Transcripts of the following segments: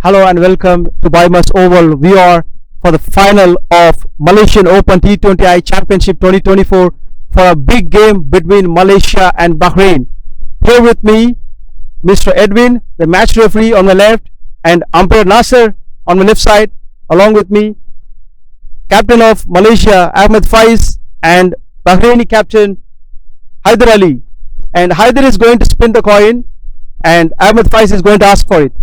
Hello and welcome to BAYUEMAS Oval. We are for the final of Malaysian Open T20I Championship 2024 for a big game between Malaysia and Bahrain. Here with me, Mr. Edwin, the match referee on my left, and umpire Nasser on my left side. Along with me, captain of Malaysia Ahmed Faiz and Bahraini captain Haider Ali. And Haider is going to spin the coin, and Ahmed Faiz is going to ask for it.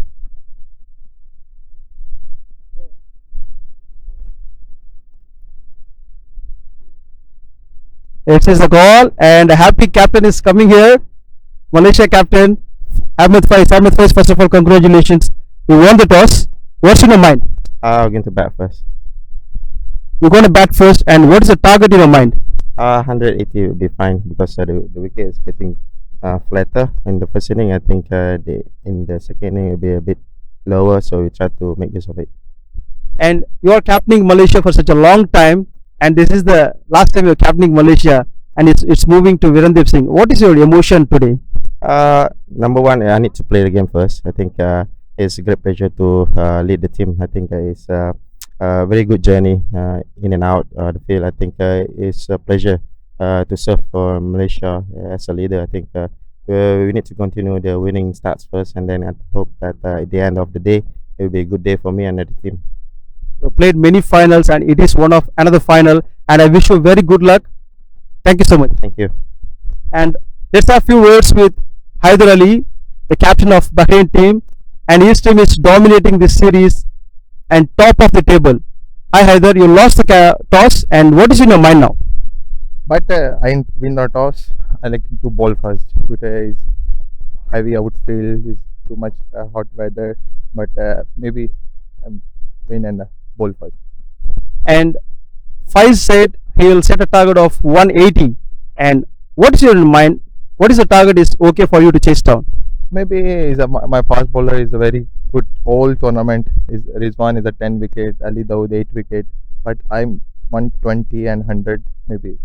It is a goal, and a happy captain is coming here. Malaysia captain Ahmed Faiz. Ahmed Faiz, first of all, congratulations. You won the toss. What's in your mind? I'm going to bat first. You're going to bat first, and what is the target in your mind? 180 will be fine because the wicket is getting flatter in the first inning. I think in the second inning it will be a bit lower, so we try to make use of it. And you are captaining Malaysia for such a long time, and this is the last time you're captaining Malaysia, and it's moving to Virendip Singh. What is your emotion today? Number one, I need to play the game first. I think it's a great pleasure to lead the team. I think it's a very good journey in and out the field. I think it's a pleasure to serve for Malaysia as a leader. I think we need to continue the winning starts first, and then I hope that at the end of the day, it will be a good day for me and the team. You played many finals, and it is one of another final. And I wish you very good luck. Thank you so much. Thank you. And let's have a few words with Haider Ali, the captain of Bahrain team, and his team is dominating this series and top of the table. Hi Haider, you lost the toss, and what is in your mind now? But I win the toss. I like to bowl first. Today is heavy outfield, is too much hot weather, but maybe win and bowl first. And Faiz said he will set a target of 180. And what is your mind? What is the target is okay for you to chase down? Maybe my fast bowler is a very good whole tournament. Rizwan is a 10 wicket, Ali Dawood 8 wicket, but I'm 120 and 100 maybe.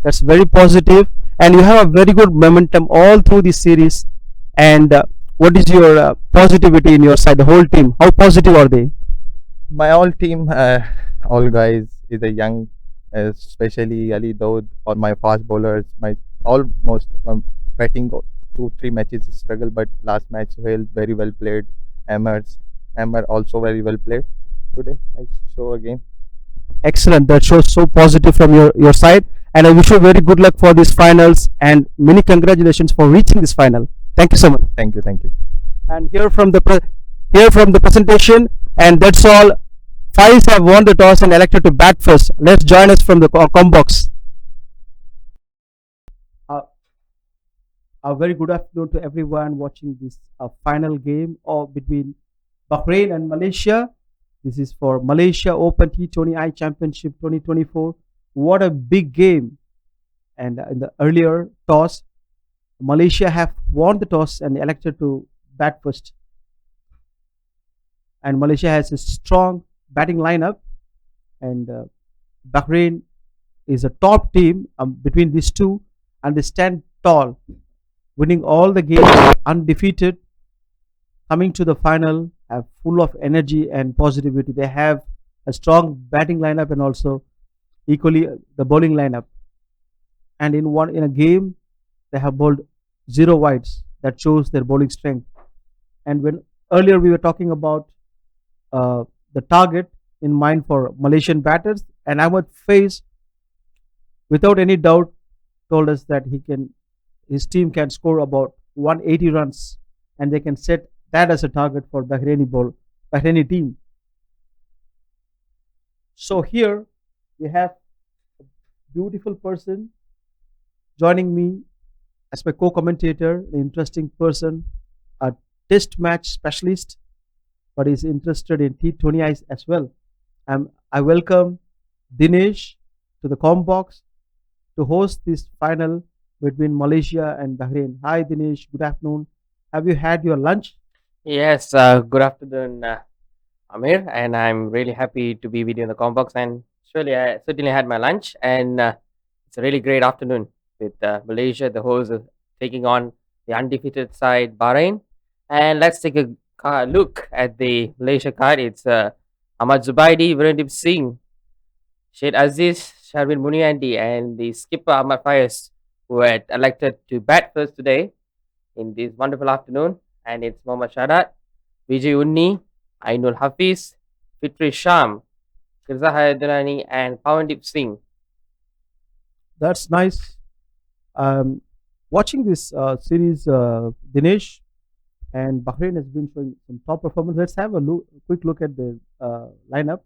That's very positive, and you have a very good momentum all through this series. And what is your positivity in your side? The whole team, how positive are they? My whole team, all guys is a young, especially Ali Dawood or my fast bowlers. My almost batting 2-3 matches struggle, but last match Sohail very well played. Amar also very well played. Today I show again. Excellent. That shows so positive from your side, and I wish you very good luck for these finals and many congratulations for reaching this final. Thank you so much. Thank you, thank you. And here from the presentation, and that's all. Faiz have won the toss and elected to bat first. Let's join us from the com box. A very good afternoon to everyone watching this final game between Bahrain and Malaysia. This is for Malaysia Open T20I Championship 2024. What a big game! And in the earlier toss, Malaysia have won the toss and elected to bat first. And Malaysia has a strong batting lineup, and Bahrain is a top team between these two, and they stand tall, winning all the games undefeated, coming to the final have full of energy and positivity. They have a strong batting lineup and also equally the bowling lineup. And in a game, they have bowled 0 wides. That shows their bowling strength. And when earlier we were talking about the target in mind for Malaysian batters, and Ahmed Faiz, without any doubt, told us that his team can score about 180 runs, and they can set that as a target for Bahraini team. So here we have a beautiful person joining me as my co-commentator, an interesting person, a test match specialist, but is interested in T20I as well. I welcome Dinesh to the com box to host this final between Malaysia and Bahrain. Hi Dinesh, good afternoon. Have you had your lunch? Yes, good afternoon, Amir, and I'm really happy to be with you in the Combox. And surely, I certainly had my lunch, and it's a really great afternoon with Malaysia, the hosts, taking on the undefeated side Bahrain. And let's take a look at the Malaysia card, it's Ahmad Zubaidi, Virendip Singh, Sheikh Aziz, Sharwin Muniandi, and the skipper Ahmad Faiz, who had elected to bat first today in this wonderful afternoon. And it's Mohammad Shadat, Vijay Unni, Ainul Hafiz, Fitri Sham, Kirza Hayadurani, and Pawandip Singh. That's nice. Um, Watching this series, Dinesh, and Bahrain has been showing some top performance. Let's have quick look at the lineup.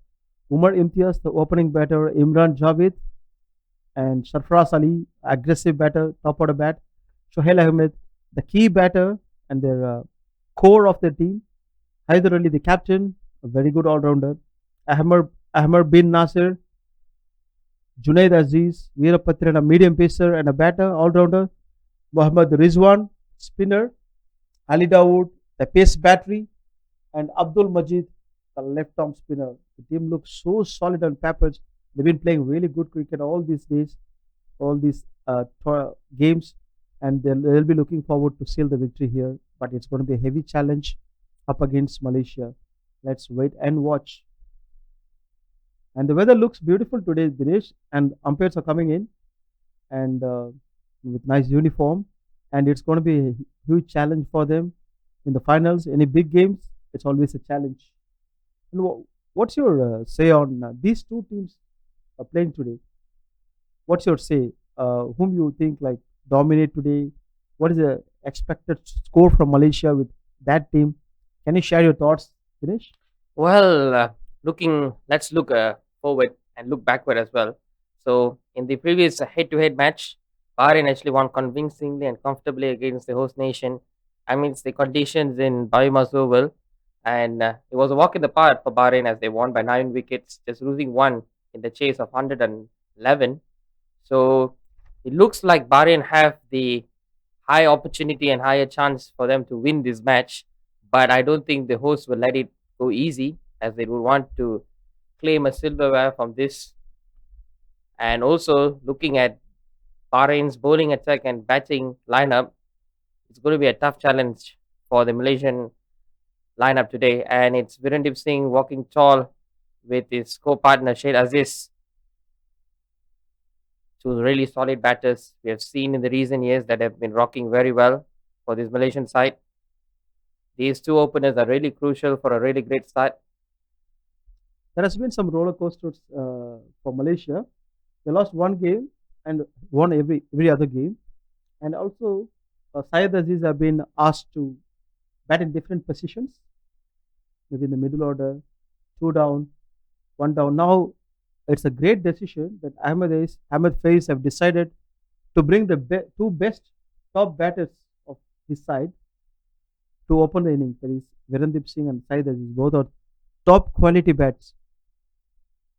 Umar Imtiaz, the opening batter, Imran Javed, and Sarfraz Ali, aggressive batter, top order bat. Shohail Ahmed, the key batter and their core of their team. Haider Ali, the captain, a very good all rounder. Ahmad bin Nasir, Junaid Aziz, Veerapatran, a medium pacer and a batter, all rounder. Mohammad Rizwan, spinner. Ali Dawood, the pace battery, and Abdul Majid, the left arm spinner. The team looks so solid on paper. They've been playing really good cricket all these days, all these games, and they'll be looking forward to seal the victory here. But it's going to be a heavy challenge up against Malaysia. Let's wait and watch. And the weather looks beautiful today, Dinesh, and umpires are coming in and with nice uniform, and it's going to be a huge challenge for them in the finals. Any big games, it's always a challenge. And what's your say on these two teams playing today? What's your say? Whom you think like dominate today? What is the expected score from Malaysia with that team? Can you share your thoughts, Dinesh? Well, let's look forward and look backward as well. So, in the previous head-to-head match, Bahrain actually won convincingly and comfortably against the host nation amidst the conditions in BAYUEMAS Oval, and it was a walk in the park for Bahrain as they won by 9 wickets, just losing one in the chase of 111. So, it looks like Bahrain have the high opportunity and higher chance for them to win this match, but I don't think the hosts will let it go easy as they would want to claim a silverware from this. And also looking at Bahrain's bowling attack and batting lineup, it's going to be a tough challenge for the Malaysian lineup today. And it's Virendip Singh walking tall with his co-partner Sheikh Aziz, two really solid batters we have seen in the recent years that have been rocking very well for this Malaysian side. These two openers are really crucial for a really great start. There has been some roller coasters for Malaysia. They lost one game and won every other game. And also, Syed Aziz have been asked to bat in different positions, maybe in the middle order, two down, one down. Now, it's a great decision that Ahmed Faiz have decided to bring the two best top batters of his side to open the innings. That is Virendip Singh and Syed Aziz. Both are top quality bats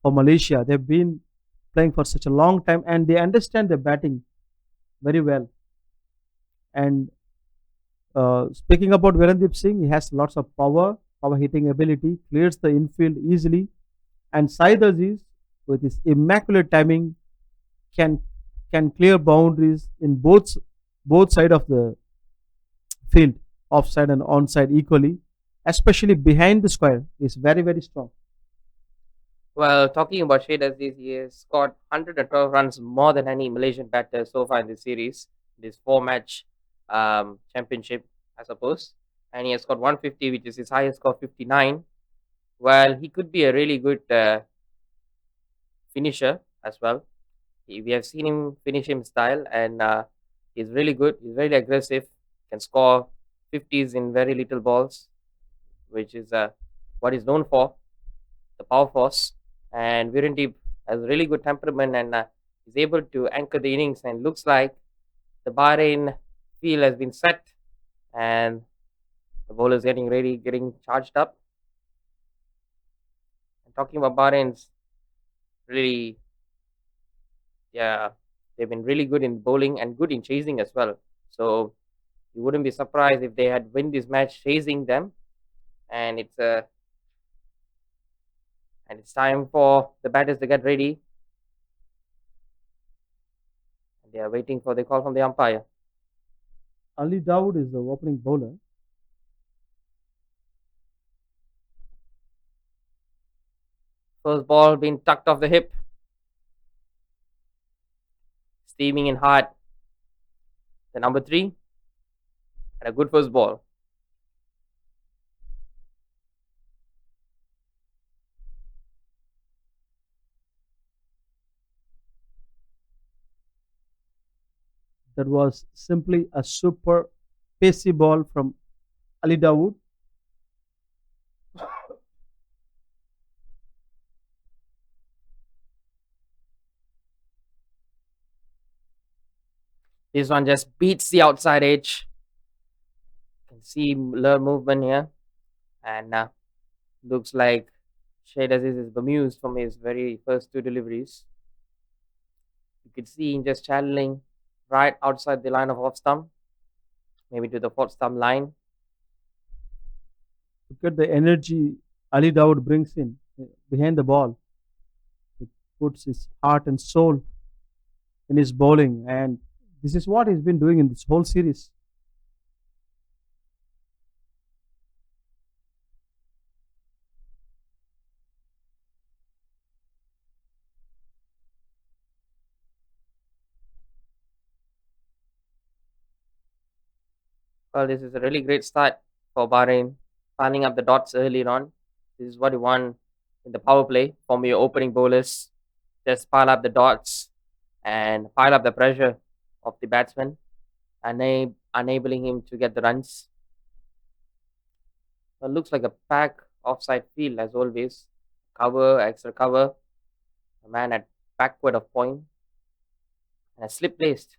for Malaysia. They've been playing for such a long time and they understand the batting very well. And speaking about Virendip Singh, he has lots of power hitting ability, clears the infield easily. And Syed Aziz, with his immaculate timing, can can clear boundaries in both side of the field, offside and onside equally, especially behind the square. Is very strong. Well, talking about Shade Aziz, he has scored 112 runs more than any Malaysian batter so far in this series, this four-match championship, I suppose. And he has got 150, which is his highest score, 59. Well, he could be a really good finisher as well. We have seen him finish him style, and he's really good. He's very aggressive, can score 50s in very little balls, which is what he's known for, the power force. And Virendip has a really good temperament and is able to anchor the innings. And looks like the Bahrain field has been set, and the bowlers getting ready, getting charged up. And talking about Bahrain's really, yeah, they've been really good in bowling and good in chasing as well. So you wouldn't be surprised if they had win this match chasing them. And it's time for the batters to get ready. And they are waiting for the call from the umpire. Ali Dawood is the opening bowler. First ball being tucked off the hip, steaming in hard. The number three, and a good first ball. That was simply a super pacey ball from Ali Dawood. This one just beats the outside edge. You can see movement here, and looks like Shade Aziz is bemused from his very first two deliveries. You could see him just channeling right outside the line of off stump, maybe to the fourth stump line. Look at the energy Ali Dawood brings in behind the ball. He puts his heart and soul in his bowling, and this is what he's been doing in this whole series. Well, this is a really great start for Bahrain, piling up the dots early on. This is what you want in the power play from your opening bowlers. Just pile up the dots and pile up the pressure of the batsman, enabling him to get the runs. Well, looks like a pack offside field as always. Cover, extra cover, a man at backward of point, and a slip placed.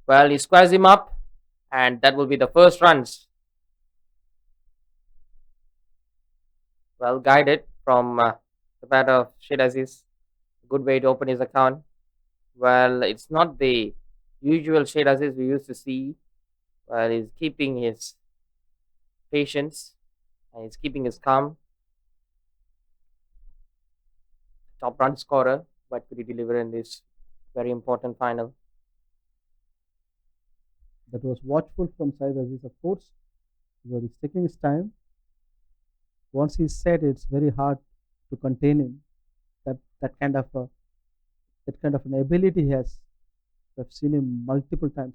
Well, he squares him up, and that will be the first runs. Well guided from the bat of Shade Aziz. Good way to open his account. Well, it's not the usual Shade Aziz we used to see. Well, he's keeping his patience and he's keeping his calm. Top run scorer. What could he deliver in this very important final? That was watchful from Saeed Aziz, of course, because he's taking his time. Once he's set, it's very hard to contain him. That kind of an ability he has. I've seen him multiple times.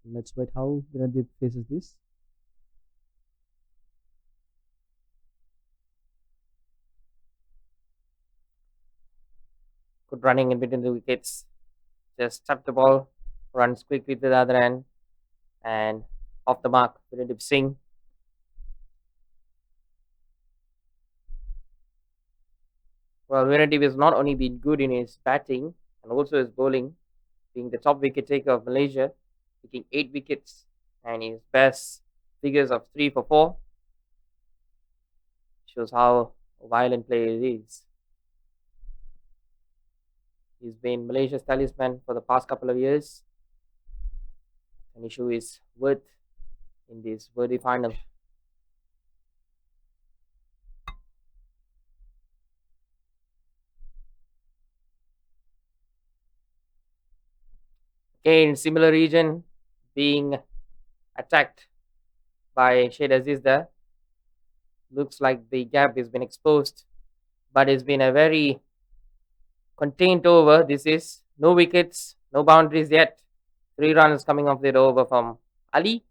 Let's wait how Virendeep faces this. Good running in between the wickets. Just tap the ball, runs quickly to the other end, and off the mark. Virendeep Singh. Well, Virendeep has not only been good in his batting and also his bowling, being the top wicket taker of Malaysia, taking 8 wickets, and his best figures of 3 for 4 shows how violent player he is. He's been Malaysia's talisman for the past couple of years, and he show his worth in this worthy final. Again, similar region being attacked by Shade Aziz there. Looks like the gap has been exposed, but it's been a very contained over. This is no wickets, no boundaries yet. 3 runs coming off the over from Ali.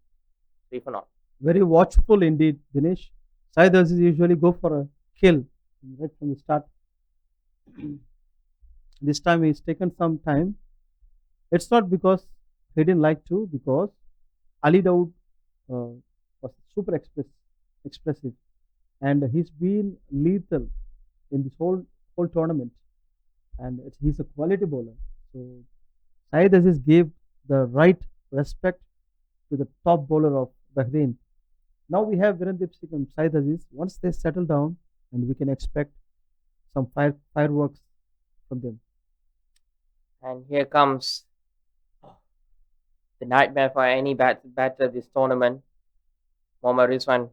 3 for 0. Very watchful indeed, Dinesh. Saeed Aziz usually go for a kill right from the start. This time he's taken some time. It's not because he didn't like to, because Ali Dawood was super expressive, and he's been lethal in this whole tournament, and he's a quality bowler. So Saeed Aziz gave the right respect to the top bowler of Bahrain. Now we have Virendeep Singh and Saeed Aziz. Once they settle down, and we can expect some fireworks from them. And here comes the nightmare for any batter this tournament, Mohammad Rizwan.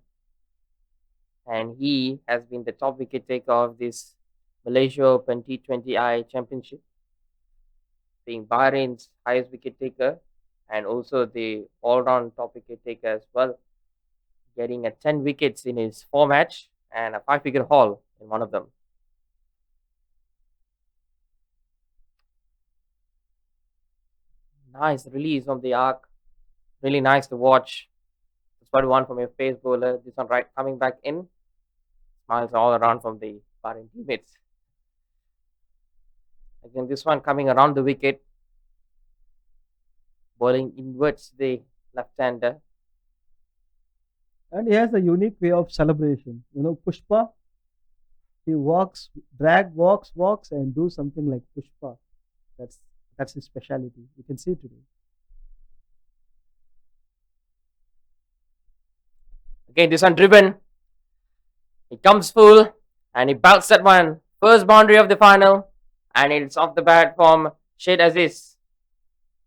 And he has been the top wicket taker of this Malaysia Open T20I Championship, being Bahrain's highest wicket taker and also the all round top wicket taker as well. getting a 10 wickets in his 4 match and a 5 wicket haul in one of them. Nice release from the arc. Really nice to watch. That's what we want from your pace bowler. This one right coming back in. Smiles all around from the Bahrain teammates. Again, this one coming around the wicket, bowling inwards the left-hander. And he has a unique way of celebration. Pushpa, he walks, walks, and do something like Pushpa. That's that's his speciality. You can see it today. Again, this one driven. He comes full and he belts that one. First boundary of the final, and it's off the bat from Shade Aziz.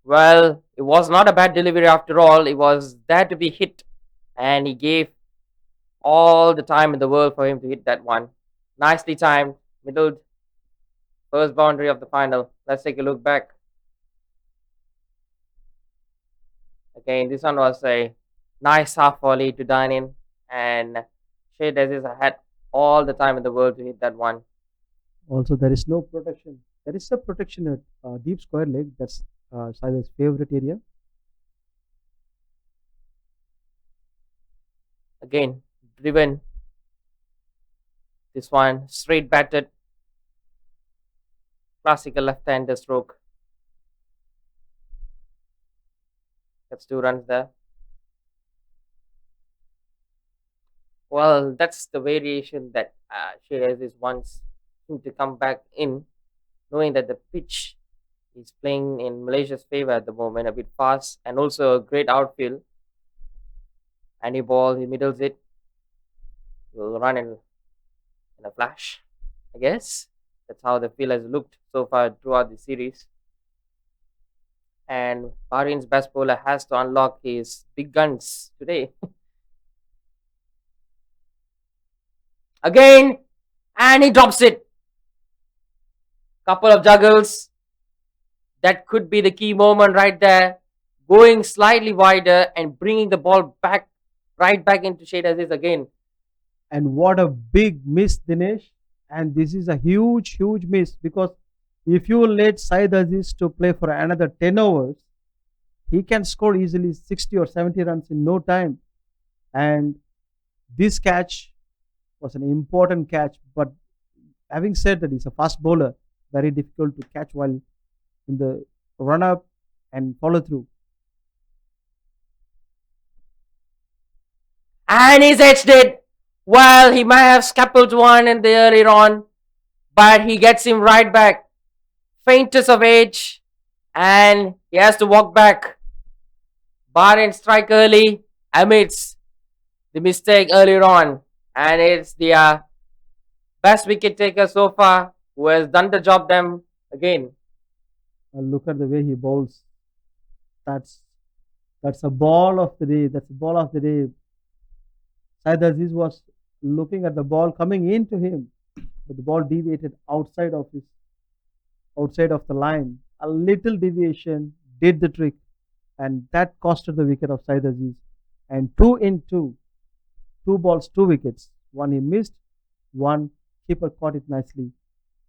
Well, it was not a bad delivery after all. It was there to be hit, and he gave all the time in the world for him to hit that one. Nicely timed, middled, first boundary of the final. Let's take a look back. Again, this one was a nice half volley to dine in, and Shade Aziz had all the time in the world to hit that one. Also, there is no protection. There is a protection at deep square leg. That's Saida's favorite area. Again, driven. This one straight batted. Classical left-hander stroke. That's 2 runs there. Well, that's the variation that Shade Aziz wants him to come back in, knowing that the pitch is playing in Malaysia's favor at the moment, a bit fast, and also a great outfield. Any ball, he middles it, will run in a flash, I guess. That's how the field has looked so far throughout the series. And Bahrain's best bowler has to unlock his big guns today. Again, and he drops it. Couple of juggles. That could be the key moment right there. Going slightly wider and bringing the ball back, right back into Shade Aziz again. And what a big miss, Dinesh. And this is a huge, huge miss because if you let Said Aziz to play for another 10 overs, he can score easily 60 or 70 runs in no time. And this catch was an important catch. But having said that, he's a fast bowler, very difficult to catch while in the run up and follow through. And he's edged it. Well, he might have scalped one in the earlier on, but he gets him right back. Faintest of age, and he has to walk back. Bahrain strike early amidst the mistake earlier on, and it's the best wicket taker so far who has done the job them again. Look at the way he bowls. That's that's a ball of the day. That's a ball of the day. Said Aziz was looking at the ball coming into him, but the ball deviated outside of the line. A little deviation did the trick, and that costed the wicket of Said Aziz. And two in two, 2 balls, 2 wickets. One he missed, one keeper caught it nicely.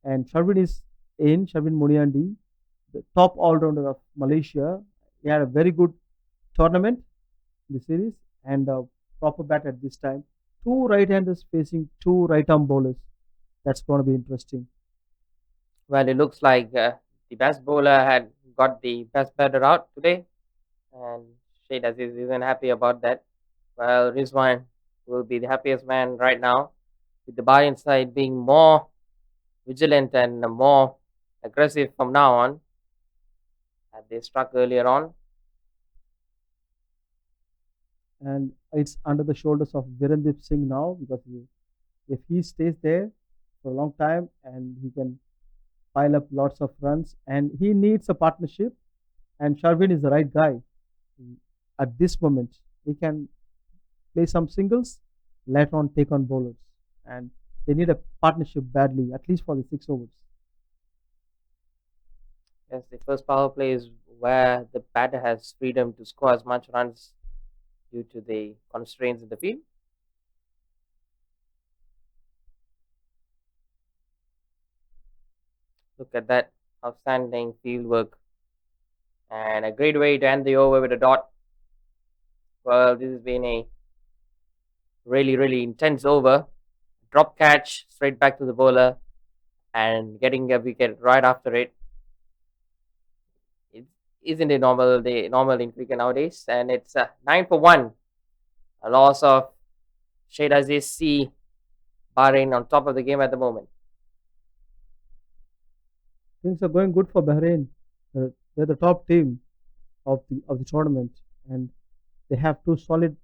And Sharvin is in, Sharvin Muniandi, the top all-rounder of Malaysia. He had a very good tournament in the series and a proper bat at this time. Two right-handers facing two right-arm bowlers. That's going to be interesting. Well, it looks like the best bowler had got the best batter out today, and Shade Aziz isn't happy about that. Well, Rizwan will be the happiest man right now, with the Bahrain side being more vigilant and more aggressive from now on, as they struck earlier on. And it's under the shoulders of Virendip Singh now because if he stays there for a long time and he can pile up lots of runs and he needs a partnership and Sharvin is the right guy at this moment. He can play some singles, later on take on bowlers and they need a partnership badly, at least for the 6 overs. Yes, the first power play is where the batter has freedom to score as much runs due to the constraints in the field. Look at that outstanding field work and a great way to end the over with a dot. Well, this has been a really intense over. Drop catch straight back to the bowler and getting a wicket right after it. It isn't a normal in cricket nowadays, and it's 9 for 1. A loss of Shade Aziz see Bahrain on top of the game at the moment. Things are going good for Bahrain. They're the top team of the tournament, and they have two solid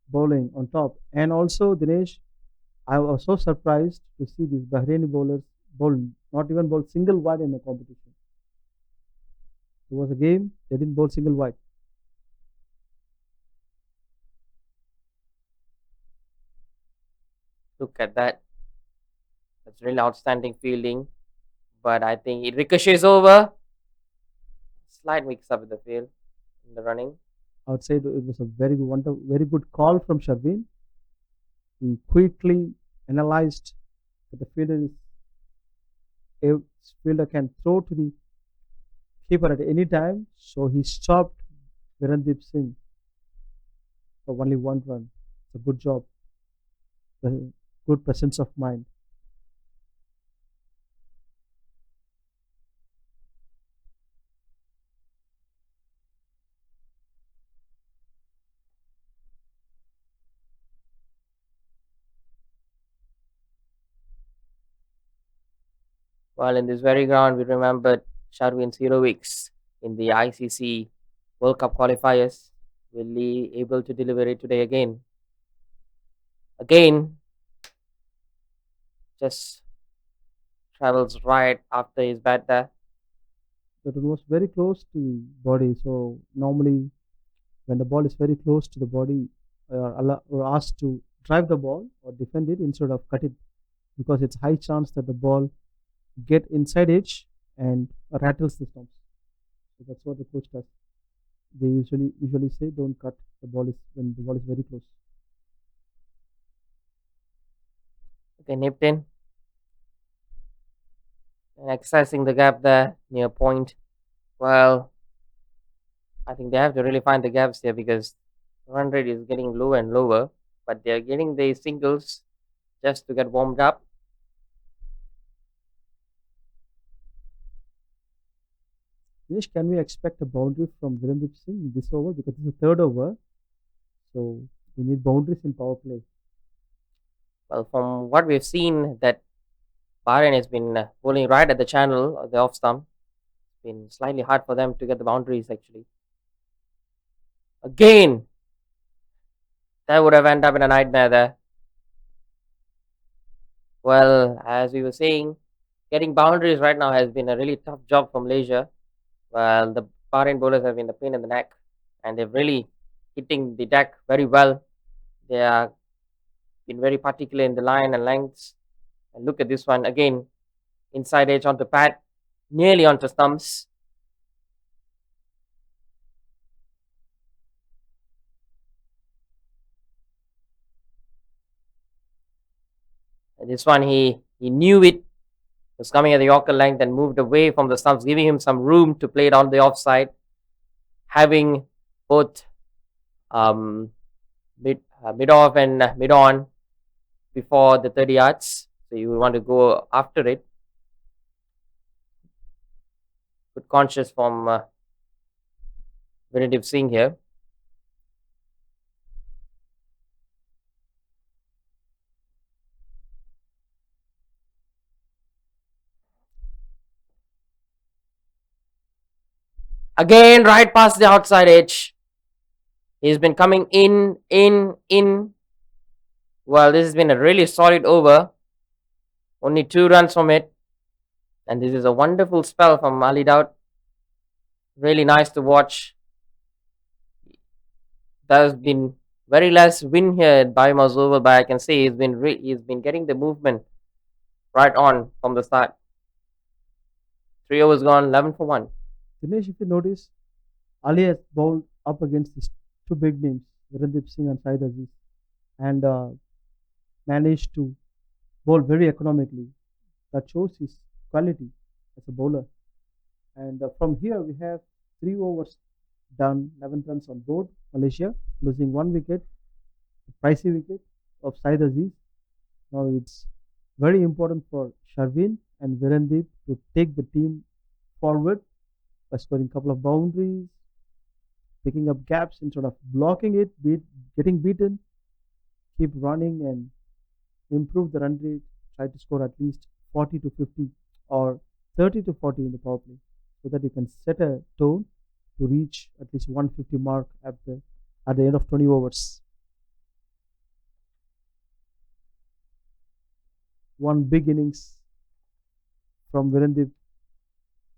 bowling on top. And also, Dinesh, I was so surprised to see these Bahraini bowlers bowl not even bowl single wide in the competition. It was a game they didn't bowl single wide. Look at that. That's really outstanding fielding. But I think it ricochets over. Slight mix up in the field in the running. I would say it was a very good call from Sharvin. He quickly analyzed that the fielder can throw to the keeper at any time, so he stopped Virendeep Singh for only one run. It's a good job, good presence of mind. Well, in this very ground, we remembered Sharwin's heroics in the ICC World Cup qualifiers. Will he able to deliver it today again? Again, just travels right after his bat there. But it was very close to the body, so normally when the ball is very close to the body, or asked to drive the ball or defend it instead of cut it, because it's high chance that the ball get inside edge and rattles the stumps. So that's what the coach does. They usually say don't cut the ball is when the ball is very close. Okay, nipped in and accessing the gap there near point. Well, I think they have to really find the gaps here because run rate is getting lower and lower, but they're getting the singles just to get warmed up. Dinesh, can we expect a boundary from Virendeep Singh in this over because it's the third over, so we need boundaries in power play. Well, from what we've seen, that Bahrain has been bowling right at the channel of the off stump. It's been slightly hard for them to get the boundaries actually. Again, that would have ended up in a nightmare there. Well, as we were saying, getting boundaries right now has been a really tough job for Malaysia. Well, the Bahrain bowlers have been a pain in the neck, and they've really hitting the deck very well. They are been very particular in the line and lengths. And look at this one again, inside edge onto pad, nearly onto stumps. And this one he knew it was coming at the Yorker length and moved away from the stumps, giving him some room to play it on the offside, having both mid off and mid on before the 30 yards. So you want to go after it. Good conscious from Virendeep Singh here. Again, right past the outside edge. He's been coming in. Well, this has been a really solid over. Only 2 runs from it. And this is a wonderful spell from Ali Daud. Really nice to watch. There's been very less win here at BAYUEMAS Oval, but I can say he's been getting the movement right on from the start. 3 overs gone, 11 for 1. Dinesh, if you notice, Ali has bowled up against these two big names, Virendip Singh and Saeed Aziz, and managed to bowl very economically. That shows his quality as a bowler. And from here, we have 3 overs done, 11 runs on board. Malaysia losing 1 wicket, a pricey wicket of Saeed Aziz. Now it's very important for Sharvin and Virendip to take the team forward by scoring a couple of boundaries, picking up gaps instead of blocking it, getting beaten, keep running and improve the run rate, try to score at least 40 to 50 or 30 to 40 in the power play so that you can set a tone to reach at least 150 mark at the end of 20 overs. One big innings from Virendip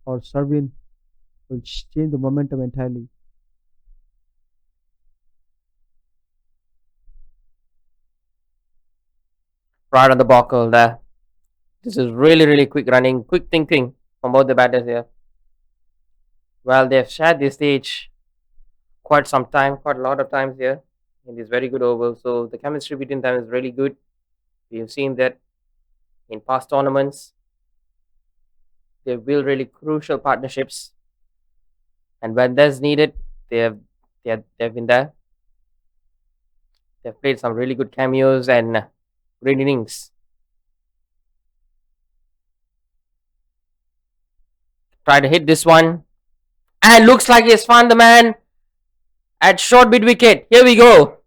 or Sharvin will change the momentum entirely. Right on the buckle there. This is really, really quick running, quick thinking from both the batters here. Well, they've shared this stage quite some time, quite a lot of times here in this very good oval. So the chemistry between them is really good. We've seen that in past tournaments. They build really crucial partnerships, and when that's needed, they've been there. They've played some really good cameos and great innings. Try to hit this one, and looks like he's found the man at short mid wicket. Here we go,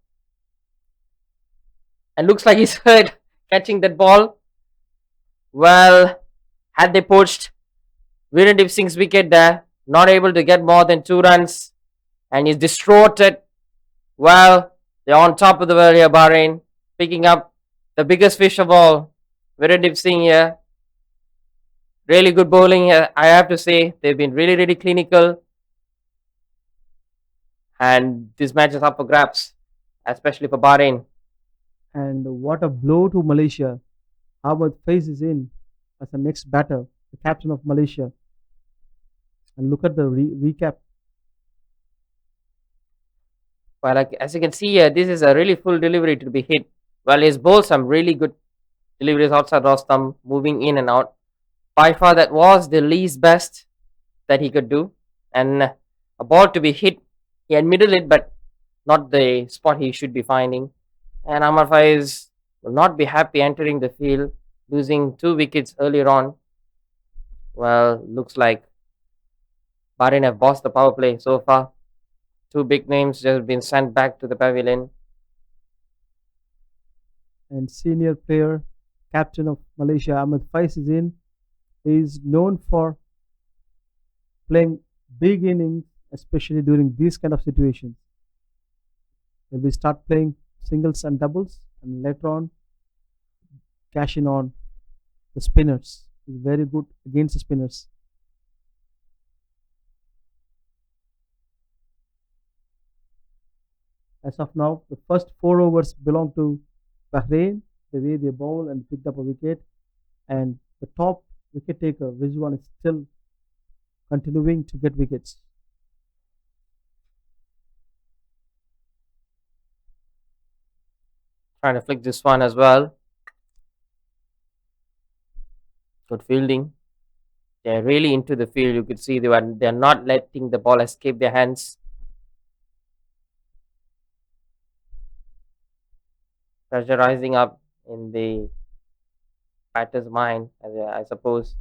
and looks like he's hurt catching that ball. Well, had they poached Virendip Singh's wicket there, not able to get more than 2 runs, and he's distraught. Well, they're on top of the world here, Bahrain, picking up the biggest fish of all. Virendip Singh here. Really good bowling here, I have to say. They've been really, really clinical. And this match is up for grabs, especially for Bahrain. And what a blow to Malaysia. Ahmad Faiz is in as the next batter, the captain of Malaysia. And look at the recap. Well, like, as you can see here, this is a really full delivery to be hit. Well, he's bowled some really good deliveries outside Rostam, moving in and out. By far, that was the least best that he could do. And a ball to be hit, he admitted it, but not the spot he should be finding. And Amar Faiz will not be happy entering the field, losing 2 wickets earlier on. Well, looks like Bahrain have bossed the power play so far. 2 big names just been sent back to the pavilion. And senior player, captain of Malaysia, Ahmad Faiz is in. He is known for playing big innings, especially during these kind of situations. When we start playing singles and doubles, and later on cash in on the spinners. He's very good against the spinners. As of now, the first 4 overs belong to Bahrain, the way they bowl and picked up a wicket. And the top wicket taker, Rizwan, is still continuing to get wickets. Trying to flick this one as well. Good fielding. They're really into the field. You could see they're not letting the ball escape their hands. Pressure rising up in the batter's mind, I suppose.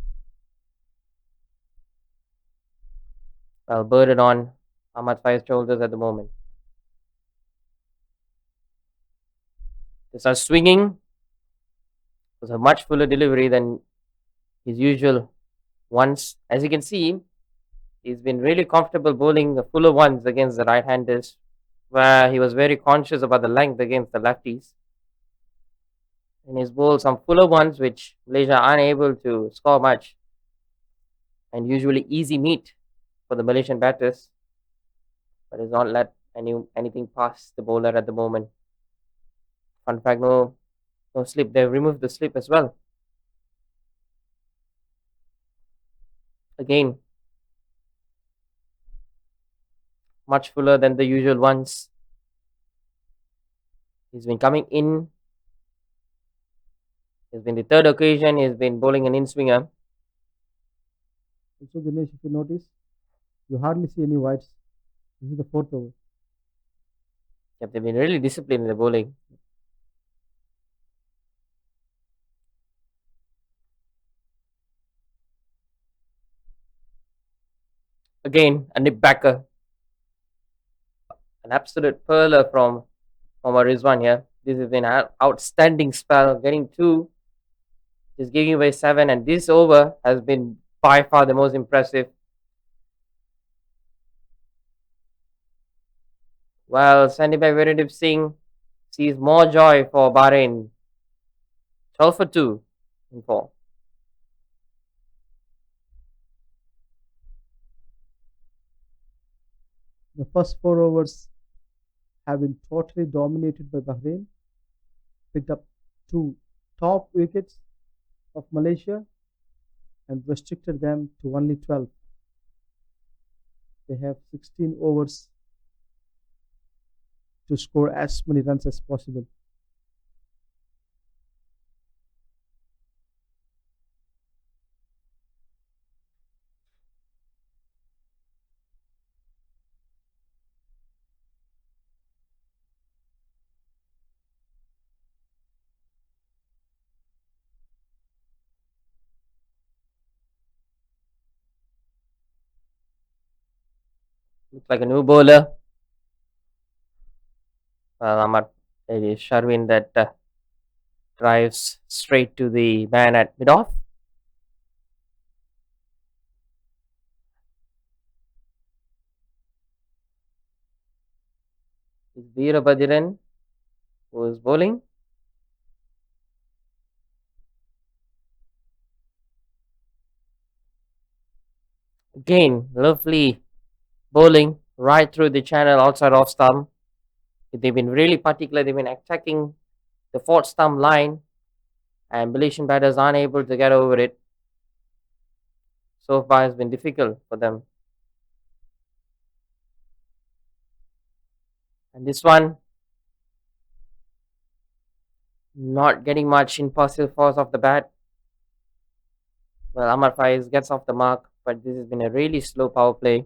Well, burden on Ahmad Faiz's shoulders at the moment. They start swinging. It was a much fuller delivery than his usual ones. As you can see, he's been really comfortable bowling the fuller ones against the right-handers, where he was very conscious about the length against the lefties. And he's bowled some fuller ones, which Malaysia aren't able to score much, and usually easy meat for the Malaysian batters. But he's not let anything pass the bowler at the moment. Fun fact, no slip. They've removed the slip as well. Again, much fuller than the usual ones. He's been coming in. It's been the third occasion he's been bowling an in swinger. Also, Dinesh, if you notice, you hardly see any whites. This is the fourth over. Yep, they've been really disciplined in the bowling. Again, a nip backer. An absolute pearler from our Rizwan here. This has been an outstanding spell. Getting two, just giving away seven, and this over has been by far the most impressive. While Sandy by Veredip Singh sees more joy for Bahrain. 12 for 2 in 4. The first 4 overs have been totally dominated by Bahrain, picked up two top wickets of Malaysia and restricted them to only 12. They have 16 overs to score as many runs as possible. Looks like a new bowler. Well, Ahmad, it is Sharwin that drives straight to the man at mid off. It's Veerabhadran who is bowling. Again, lovely bowling right through the channel outside off stump. They've been really particular. They've been attacking the fourth stump line, and Malaysian batters aren't able to get over it. So far, it's been difficult for them. And this one, not getting much impulsive force off the bat. Well, Amar Faiz gets off the mark, but this has been a really slow power play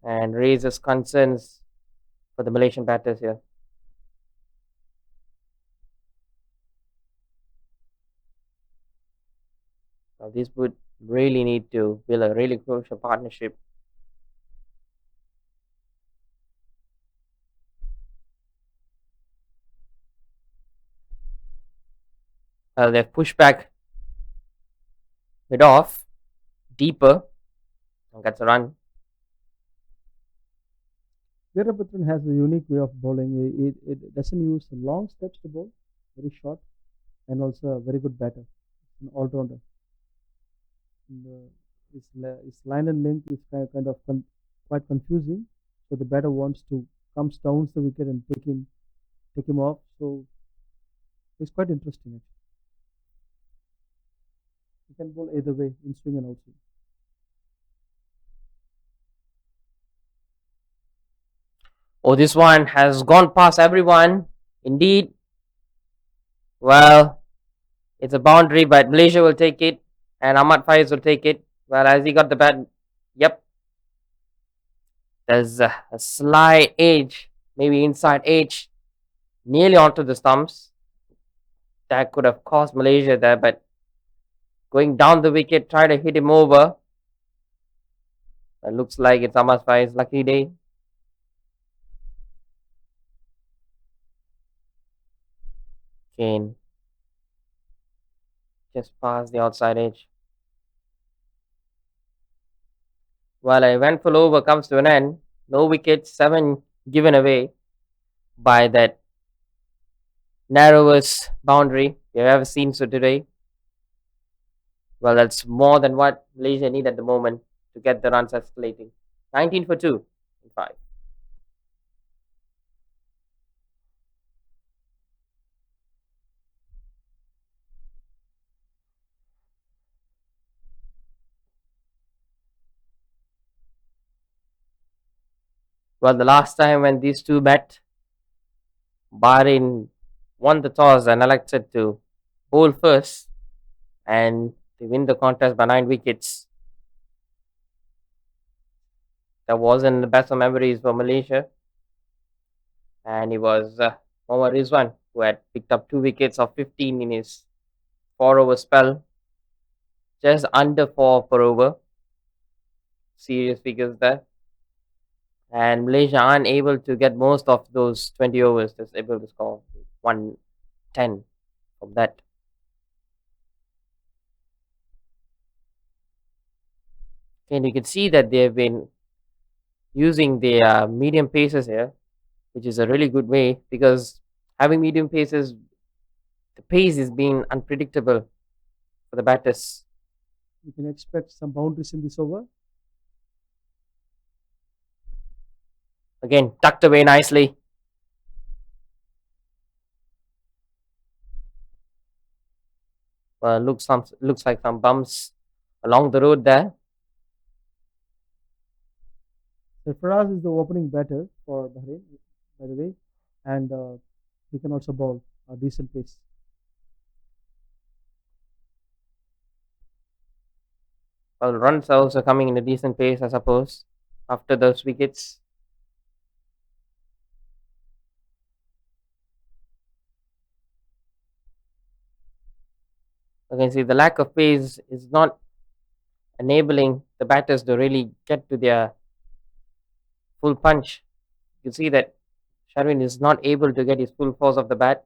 and raises concerns for the Malaysian batters here. Now, this would really need to build a really crucial partnership. They've pushed back mid off, deeper, and gets a run. Veerabhadran has a unique way of bowling. It doesn't use long steps to bowl, very short, and also a very good batter, an all-rounder. And, his line and length is kind of quite confusing. So the batter wants to comes down the wicket and take him off. So it's quite interesting. Actually. He can bowl either way, in swing and out swing. Oh, this one has gone past everyone. Indeed. Well, it's a boundary, but Malaysia will take it, and Ahmad Faiz will take it. Well, as he got the bat, yep. There's a slight edge, maybe inside edge, nearly onto the stumps. That could have cost Malaysia there, but going down the wicket, try to hit him over. It looks like it's Ahmad Faiz's lucky day. Kane just past the outside edge. While an eventful over comes to an end, no wickets, 7 given away by that narrowest boundary we've ever seen so today. Well, that's more than what Malaysia need at the moment to get the runs escalating. 19 for 2 in 5. Well, the last time when these two met, Bahrain won the toss and elected to bowl first, and they win the contest by 9 wickets. That wasn't the best of memories for Malaysia, and it was Mohammad Rizwan who had picked up 2 wickets of 15 in his 4 over spell, just under 4 per over. Serious figures there. And Malaysia aren't able to get most of those 20 overs, just able to score 110 from that. And you can see that they've been using the medium paces here, which is a really good way because having medium paces, the pace is being unpredictable for the batters. We can expect some boundaries in this over. Again, tucked away nicely. Looks like some bumps along the road there. Faraz is the opening batter for Bahrain, by the way, and he can also bowl a decent pace. Well, runs are also coming in a decent pace, I suppose, after those wickets. You can see the lack of pace is not enabling the batters to really get to their full punch. You see that Sharwin is not able to get his full force of the bat.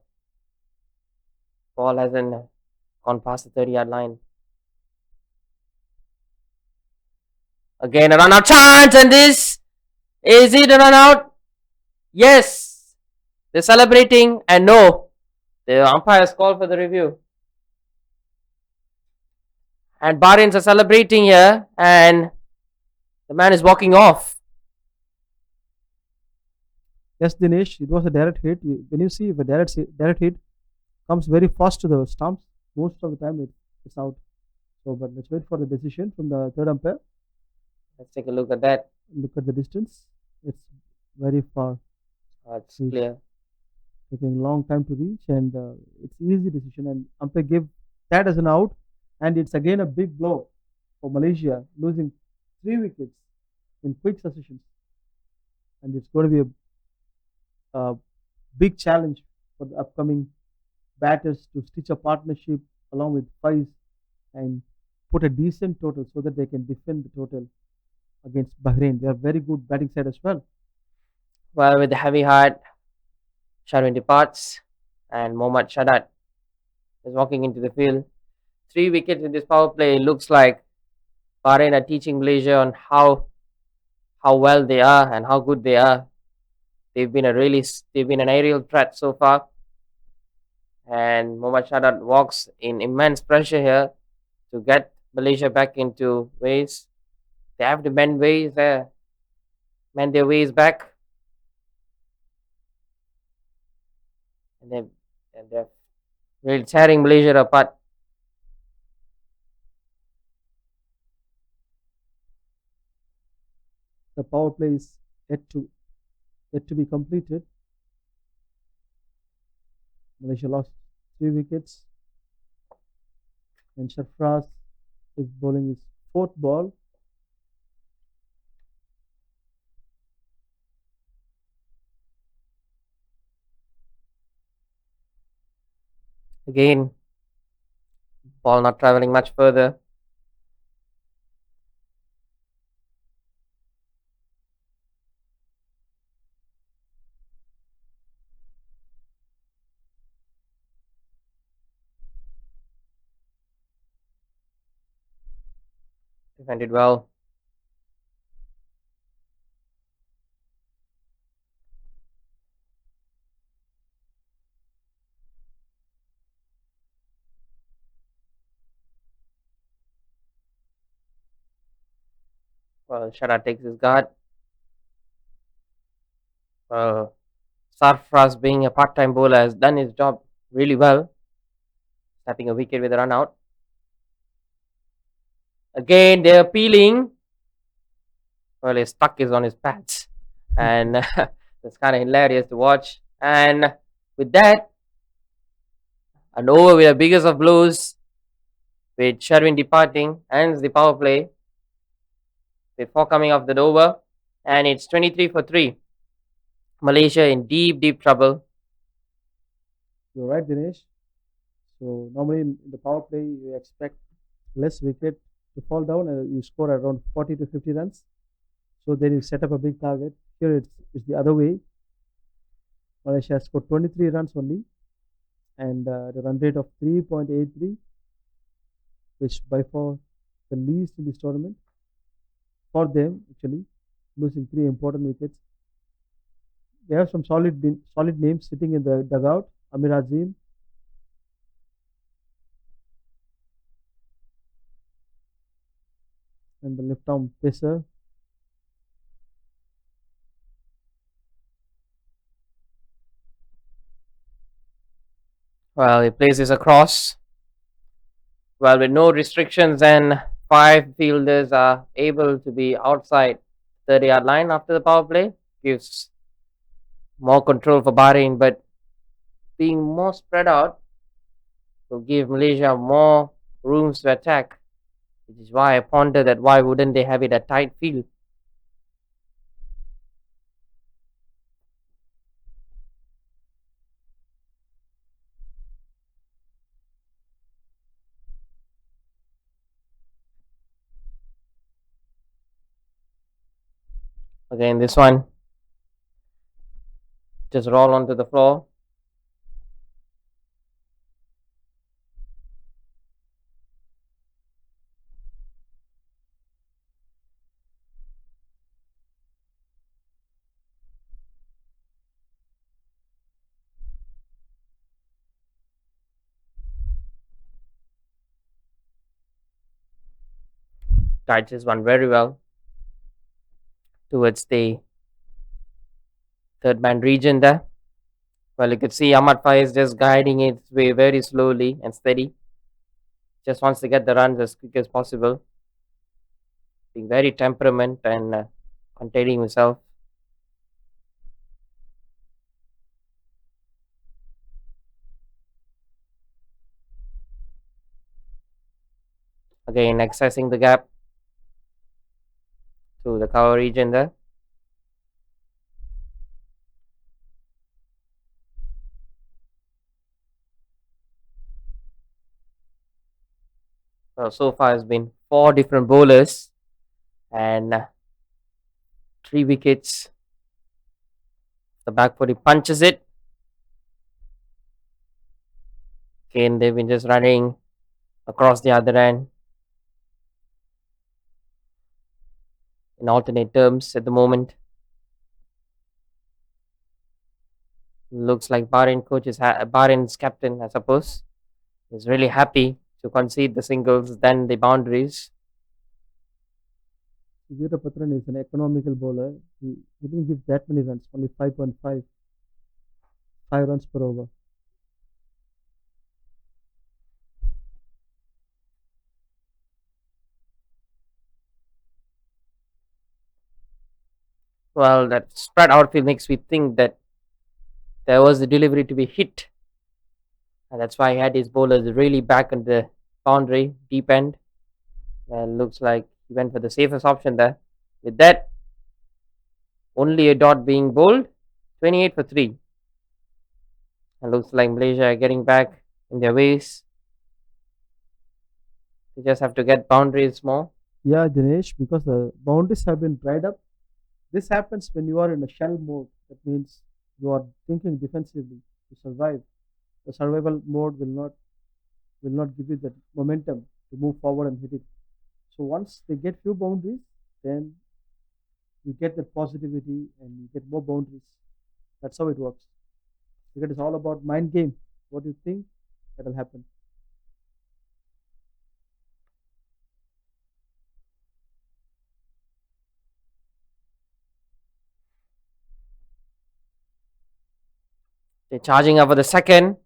Ball hasn't gone past the 30-yard line. Again, a run out chance, and this is it a run out? Yes, they're celebrating, and no, the umpires called for the review. And Bahrain are celebrating here, and the man is walking off. Yes, Dinesh, it was a direct hit. When you see if a direct hit comes very fast to the stumps, most of the time it's out. So, but let's wait for the decision from the third umpire. Let's take a look at that. Look at the distance. It's very far. It's It's clear. taking long time to reach, and it's easy decision. And umpire give that as an out, and it's again a big blow for Malaysia, losing 3 wickets in quick succession, and it's going to be a big challenge for the upcoming batters to stitch a partnership along with Faiz and put a decent total so that they can defend the total against Bahrain. They are very good batting side as well. Well, with the heavy heart, Sharwin departs, and Mohammad Shadat is walking into the field. 3 wickets in this power play. Looks like Bahrain are teaching Malaysia on how well they are and how good they are. They've been an aerial threat so far. And Mohammad Shadat walks in immense pressure here to get Malaysia back into ways. They have to mend their ways back, and they're really tearing Malaysia apart. The power play is yet to be completed. Malaysia lost 3 wickets, and Shafraz is bowling his fourth ball. Again, ball not traveling much further. Defended well. Well, Shadat takes his guard. Sarfraz, being a part-time bowler, has done his job really well, snapping a wicket with a run out. Again, they're appealing. Well, his stuck is on his pads, and it's kind of hilarious to watch. And With that, an over with the biggest of blows, with Sherwin departing, ends the power play before coming off the over, and it's 23 for 3. Malaysia in deep, deep trouble. You're right, Dinesh. So normally in the power play, you expect less wicket to fall down, and you score around 40 to 50 runs. So then you set up a big target. Here it's the other way. Malaysia has scored 23 runs only, and the run rate of 3.83, which by far the least in this tournament for them. Actually, losing three important wickets. They have some solid names sitting in the dugout. Amir Azim and the left arm pacer. Well, he plays this across. Well, with no restrictions, and 5 fielders are able to be outside 30-yard line after the power play, gives more control for Bahrain, but being more spread out will give Malaysia more rooms to attack, which is why I ponder that why wouldn't they have it a tight field? Again, this one just roll onto the floor. Tight this one very well towards the third man region there. Well, you could see Ahmad Faiz just guiding its way very slowly and steady. Just wants to get the runs as quick as possible. Being very temperament and containing himself. Again, accessing the gap to the cover region there. So far has been 4 different bowlers and 3 wickets. The back foot, he punches it. Again, they've been just running across the other end in alternate terms at the moment. Looks like Bahrain's captain, I suppose, is really happy to concede the singles than the boundaries. Veerapatran is an economical bowler. He didn't give that many runs, only 5.5, 5 runs per over. Well, that spread outfield makes me think that there was a delivery to be hit, and that's why he had his bowlers really back on the boundary, deep end. And looks like he went for the safest option there. With that, only a dot being bowled, 28 for 3. And looks like Malaysia are getting back in their ways. They just have to get boundaries more. Yeah, Dinesh, because the boundaries have been dried up. This happens when you are in a shell mode. That means you are thinking defensively to survive. The survival mode will not give you that momentum to move forward and hit it. So once they get few boundaries, then you get that positivity and you get more boundaries. That's how it works. Cricket is all about mind game. What you think, that will happen. They're charging up for the second.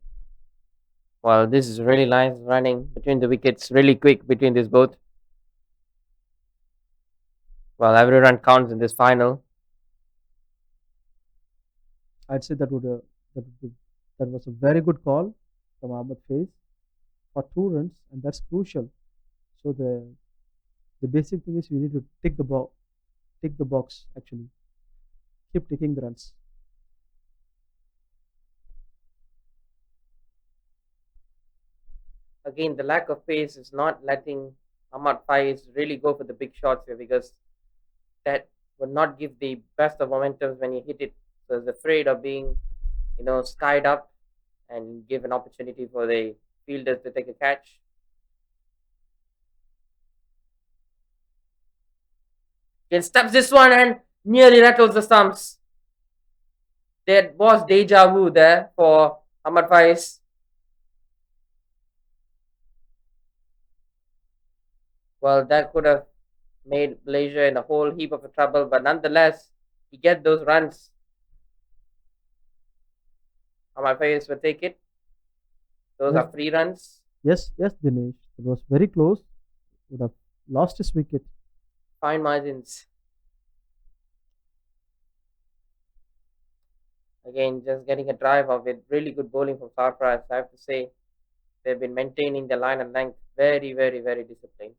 Well, this is really nice running between the wickets, really quick between these both. Well, every run counts in this final. I'd say that would That was a very good call from Ahmed Faiz for 2 runs, and that's crucial. So the basic thing is we need to tick the box actually, keep taking the runs. Again, the lack of pace is not letting Ahmad Faiz really go for the big shots here because that would not give the best of momentums when he hit it. So he's afraid of being, skied up and give an opportunity for the fielders to take a catch. He stabs this one and nearly rattles the stumps. There was deja vu there for Ahmad Faiz. Well, that could have made Malaysia in a whole heap of trouble, but nonetheless, he get those runs. Ahmad Faiz will take it. Those Yes, are free runs. yes, Dinesh. It was very close. Would have lost his wicket. Fine margins. Again, just getting a drive of it. Really good bowling from Sarfaraz, I have to say. They've been maintaining the line and length very, very, very disciplined.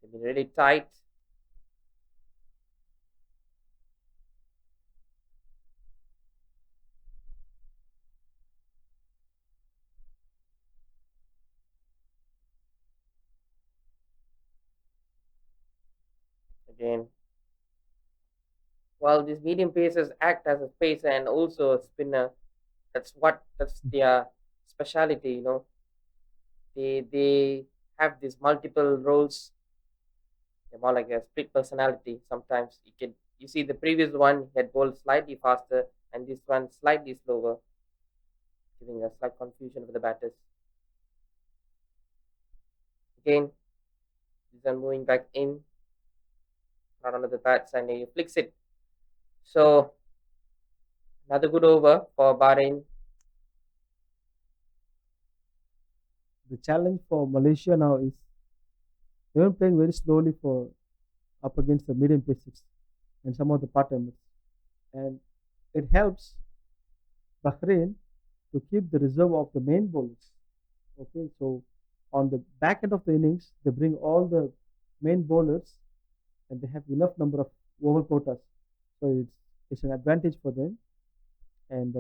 They've been really tight. Again, while these medium pacers act as a pacer and also a spinner, that's their speciality. They have these multiple roles. They're more like a split personality. Sometimes you see the previous one had bowled slightly faster and this one slightly slower, giving a slight confusion for the batters. Again, this one moving back in, not under the bats, and he flicks it. So another good over for Bahrain. The challenge for Malaysia now is they are playing very slowly for up against the medium paces and some of the part timers, and it helps Bahrain to keep the reserve of the main bowlers. Okay, so on the back end of the innings, they bring all the main bowlers and they have enough number of over quotas. So it's an advantage for them. And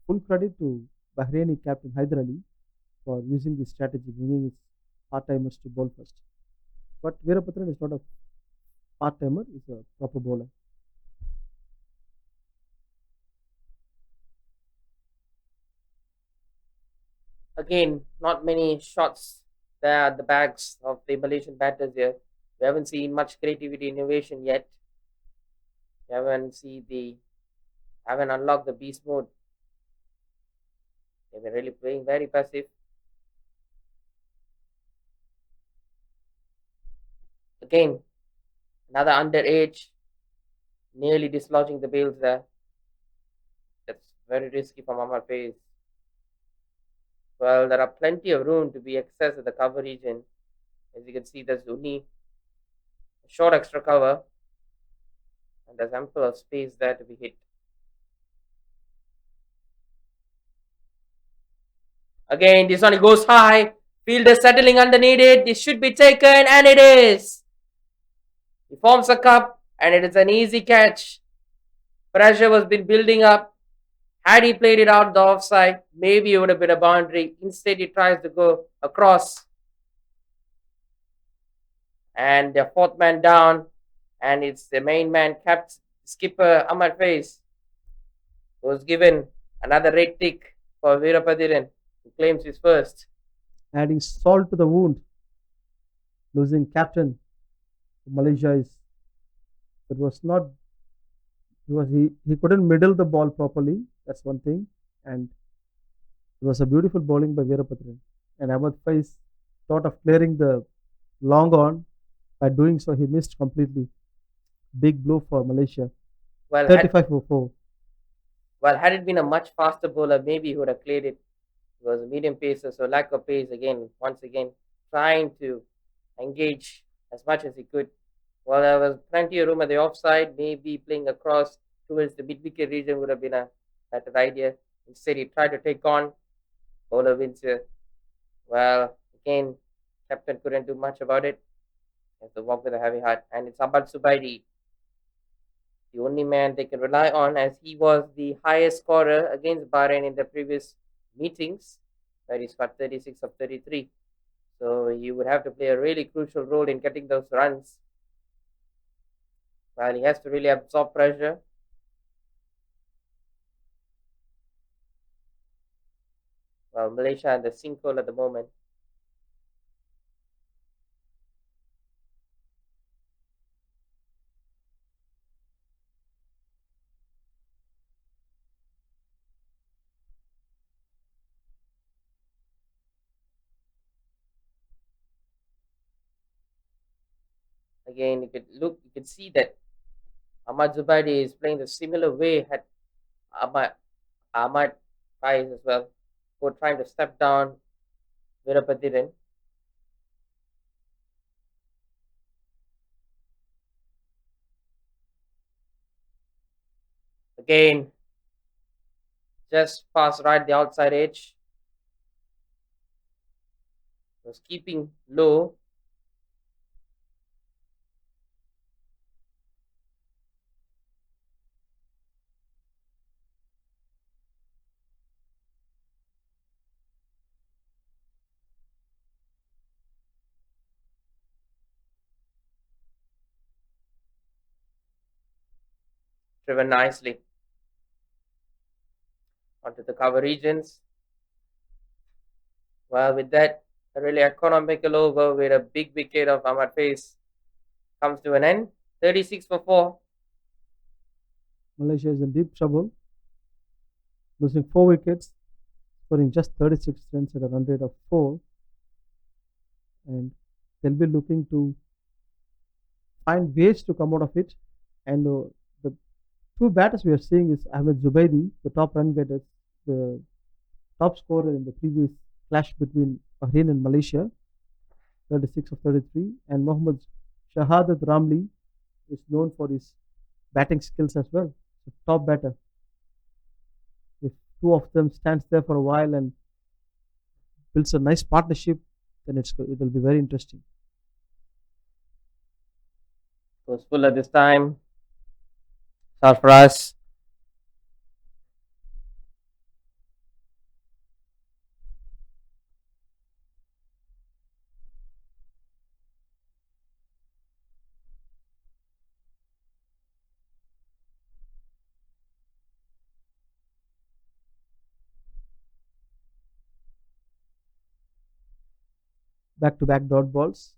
full credit to Bahraini captain Hyder Ali for using this strategy, bringing his part timers to bowl first. But Veerapatran is not a part timer; he's a proper bowler. Again, not many shots there at the backs of the Malaysian batters here. We haven't seen much creativity innovation yet. We haven't unlocked the beast mode. They've been really playing very passive. Again, another underage, nearly dislodging the bails there. That's very risky for Muhammad Faiz. Well, there are plenty of room to be accessed at the cover region. As you can see, there's only a short extra cover, and there's ample of space there to be hit. Again, this one goes high. Fielder settling underneath it. This should be taken, and it is. He forms a cup, and it is an easy catch. Pressure was been building up. Had he played it out the offside, maybe it would have been a boundary. Instead, he tries to go across. And the fourth man down, and it's the main man, kept skipper Ahmad Faiz, was given another red tick for Veerapadiran, who claims his first. Adding salt to the wound, losing captain Malaysia is it was not he couldn't middle the ball properly. That's one thing, and it was a beautiful bowling by Veerapatran. And Ahmad Faiz thought of clearing the long on. By doing so, he missed completely. Big blow for Malaysia. Well, 35 for 4. had it been a much faster bowler, maybe he would have cleared it. It was a medium pacer, so lack of pace again, once again, trying to engage as much as he could. Well, there was plenty of room at the offside, maybe playing across towards the mid wicket region would have been a better idea. Instead, he tried to take on bowler Windsor. Well, again, captain couldn't do much about it. He has to walk with a heavy heart. And it's Ahmad Subaidi, the only man they can rely on, as he was the highest scorer against Bahrain in the previous meetings, where he scored 36 of 33. So he would have to play a really crucial role in getting those runs. While he has to really absorb pressure. Well, Malaysia and the sinkhole at the moment. Again, you could see that Ahmad Zubaidi is playing the similar way at Ahmad Faiz as well, who trying to step down Virapatiran. Again, just pass right the outside edge. Was keeping low. Driven nicely onto the cover regions. Well, with that, a really economical over with a big wicket of Ahmad Faiz comes to an end. 36 for 4. Malaysia is in deep trouble, losing 4 wickets, scoring just 36 runs at a run rate of 4. And they'll be looking to find ways to come out of it. And the two batters we are seeing is Ahmed Zubaidi, the top run getter, the top scorer in the previous clash between Bahrain and Malaysia, 36 of 33, and Mohammad Shahadat Ramli is known for his batting skills as well. So top batter. If two of them stands there for a while and builds a nice partnership, then it'll be very interesting. Goes full at this time. Sarfaraz. Back-to-back dot balls.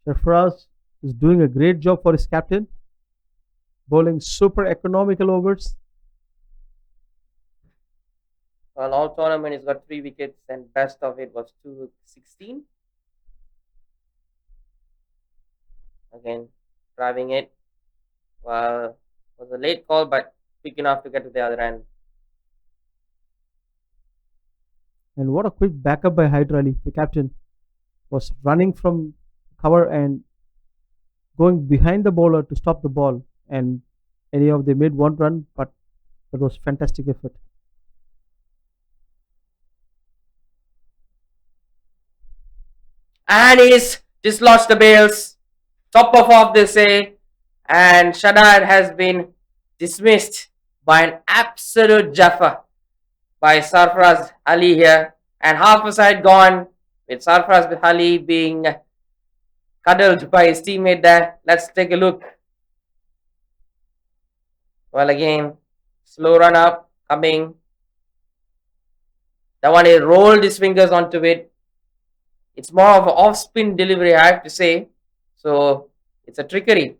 Sarfaraz is doing a great job for his captain, bowling super economical overs. Well, all tournament he's got 3 wickets, and best of it was 216. Again, driving it. Well, was a late call, but quick enough to get to the other end. And what a quick backup by Hyderali. The captain was running from cover and going behind the bowler to stop the ball. And anyhow, they made one run, but that was fantastic effort. And he's dislodged the bails. Top of off, they say. And Shadad has been dismissed by an absolute jaffa by Sarfaraz Ali here. And half a side gone with Sarfaraz Ali being cuddled by his teammate there. Let's take a look. Well, again, slow run up coming. That one, he rolled his fingers onto it. It's more of an off spin delivery, I have to say. So it's a trickery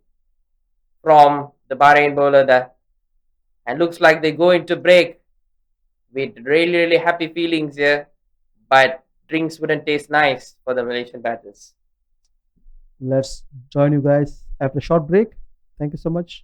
from the Bahrain bowler there. And looks like they go into break with really, really happy feelings here. But drinks wouldn't taste nice for the Malaysian batters. Let's join you guys after a short break. Thank you so much.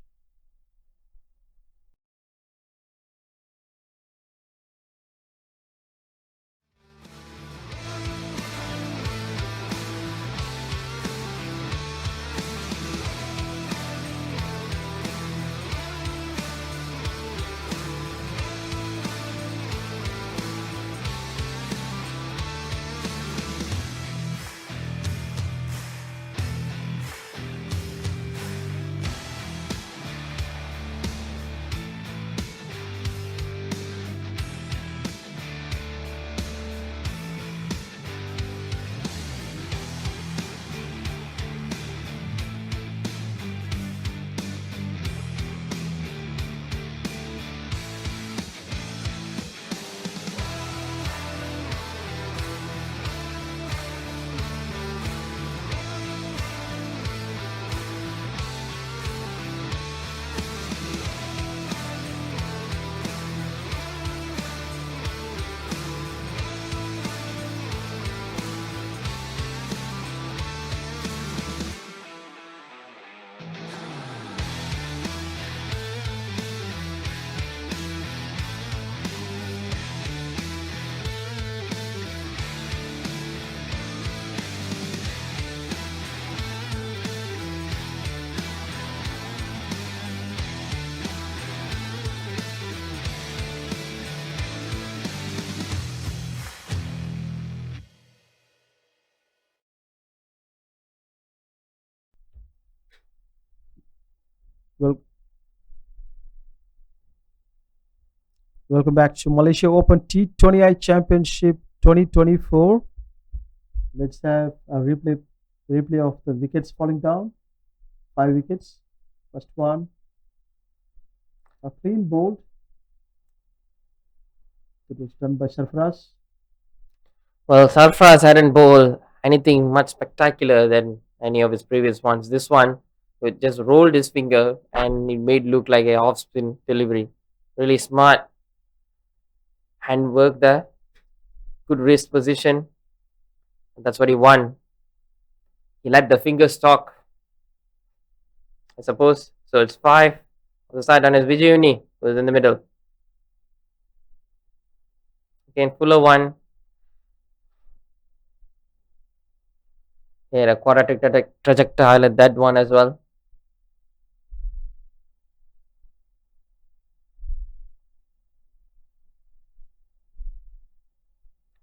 Well, welcome back to Malaysia Open T20I Championship 2024. Let's have a replay of the wickets falling down. 5 wickets. First one, a clean bolt. It was done by Sarfaraz. Well, Sarfraz hadn't bowled anything much spectacular than any of his previous ones. This one, it just rolled his finger and it made look like a off spin delivery. Really smart handwork there, good wrist position. That's what he won. He let the fingers talk, I suppose. So it's five. On the side on his Vijayuni, who was in the middle. Again, Fuller one. He had a quadratic trajectory, highlight that one as well.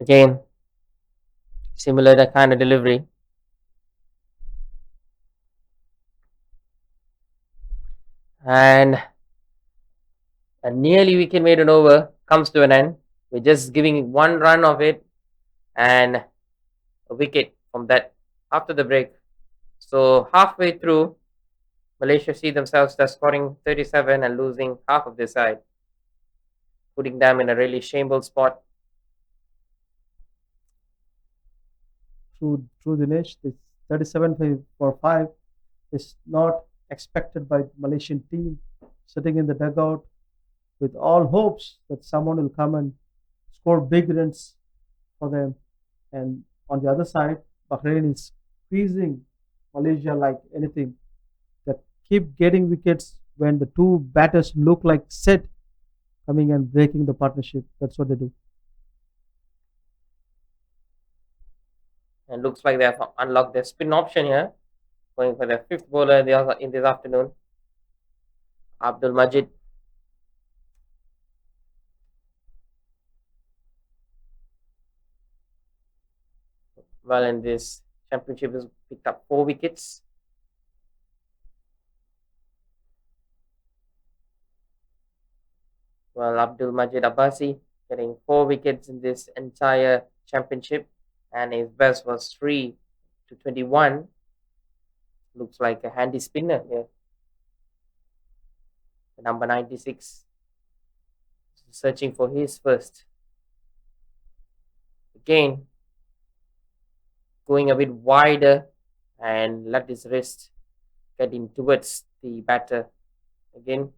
Again, similar kind of delivery. And a nearly wicket maiden over comes to an end. We're just giving one run of it and a wicket from that after the break. So halfway through, Malaysia see themselves as scoring 37 and losing half of their side, putting them in a really shameful spot. Through Dinesh, this 37 for 5 is not expected by Malaysian team, sitting in the dugout with all hopes that someone will come and score big runs for them. And on the other side, Bahrain is squeezing Malaysia like anything. That keep getting wickets when the two batters look like set, coming and breaking the partnership. That's what they do. And looks like they have unlocked their spin option here, going for their fifth bowler in this afternoon, Abdul Majid. Well, in this championship, has picked up 4 wickets. Well, Abdul Majid Abbasi getting 4 wickets in this entire championship, and his best was 3 to 21. Looks like a handy spinner here. The number 96, searching for his first. Again, going a bit wider and let his wrist get in towards the batter again.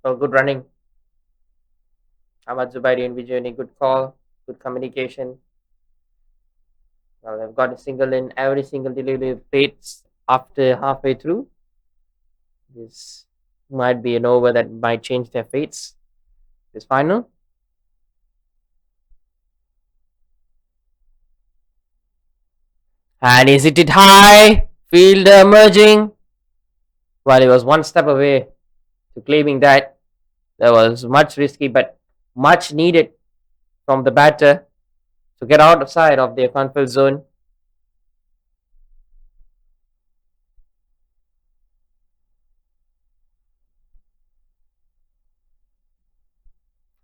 Well, good running. Ahmad Zubairi and Vijayani, good call, good communication. Well, they've got a single in every single delivery fates after halfway through. This might be an over that might change their fates. This final. And is it high? Fielder emerging. While he was one step away to claiming that. That was much risky, but much needed from the batter to get outside of their comfort zone.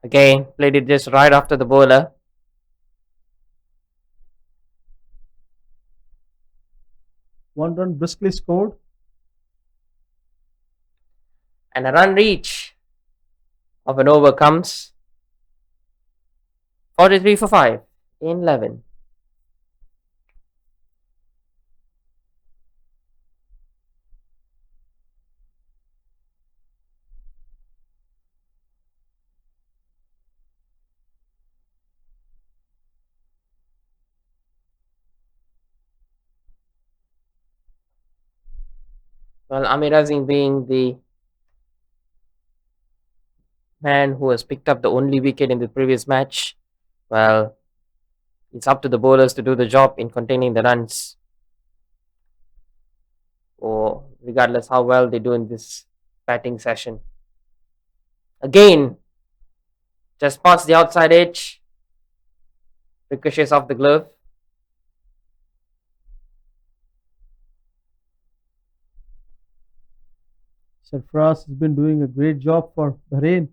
Again, played it just right after the bowler. One run briskly scored. And a run reach of an over comes 43 for 5 in 11. Well, Amir Azim being the man who has picked up the only wicket in the previous match, well, it's up to the bowlers to do the job in containing the runs. or regardless how well they do in this batting session. Again, just past the outside edge, ricochets off the glove. Sarfraz has been doing a great job for Bahrain.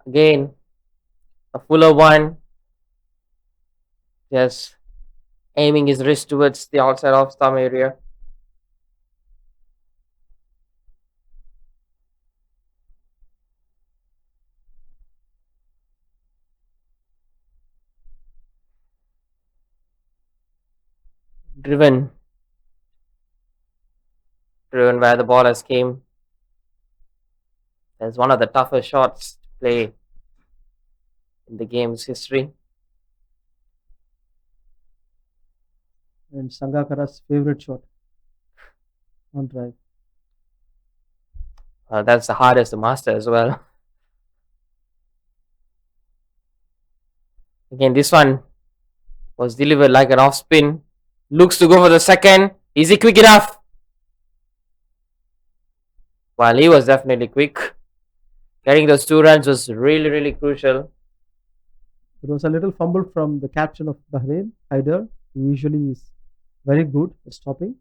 Again, a fuller one, just aiming his wrist towards the outside off stump area. Driven, driven where the ball has came. That's one of the toughest shots to play in the game's history. And Sangakkara's favorite shot on drive. That's the hardest to master as well. Again, this one was delivered like an off spin. Looks to go for the second. Is he quick enough? Well, he was definitely quick. Getting those 2 runs was really, really crucial. There was a little fumble from the captain of Bahrain, Haider, who usually is very good at stopping.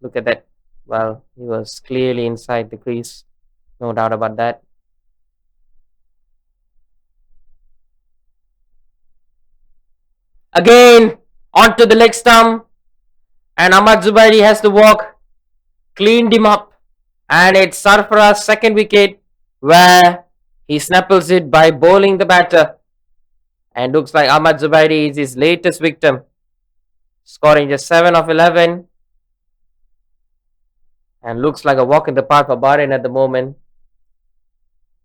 Look at that. Well, he was clearly inside the crease. No doubt about that. Again, onto the leg stump. And Ahmad Zubairi has to walk. Cleaned him up. And it's Sarfaraz's second wicket where he snapples it by bowling the batter. And looks like Ahmad Zubairi is his latest victim. Scoring just 7 of 11. And looks like a walk in the park for Bahrain at the moment.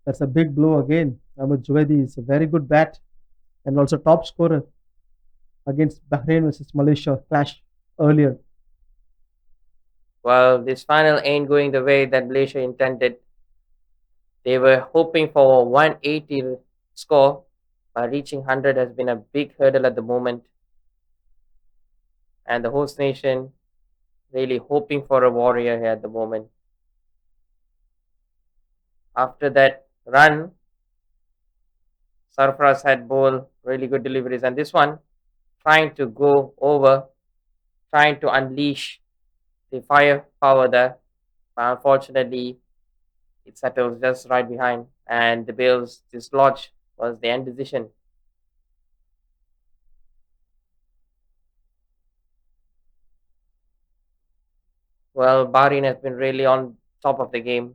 That's a big blow again. Ahmed Juwaidi is a very good bat and also top scorer against Bahrain versus Malaysia clash earlier. Well, this final ain't going the way that Malaysia intended. They were hoping for a 180 score, but reaching 100 has been a big hurdle at the moment. And the host nation really hoping for a warrior here at the moment. After that run, Sarfaraz had bowl really good deliveries, and this one trying to go over, trying to unleash the firepower there. But unfortunately, it settles just right behind, and the Bills dislodge was the end decision. Well, Bahrain has been really on top of the game,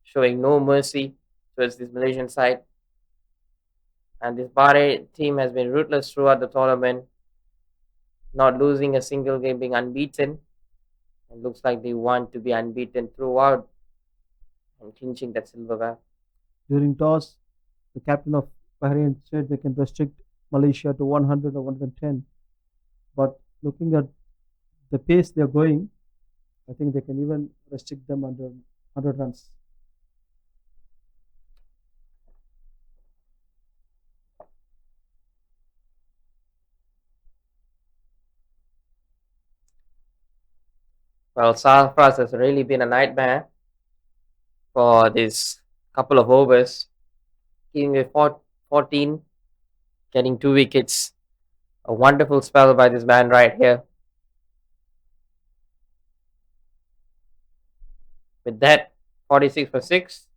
showing no mercy towards this Malaysian side. And this Bahrain team has been ruthless throughout the tournament, not losing a single game, being unbeaten. It looks like they want to be unbeaten throughout and clinching that silverware. During toss, the captain of Bahrain said they can restrict Malaysia to 100 or 110. But looking at the pace they're going, I think they can even restrict them under 100 runs. Well, Sarfraz has really been a nightmare for this couple of overs, giving a 14, getting 2 wickets. A wonderful spell by this man right here. With that, 46 for 6.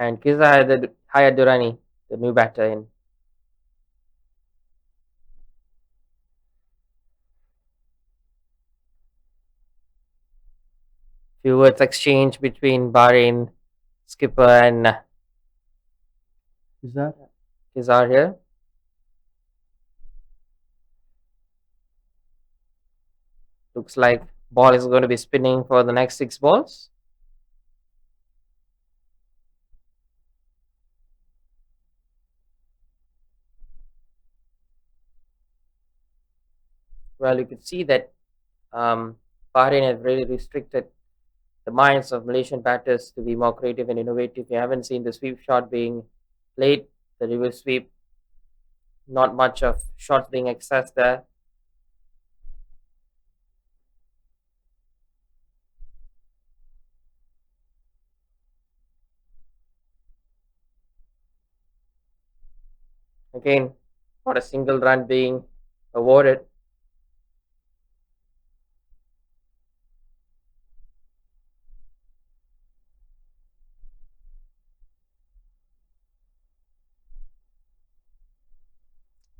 And Kiza Hayadurani, the new batter in. Few words exchange between Bahrain skipper and Is that Kizar here. Looks like ball is going to be spinning for the next 6 balls. Well, you could see that Bahrain has really restricted the minds of Malaysian batters to be more creative and innovative. You haven't seen the sweep shot being played, the reverse sweep. Not much of shots being accessed there. Again, not a single run being awarded.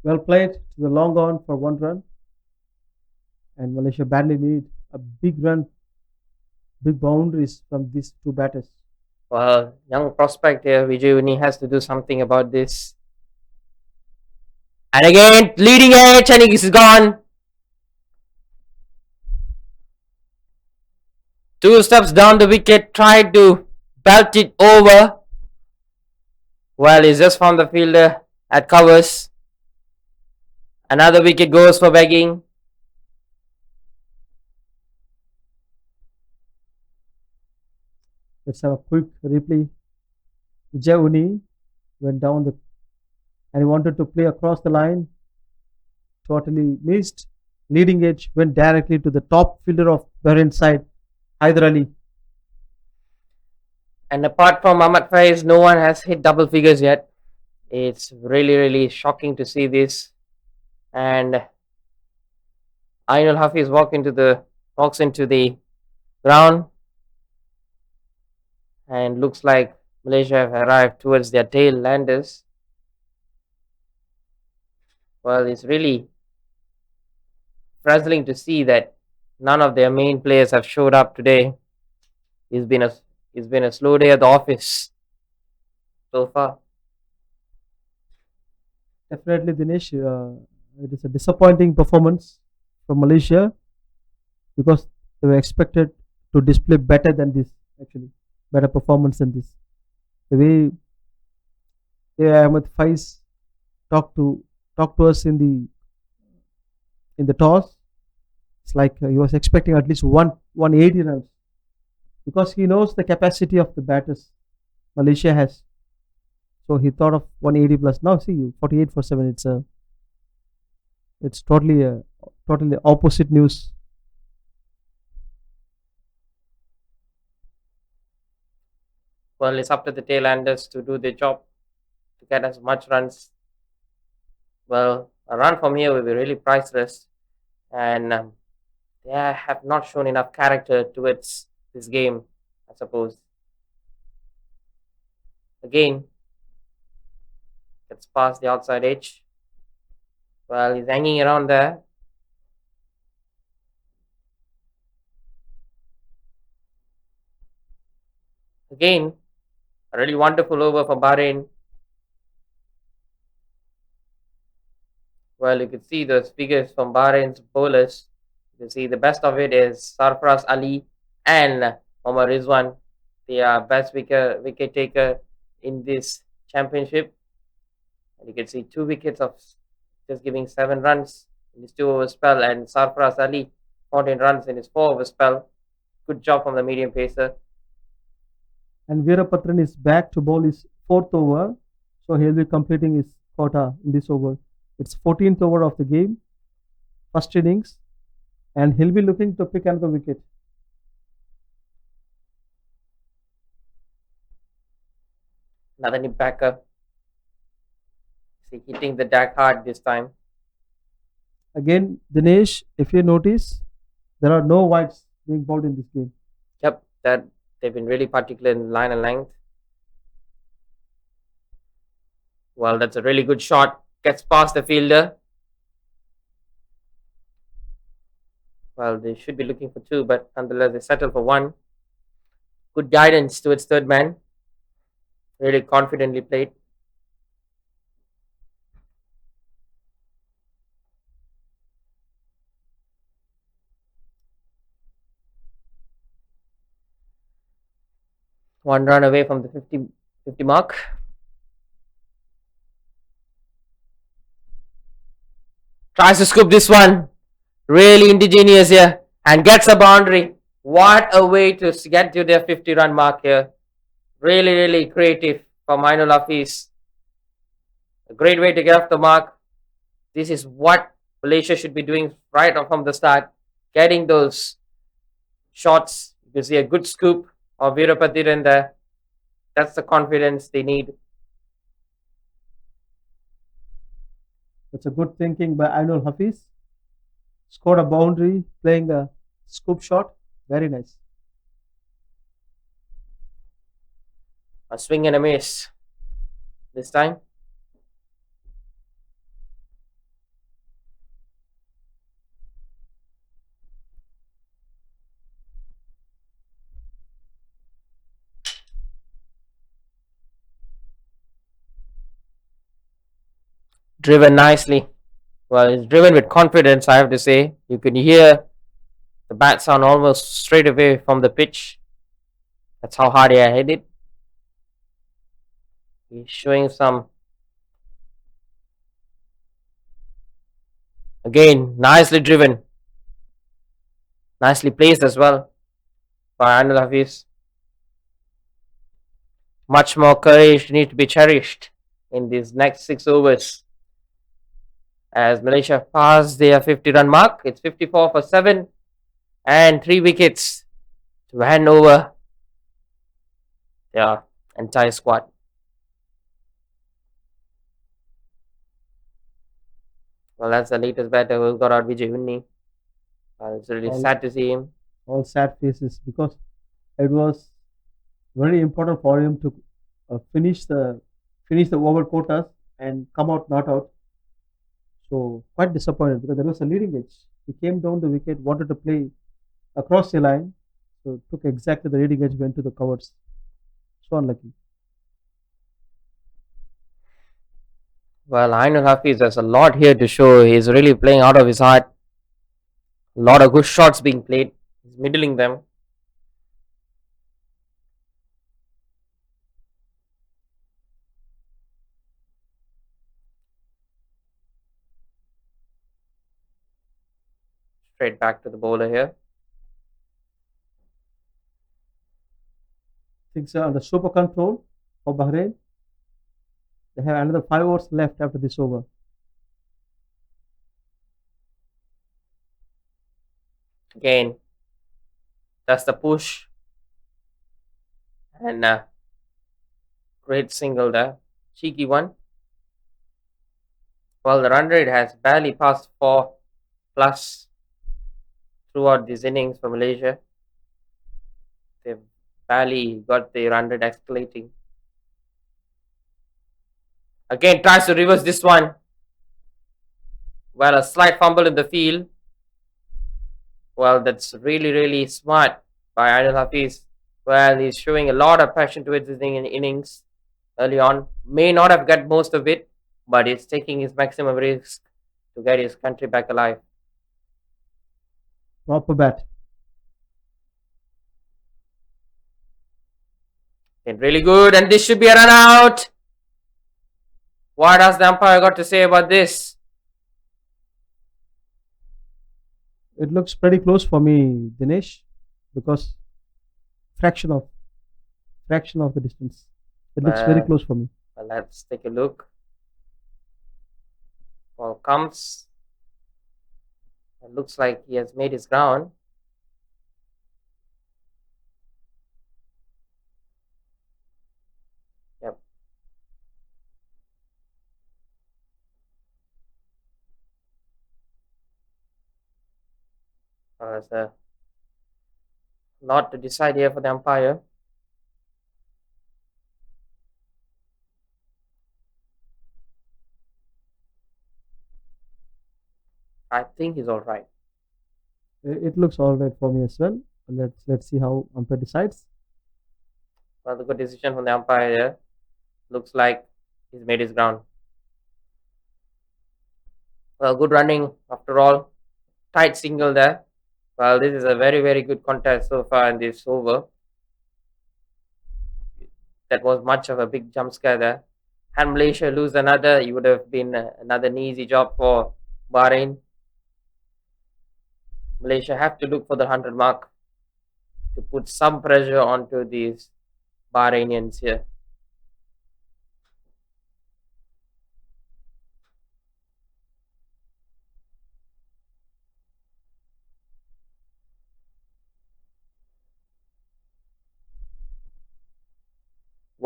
Well played to the long on for 1 run, and Malaysia badly need a big run, big boundaries from these two batters. Well, young prospect here, Vijay has to do something about this. And again, leading edge, and he's gone. 2 steps down the wicket, tried to belt it over. Well, he's just found the fielder at covers. Another wicket goes for begging. Let's have a quick replay. Vijay went down the and he wanted to play across the line. Totally missed. Leading edge went directly to the top fielder of Bahrain side, Hyder Ali. And apart from Ahmad Faiz, no one has hit double figures yet. It's really shocking to see this. And Ainul Hafiz walks into the ground, and looks like Malaysia have arrived towards their tail landers. Well, it's really puzzling to see that none of their main players have showed up today. It's been a slow day at the office so far. Definitely, Dinesh, it is a disappointing performance from Malaysia because they were expected to display better than this, actually, better performance than this. The way Ahmed Faiz talked to us in the toss, it's like he was expecting at least 180 runs because he knows the capacity of the batters Malaysia has. So he thought of 180 plus. Now see 48 for 7. It's totally opposite news. Well, it's up to the tailenders to do their job to get as much runs. Well, a run from here will be really priceless, and they have not shown enough character towards this game, I suppose. Again, gets past the outside edge. Well, he's hanging around there. Again, a really wonderful over for Bahrain. Well, you can see those figures from Bahrain's bowlers. You can see the best of it is Sarfraz Ali and Omar Rizwan. They are best wicket taker in this championship. And you can see 2 wickets of just giving 7 runs in his 2 over spell, and Sarfraz Ali 14 runs in his 4 over spell. Good job from the medium pacer. And Veerapatran is back to bowl his 4th over, so he'll be completing his quota in this over. It's 14th over of the game, first innings, and he'll be looking to pick another wicket. Another nip backer. See, hitting the deck hard this time. Again, Dinesh, if you notice, there are no wides being bowled in this game. Yep, that they've been really particular in line and length. Well, that's a really good shot. Gets past the fielder. Well, they should be looking for 2, but nonetheless, they settle for 1. Good guidance towards third man. Really confidently played. One run away from the 50 mark. Tries to scoop this one. Really indigenous here. And gets a boundary. What a way to get to their 50-run mark here. Really creative from Ainul Hafiz. A great way to get off the mark. This is what Malaysia should be doing right from the start, getting those shots. You see a good scoop of Virapatiran there. That's the confidence they need. That's a good thinking by Ainul Hafiz. Scored a boundary, playing a scoop shot. Very nice. A swing and a miss this time. Driven nicely. Well, it's driven with confidence, I have to say. You can hear the bat sound almost straight away from the pitch. That's how hard he hit it. He's showing some. Again, nicely driven. Nicely placed as well by Anil Hafiz. Much more courage needs to be cherished in these next 6 overs. As Malaysia passed their 50-run mark, it's 54 for 7 and 3 wickets to hand over their entire squad. Well, that's the latest batter who got out, Vijay Unni. It's really All, sad to see him. all sad faces because it was very important for him to finish the over quotas and come out not out. So quite disappointed because there was a leading edge. He came down the wicket, wanted to play across the line, so took exactly the leading edge, went to the covers. So unlucky. Well, Ainul Hafiz has a lot here to show. He's really playing out of his heart. A lot of good shots being played. He's middling them. Straight back to the bowler here. Things are under super control for Bahrain. They have another 5 overs left after this over. Again, that's the push. And great single there. Cheeky one. Well, the run rate has barely passed 4 plus throughout these innings for Malaysia. They've barely got the run rate escalating. Again, tries to reverse this one. Well, a slight fumble in the field. Well, that's really, really smart by Ainul Hafiz. Well, he's showing a lot of passion towards his innings early on. May not have got most of it, but he's taking his maximum risk to get his country back alive. Proper bat. And really good, and this should be a run out. What has the umpire got to say about this? It looks pretty close for me, Dinesh, because fraction of the distance. It looks very close for me. Well, let's take a look. Ball comes. It looks like he has made his ground. Yep. There's a lot to decide here for the umpire. I think he's all right. It looks all right for me as well. Let's see how umpire decides. Well, the good decision from the umpire here. Looks like he's made his ground. Well, good running after all. Tight single there. Well, this is a very, very good contest so far in this over. That was much of a big jump scare there. Had Malaysia lose another, it would have been another easy job for Bahrain. Malaysia have to look for the 100 mark to put some pressure onto these Bahrainians here.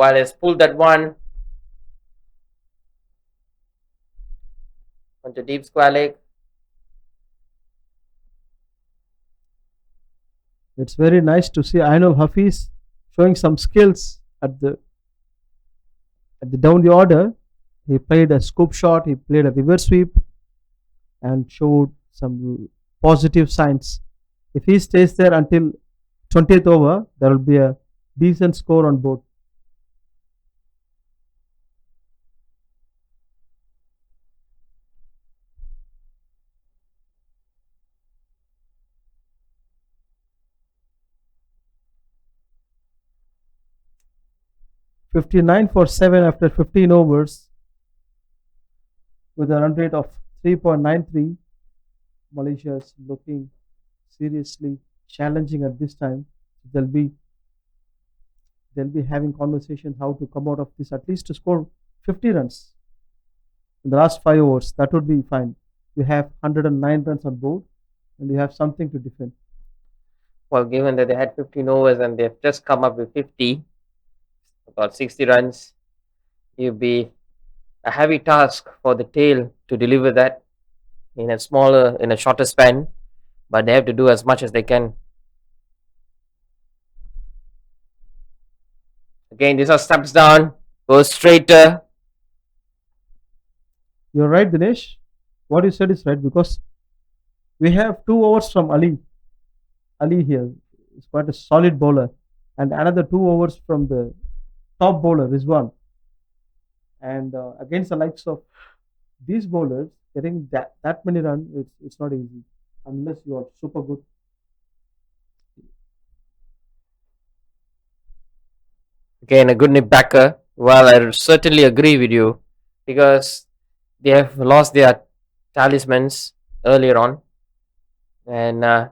While has pulled that one onto deep square leg. It's very nice to see Ainul Hafiz showing some skills at the down the order. He played a scoop shot, he played a reverse sweep, and showed some positive signs. If he stays there until 20th over, there will be a decent score on board. 59 for 7 after 15 overs with a run rate of 3.93. Malaysia is looking seriously challenging at this time. They'll be they'll be having conversations how to come out of this at least to score 50 runs in the last 5 overs. That would be fine. You have 109 runs on board and you have something to defend. Well, given that they had 15 overs and they've just come up with 50, about 60 runs, it'll be a heavy task for the tail to deliver that in a shorter span, but they have to do as much as they can. Again, this one steps down, goes straighter. You're right, Dinesh. What you said is right because we have 2 overs from Ali. Ali here is quite a solid bowler, and another 2 overs from the top bowler Rizwan. And against the likes of these bowlers, getting that many runs, it's not easy unless you are super good. Again, a good nip backer. Well, I certainly agree with you because they have lost their talismans earlier on, and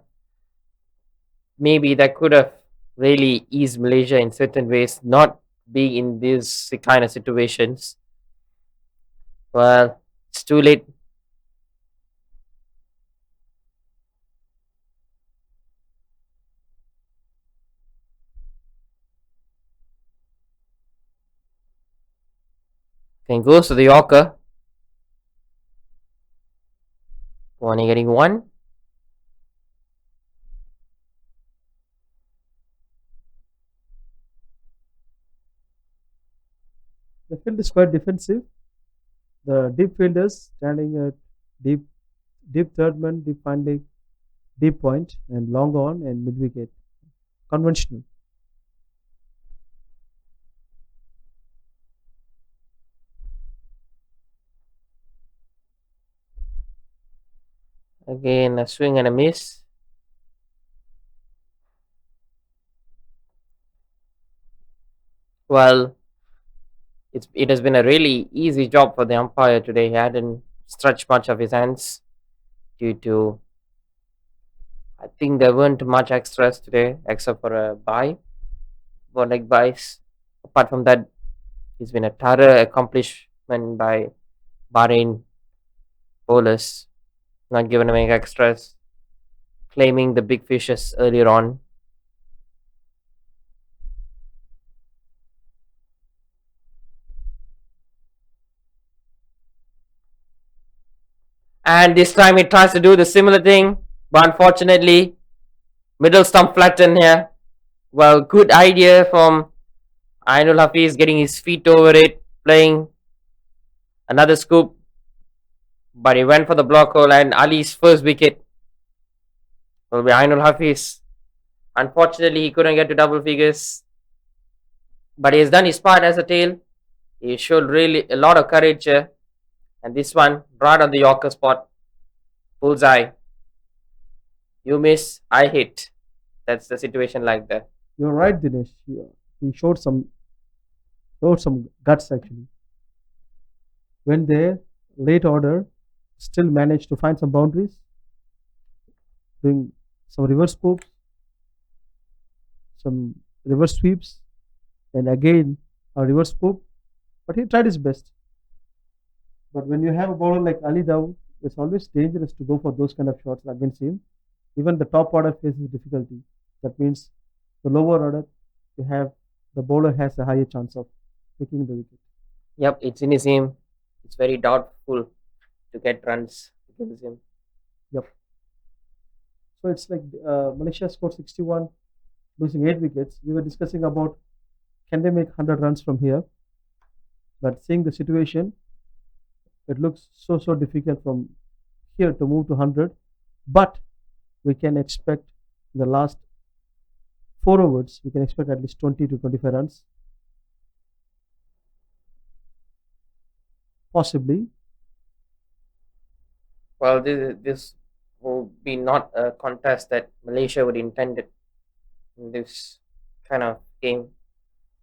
maybe that could have really eased Malaysia in certain ways, not being in these kind of situations. Well, it's too late. Then goes to the Yorker. Only getting one. The field is quite defensive. The deep fielders standing at deep, deep third man, deep finding, deep point, and long on and mid wicket. Conventional. Again, a swing and a miss. Well, it has been a really easy job for the umpire today. He hadn't stretched much of his hands due to, I think there weren't much extras today except for a bye, 1 leg buys. Apart from that, it's been a thorough accomplishment by Bahrain bowlers, not giving them any extras, claiming the big fishes earlier on. And this time it tries to do the similar thing, but unfortunately, middle stump flattened here. Well, good idea from Ainul Hafiz getting his feet over it, playing another scoop, but he went for the block hole and Ali's first wicket will be Ainul Hafiz. Unfortunately, he couldn't get to double figures, but he has done his part as a tail. He showed really a lot of courage here, and this one right on the Yorker spot, bullseye. You miss, I hit. That's the situation like that. You're right, Dinesh. He showed some guts actually. When there, late order, still managed to find some boundaries, doing some reverse scopes, some reverse sweeps, and again a reverse scope. But he tried his best. But when you have a bowler like Ali Dawood, it's always dangerous to go for those kind of shots against him. Even the top order faces difficulty. That means the lower order, you have the bowler has a higher chance of picking the wicket. Yep, it's in his aim. It's very doubtful to get runs against him. Yep. So it's like Malaysia scored 61, losing 8 wickets. We were discussing about can they make 100 runs from here, but seeing the situation, it looks so difficult from here to move to 100. But we can expect in the last 4 overs, we can expect at least 20 to 25 runs, possibly. Well, this will be not a contest that Malaysia would intend it in this kind of game.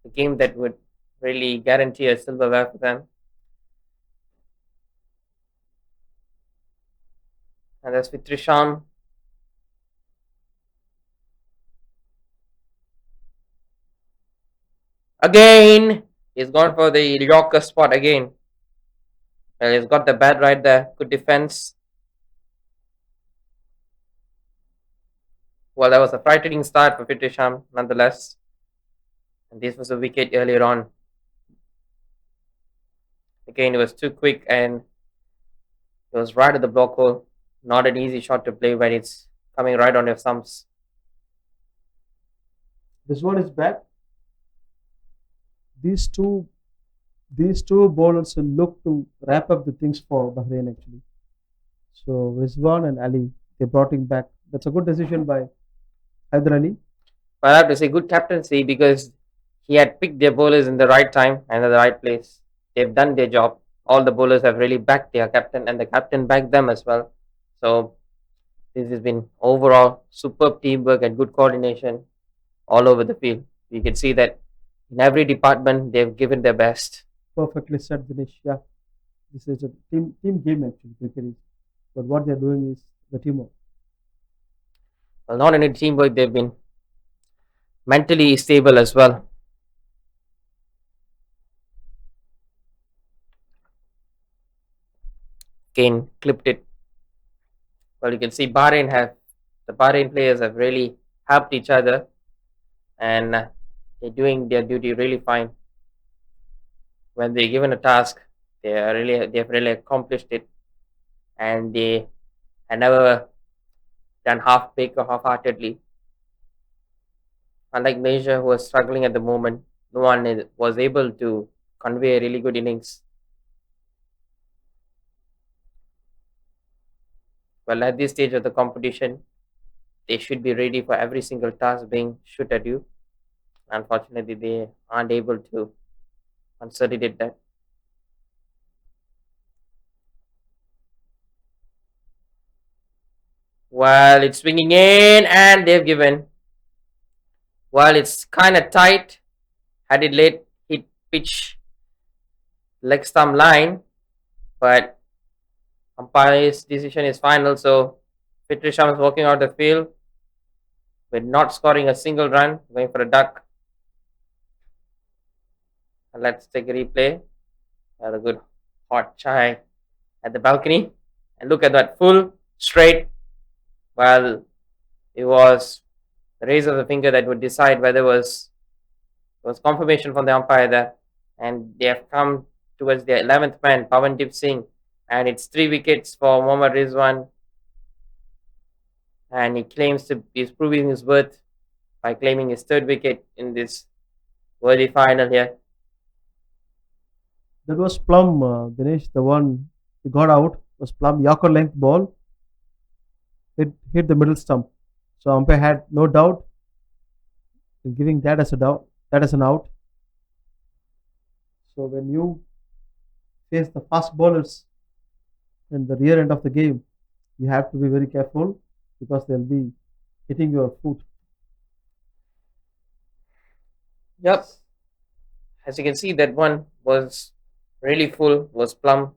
A game that would really guarantee a silverware for them. And that's with Trisham. Again, he's gone for the Yorker spot again. Well, he's got the bat right there. Good defense. Well, that was a frightening start for Trisham, nonetheless. And this was a wicket earlier on. Again, it was too quick and it was right at the block hole. Not an easy shot to play when it's coming right on your thumbs. This one is back. These two these two bowlers will look to wrap up the things for Bahrain actually. So Rizwan and Ali, they brought him back. That's a good decision by Hyder Ali. But I have to say, good captaincy because he had picked their bowlers in the right time and at the right place. They've done their job. All the bowlers have really backed their captain, and the captain backed them as well. So this has been overall superb teamwork and good coordination all over the field. You can see that in every department they've given their best. Perfectly said, Dinesh. Yeah, this is a team game actually. Cricket is, but what they're doing is the teamwork. Well, not only teamwork, they've been mentally stable as well. Kane clipped it. Well, you can see the Bahrain players have really helped each other and they're doing their duty really fine. When they're given a task, they've really accomplished it, and they have never done half baked or half heartedly. Unlike Malaysia, who was struggling at the moment, no one was able to convey a really good innings. Well, at this stage of the competition, they should be ready for every single task being shoot at you. Unfortunately, they aren't able to consolidate that. Well, it's swinging in, and they've given. Well, it's kind of tight. Had it late hit pitch leg stump line, but umpire's decision is final. So Fitrisham is walking out the field with not scoring a single run, going for a duck. And let's take a replay. Had a good hot chai at the balcony, and look at that full straight. Well, it was the raise of the finger that would decide whether was confirmation from the umpire there, and they have come towards their 11th man, Pawandeep Singh, and it's 3 wickets for Mohammad Rizwan, and he claims to is proving his worth by claiming his 3rd wicket in this worthy final here. That was plum, Dinesh. The one he got out was plum Yorker length ball. It hit the middle stump. So umpire had no doubt in giving that as an out. So when you face the fast bowlers in the rear end of the game, you have to be very careful because they'll be hitting your foot. Yep, as you can see, that one was really full, was plumb.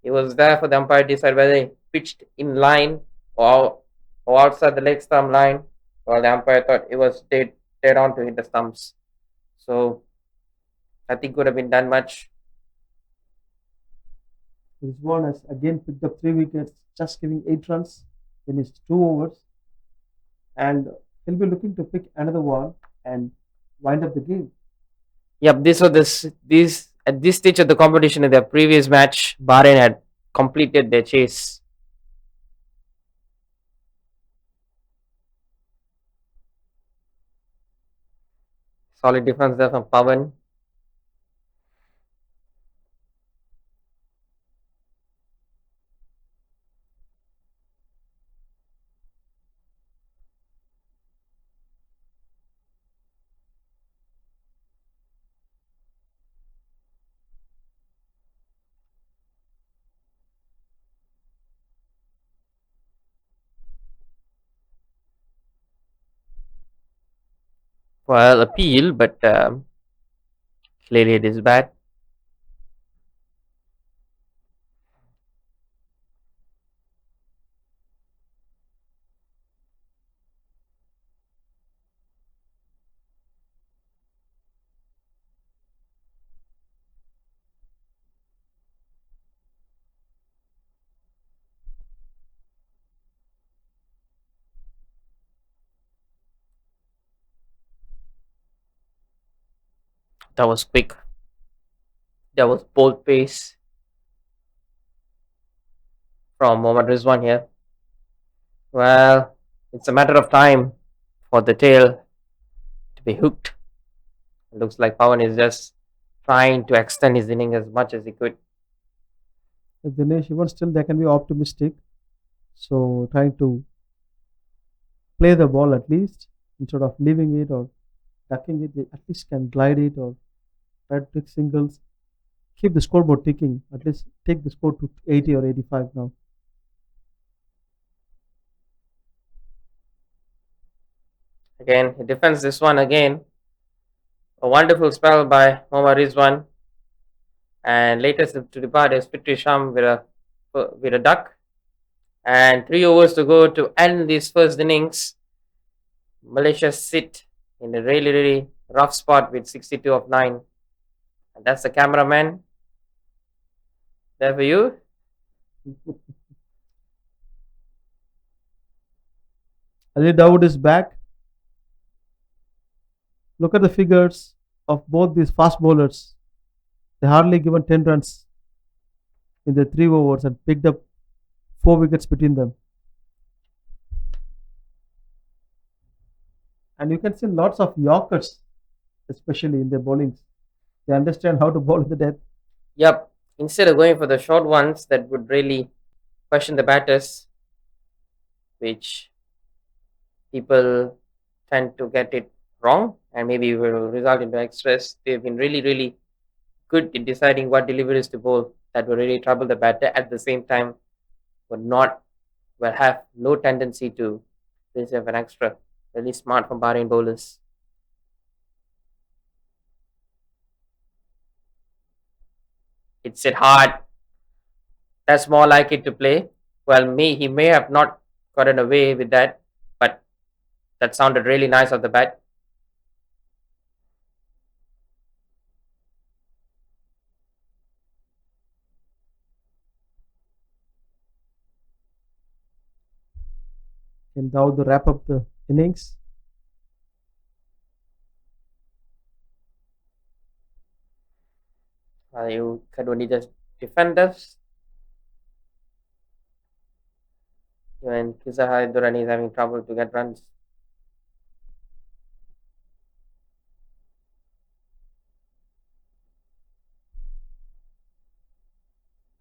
It was there for the umpire to decide whether he pitched in line or, or outside the leg stump line, while the umpire thought it was dead on to hit the stumps. So nothing could have been done much. Rizwan has again picked up 3 wickets, just giving 8 runs in his 2 overs, and he'll be looking to pick another one and wind up the game. Yep, this was this at this stage of the competition in their previous match, Bahrain had completed their chase. Solid defense there from Pavan. Well, appeal, but clearly it is bad. That was quick. That was bold pace from Mohammad Rizwan here. Well, it's a matter of time for the tail to be hooked. It looks like Pawan is just trying to extend his inning as much as he could. Dinesh, even still they can be optimistic. So trying to play the ball at least instead of leaving it or ducking it, they at least can glide it or try to take singles. Keep the scoreboard ticking. At least take the score to 80 or 85 now. Again, he defends this one again. A wonderful spell by Mohammad Rizwan. And latest to depart is Fitri Sham with a duck. And 3 overs to go to end this first innings. Malaysia sit in a really, really rough spot with 62 of 9. And that's the cameraman. There for you. Ali Dawood is back. Look at the figures of both these fast bowlers. They hardly given 10 runs in the 3 overs and picked up 4 wickets between them. And you can see lots of Yorkers, especially in their bowlings. They understand how to bowl in the death. Yep. Instead of going for the short ones that would really question the batters, which people tend to get it wrong and maybe will result into extras, they've been really, really good in deciding what deliveries to bowl that will really trouble the batter at the same time would not will have no tendency to reserve an extra. Really smart from Bahrain bowlers. It's it hard. That's more like it to play. Well, he may have not gotten away with that, but that sounded really nice off the bat. And Dawood to wrap up the innings. You can only just defend us. Even Kizahar Durrani is having trouble to get runs.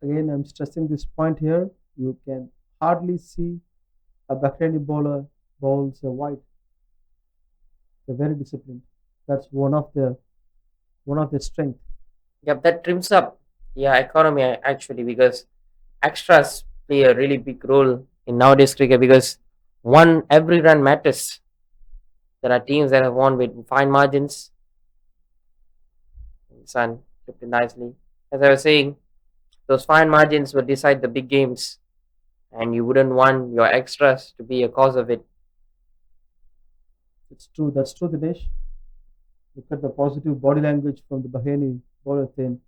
Again, I'm stressing this point here. You can hardly see a Bahraini bowler bowls a wide. They're very disciplined. That's one of their strength. Yep, that trims up economy actually because extras play a really big role in nowadays cricket because one every run matters. There are teams that have won with fine margins. Sun clipped it nicely. As I was saying, those fine margins will decide the big games, and you wouldn't want your extras to be a cause of it. It's true. That's true, Dinesh. Look at the positive body language from the Bahraini bowler then.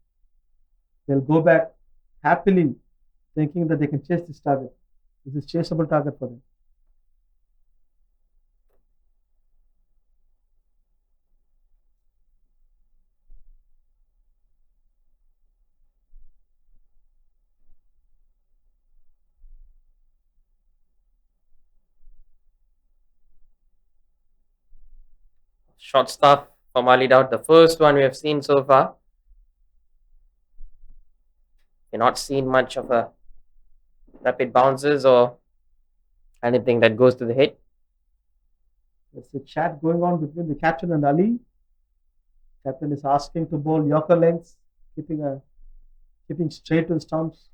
They'll go back happily thinking that they can chase this target. This is chaseable target for them. Short stuff from Ali Daud, the first one we have seen so far. We're not seen much of a rapid bounces or anything that goes to the head. There's a chat going on between the captain and Ali. Captain is asking to bowl Yorker lengths, keeping straight to the stumps.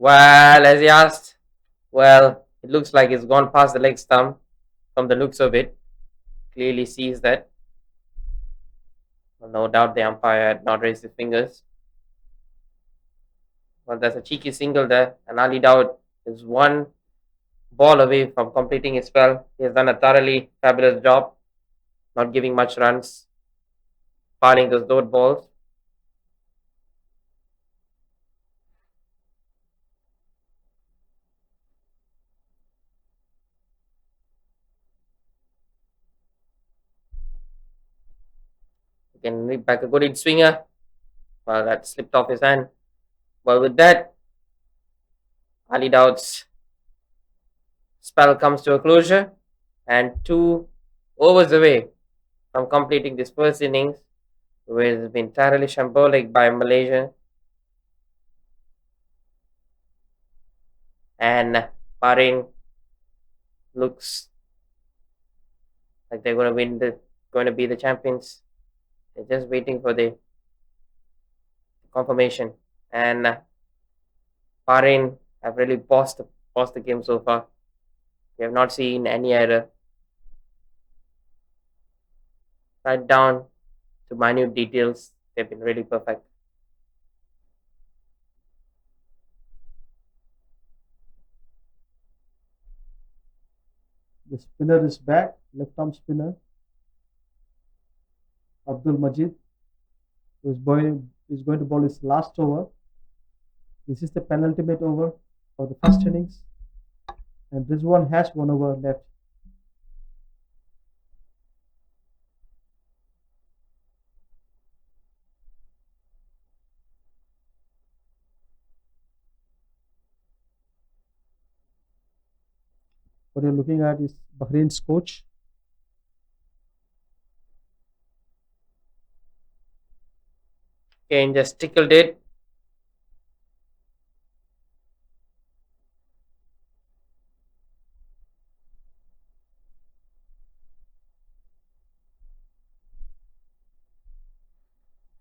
Well, as he asked, well, it looks like it's gone past the leg stump from the looks of it. Clearly sees that. Well, no doubt the umpire had not raised his fingers. Well, there's a cheeky single there, and Ali Daud is one ball away from completing his spell. He has done a thoroughly fabulous job, not giving much runs, fouling those dot balls. He can rip back a good in swinger. Well, that slipped off his hand. Well, with that, Ali Daud's spell comes to a closure, and 2 overs away from completing this first innings, which has been thoroughly shambolic by Malaysia. And Bahrain looks like they're going to be the champions. They're just waiting for the confirmation. And Bahrain have really paused the game so far. We have not seen any error. Right down to minute details, they've been really perfect. The spinner is back, left arm spinner, Abdul Majid, is going to bowl his last over. This is the penultimate over of the first innings, and this one has 1 over left. What you're looking at is Bahrain's coach. Kane just tickled it.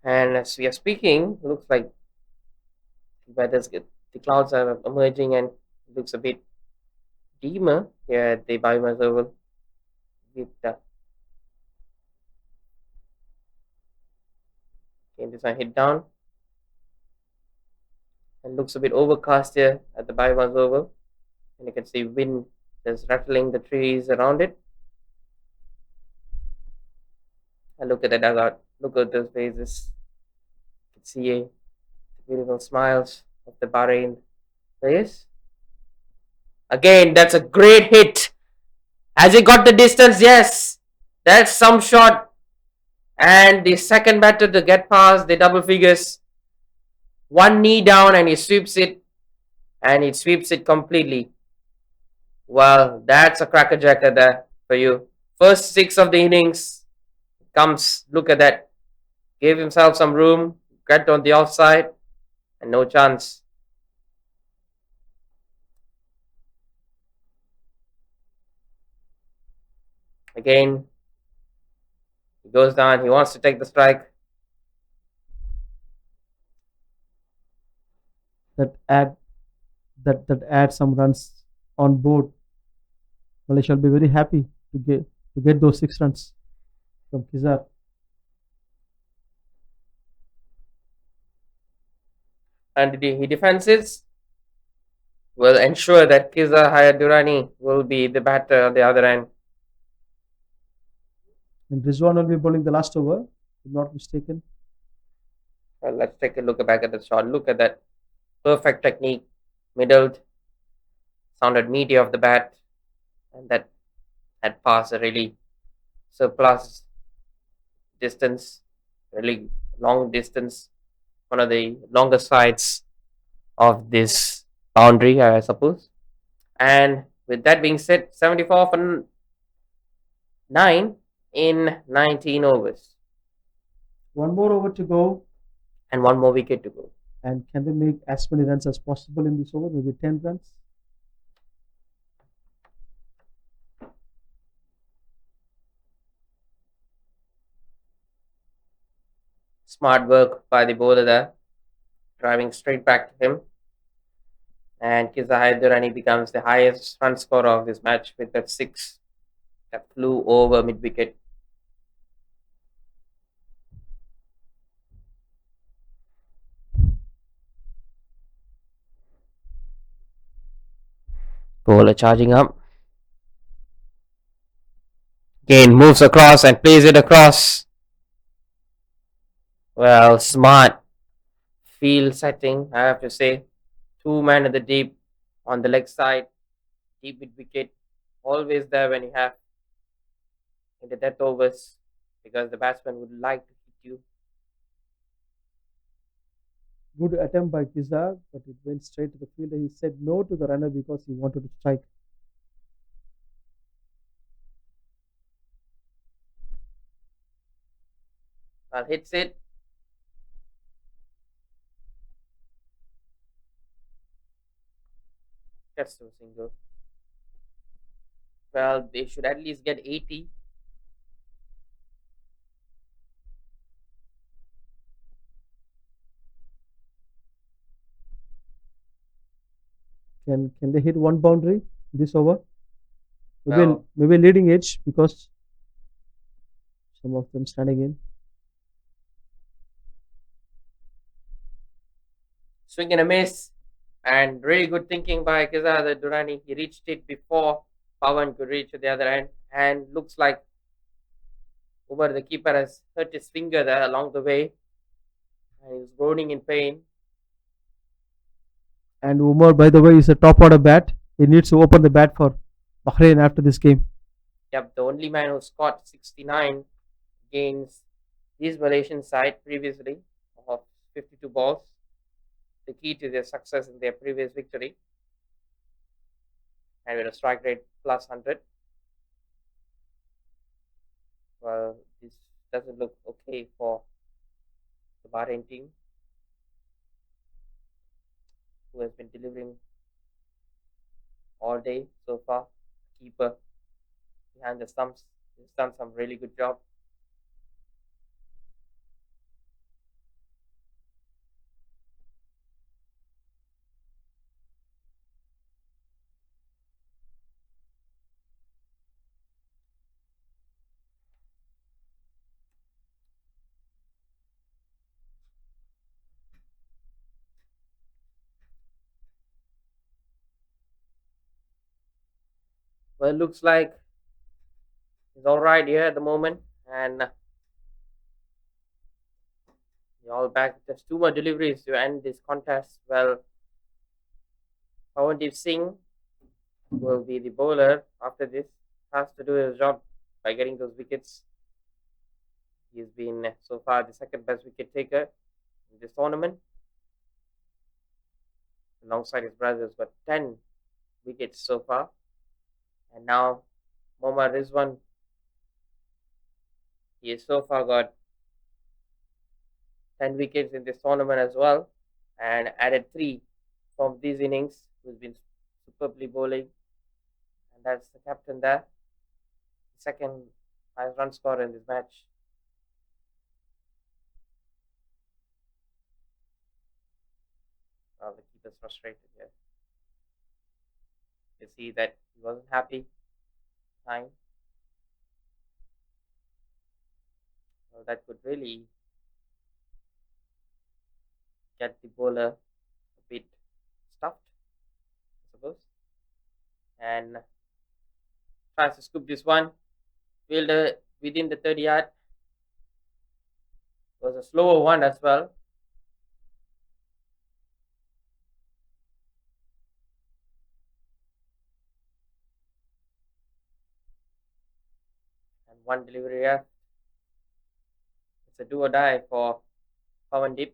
And as we are speaking, looks like the clouds are emerging and it looks a bit dimmer here at the BAYUEMAS Oval. With this one hit down and looks a bit overcast here at the BAYUEMAS Oval. And you can see wind just rattling the trees around it. And look at the dugout. Look at those faces. You can see the beautiful smiles of the Bahrain players. Again, that's a great hit. Has he got the distance? Yes. That's some shot. And the second batter to get past the double figures. One knee down and he sweeps it. And he sweeps it completely. Well, that's a crackerjacker there for you. First 6 of the innings comes. Look at that. Gave himself some room. Got on the offside. And no chance. Again, he goes down. He wants to take the strike. That add some runs on board. Malaysia will be very happy to get those 6 runs from Kizar. And he defenses will ensure that Kiza Hayadurani will be the batter on the other end. And Rizwan will be bowling the last over, if I'm not mistaken. Well, let's take a look back at the shot. Look at that perfect technique, middled, sounded meaty off the bat, and that had passed a really surplus distance, really long distance, one of the longest sides of this boundary, I suppose. And with that being said, 74 for 9 in 19 overs One more over to go. and one more wicket to go. And can they make as many runs as possible in this over? Maybe 10 runs? Smart work by the bowler there, driving straight back to him. And Kiza Durrani becomes the highest run scorer of this match with that six that flew over mid wicket. Bowler charging up. Again, moves across and plays it across. Well, smart field setting, I have to say. Two men at the deep on the leg side, deep mid wicket. Always there when you have in the death overs because the batsman would like to hit you. Good attempt by Kiza, but it went straight to the fielder. He said no to the runner because he wanted to strike. Well, hits it. Just a single. Well, they should at least get 80. Can they hit one boundary this over? Maybe Well, maybe leading edge because some of them standing in. swing and a miss. And really good thinking by Kiza Durrani. He reached it before Pawan could reach the other end. And looks like Umar, the keeper, has hurt his finger there along the way. And he's groaning in pain. And Umar, by the way, is a top order bat. He needs to open the bat for Bahrain after this game. Yep, the only man who scored 69 against this Malaysian side previously of 52 balls. The key to their success in their previous victory. And with a strike rate plus 100. Well, this doesn't look okay for the Bahrain team, who has been delivering all day so far. Keeper behind the stumps has done some really good job. Well, it looks like he's all right here at the moment, and you're all back. There's two more deliveries to end this contest. Well, Pawandeep Singh will be the bowler after this. Has to do his job by getting those wickets. He's been so far the second best wicket taker in this tournament. Alongside his brothers, got 10 wickets so far. And now Mohammad Rizwan, he has so far got 10 wickets in this tournament as well, and added 3 from these innings, who's been superbly bowling. And that's the captain there, second highest run scorer in this match. The keeper's frustrated here. You see that he wasn't happy. Time. Well, that could really get the bowler a bit stuffed, I suppose. And tries to scoop this one. Fielder within the 30 yard. It was a slower one as well. And one delivery left. It's a do or die for Pawandeep.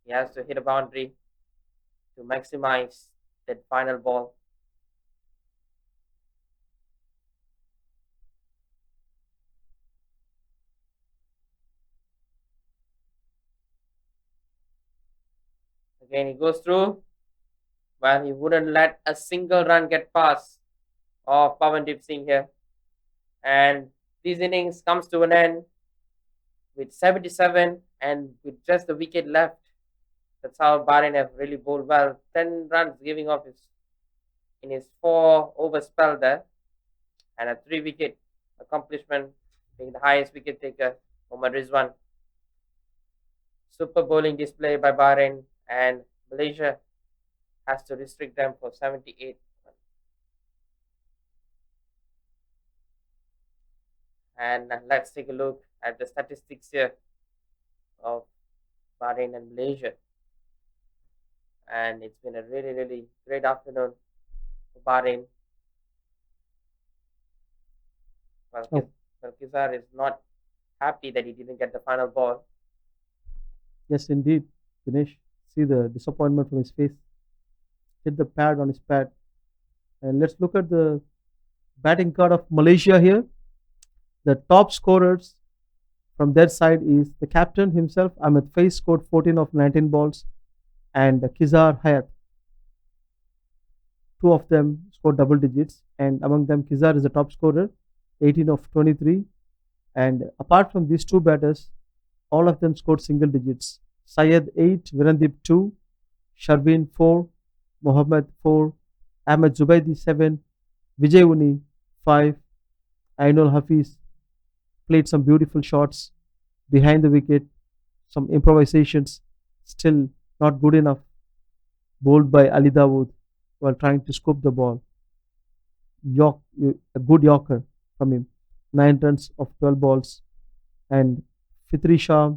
He has to hit a boundary to maximize that final ball. Again, he goes through, but he wouldn't let a single run get past of Pavandeep Singh here. And this innings comes to an end with 77 and with just a wicket left. That's how Bahrain have really bowled well. 10 runs giving off in his 4 over spell there, and a 3 wicket accomplishment, being the highest wicket taker, Mohammad Rizwan. Super bowling display by Bahrain, and Malaysia has to restrict them for 78. And let's take a look at the statistics here of Bahrain and Malaysia. And it's been a really, really great afternoon for Bahrain. Well, Oh. Kizar is not happy that he didn't get the final ball. Yes, indeed, Dinesh. See the disappointment from his face. Hit the pad on his pad. And let's look at the batting card of Malaysia here. The top scorers from their side is the captain himself, Ahmed Faiz, scored 14 of 19 balls, and Kizar Hayat. Two of them scored double digits, and among them, Kizar is the top scorer, 18 of 23. And apart from these two batters, all of them scored single digits. Syed 8, Virandeep 2, Sharvin 4, Mohammed 4, Ahmed Zubaidi 7, Vijay Uni 5, Ainul Hafiz played some beautiful shots behind the wicket, some improvisations, still not good enough, bowled by Ali Dawood while trying to scoop the ball. York, a good Yorker from him, 9 runs of 12 balls, and Fitri Shah,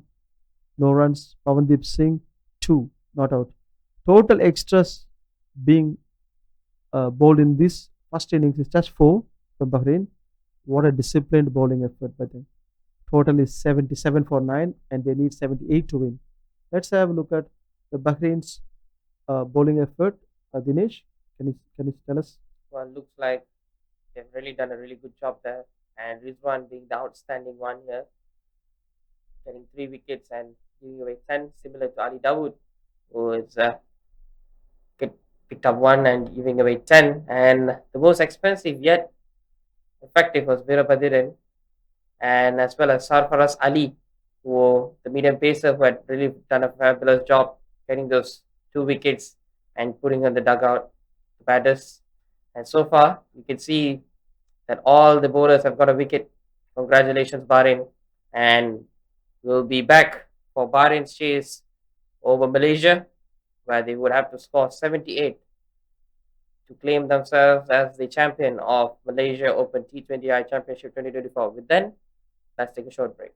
no runs, Pavandeep Singh, 2, not out. Total extras being bowled in this first innings is just 4 for Bahrain. What a disciplined bowling effort by them. Total is 77 for 9, and they need 78 to win. Let's have a look at the Bahrain's bowling effort. Dinesh, can you tell us? Well, looks like they've really done a really good job there. And Rizwan being the outstanding one here, getting 3 wickets and giving away 10, similar to Ali Dawood, who is picked up 1 and giving away 10. And the most expensive yet effective was Virabadiran, and as well as Sarfaraz Ali, who the medium pacer, who had really done a fabulous job getting those 2 wickets and putting on the dugout the batters. And so far, you can see that all the bowlers have got a wicket. Congratulations, Bahrain. And we'll be back for Bahrain's chase over Malaysia, where they would have to score 78 to claim themselves as the champion of Malaysia Open T20I Championship 2024. With then, let's take a short break.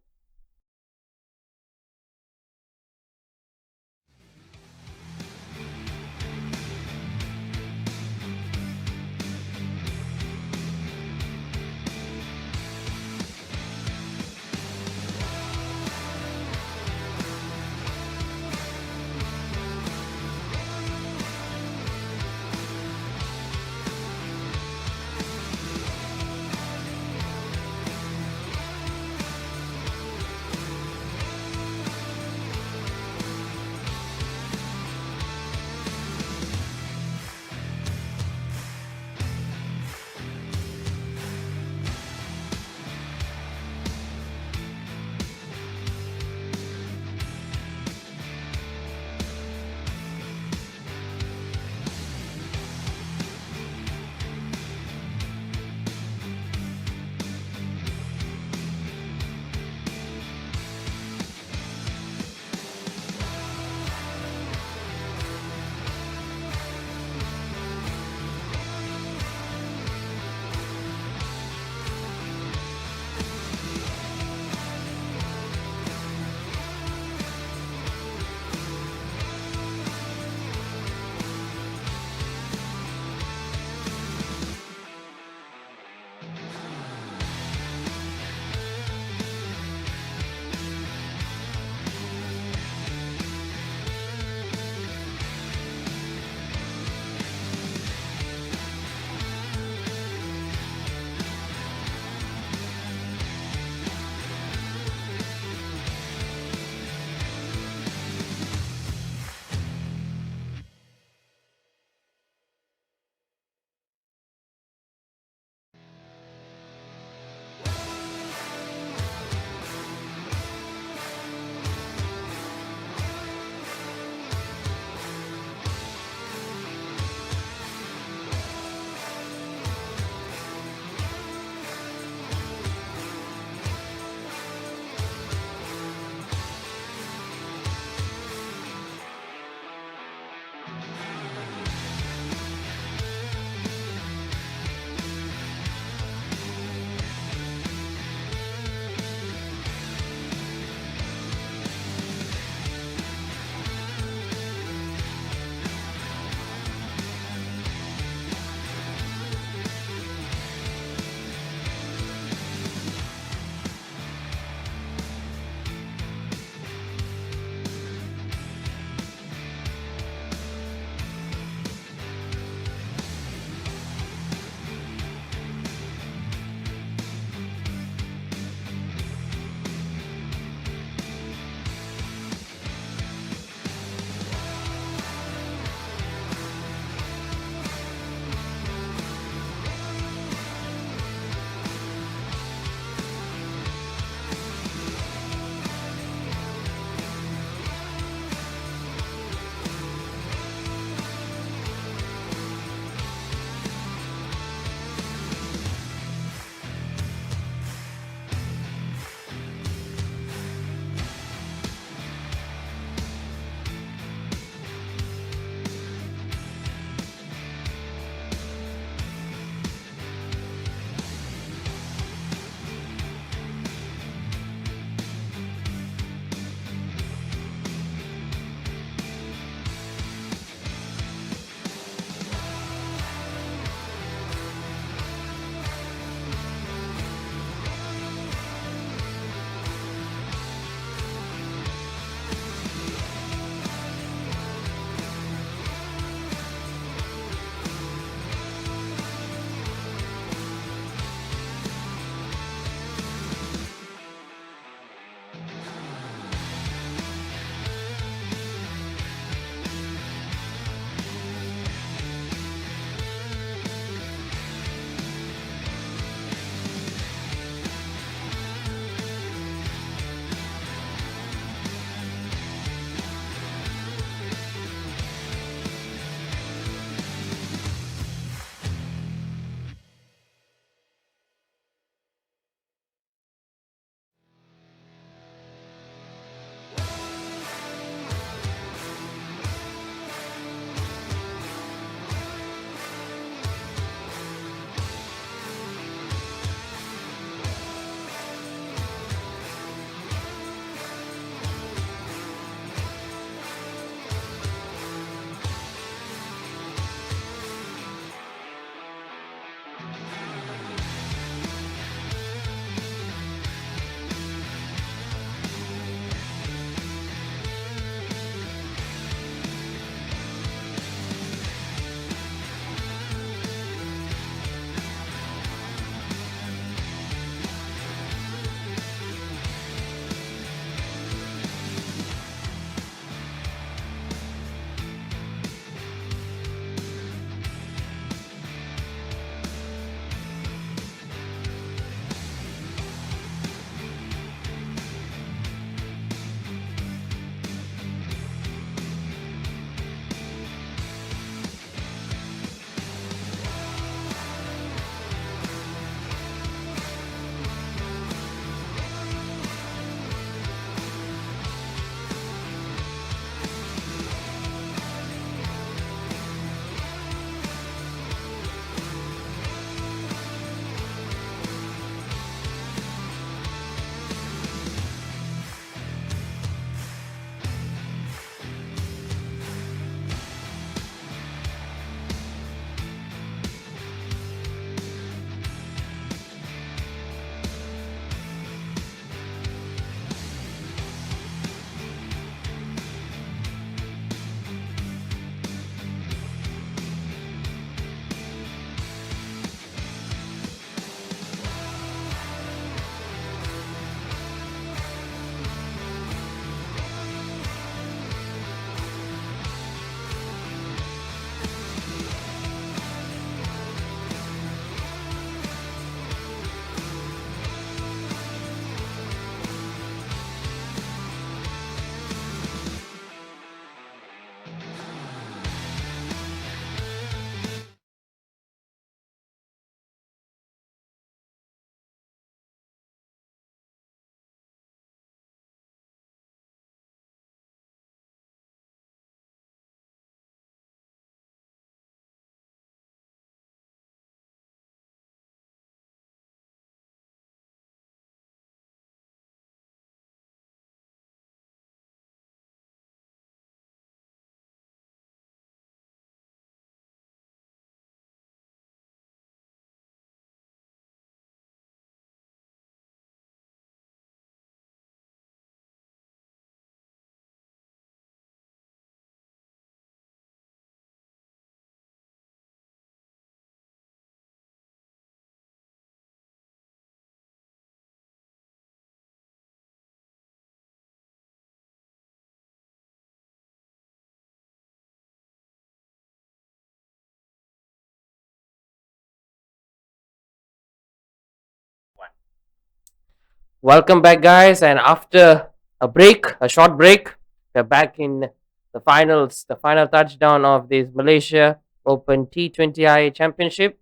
Welcome back, guys. And after a break, a short break, we're back in the finals, the final touchdown of this Malaysia Open T20I Championship,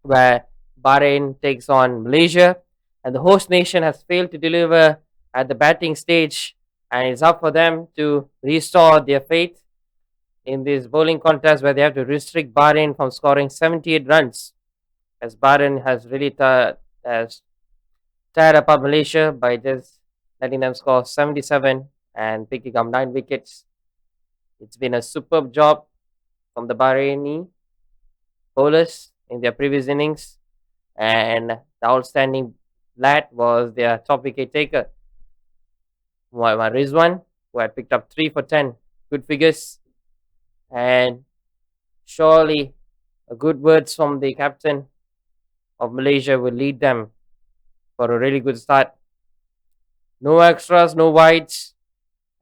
where Bahrain takes on Malaysia. And the host nation has failed to deliver at the batting stage, and it's up for them to restore their faith in this bowling contest where they have to restrict Bahrain from scoring 78 runs, as Bahrain has really has tied up Malaysia by just letting them score 77 and picking up 9 wickets. It's been a superb job from the Bahraini bowlers in their previous innings, and the outstanding lad was their top wicket taker, Rizwan, who had picked up 3 for 10. Good figures, and surely a good words from the captain of Malaysia will lead them for a really good start. No extras, no wides,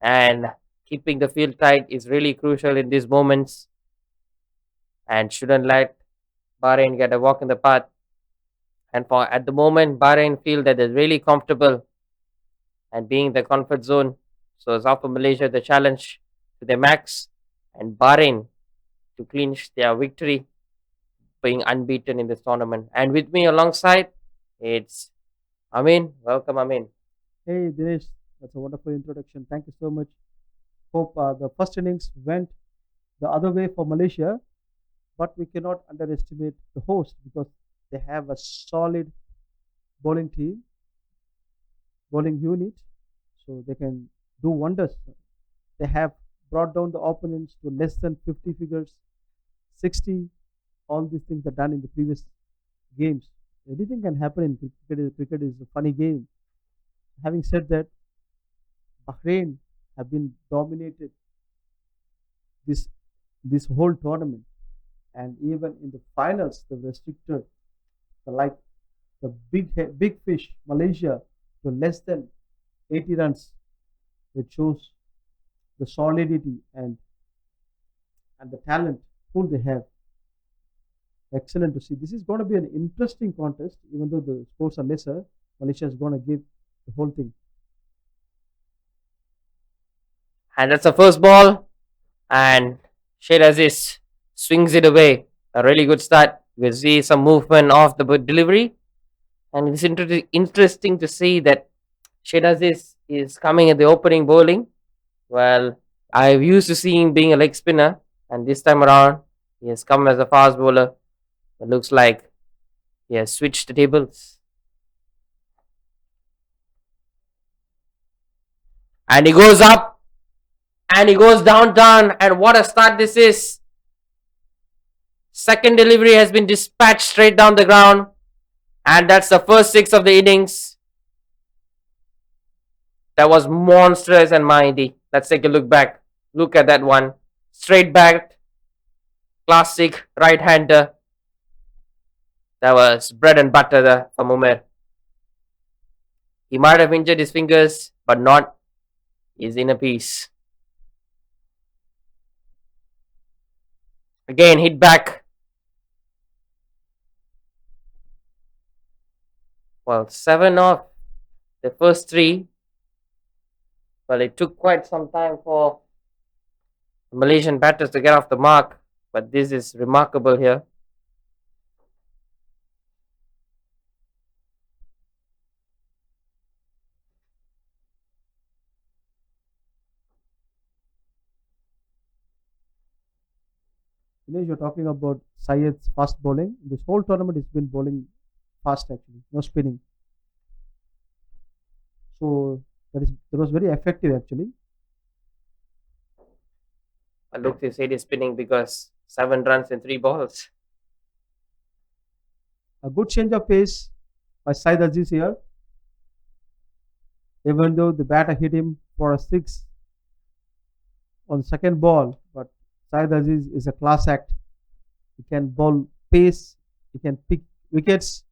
and keeping the field tight is really crucial in these moments and shouldn't let Bahrain get a walk in the park. And for at the moment, Bahrain feel that they're really comfortable and being the comfort zone. So it's up for Malaysia the challenge to their max and Bahrain to clinch their victory, being unbeaten in this tournament. And with me alongside, it's Amin. Welcome, Amin. Hey Dinesh, that's a wonderful introduction. Thank you so much. Hope the first innings went the other way for Malaysia, but we cannot underestimate the host because they have a solid bowling team, bowling unit, so they can do wonders. They have brought down the opponents to less than 50 figures, 60. All these things are done in the previous games. Anything can happen in cricket. Cricket is a funny game. Having said that, Bahrain have been dominated this this whole tournament, and even in the finals, they restricted the like the big fish Malaysia to less than 80 runs. It shows the solidity and the talent pool they have. Excellent to see. This is going to be an interesting contest, even though the scores are lesser. Malaysia is going to give the whole thing. And that's the first ball. And Shade Aziz swings it away. A really good start. We'll see some movement of the delivery. And it's interesting to see that Shade Aziz is coming at the opening bowling. Well, I've used to see him being a leg spinner. And this time around, he has come as a fast bowler. It looks like he has switched the tables. And he goes up and he goes down. And what a start this is! Second delivery has been dispatched straight down the ground. And that's the first 6 of the innings. That was monstrous and mighty. Let's take a look back. Look at that one. Straight back. Classic right-hander. That was bread and butter there for Umer. He might have injured his fingers, but not his inner piece. Again, hit back. Well, 7 off the first 3. Well, it took quite some time for Malaysian batters to get off the mark, but this is remarkable here. You're talking about Syed's fast bowling. This whole tournament has been bowling fast actually, no spinning. So that was very effective actually. I looked his head is spinning because 7 runs in 3 balls. A good change of pace by Syed Aziz here. Even though the batter hit him for a 6 on the second ball, but Syed Aziz is a class act. He can bowl pace, he can pick wickets.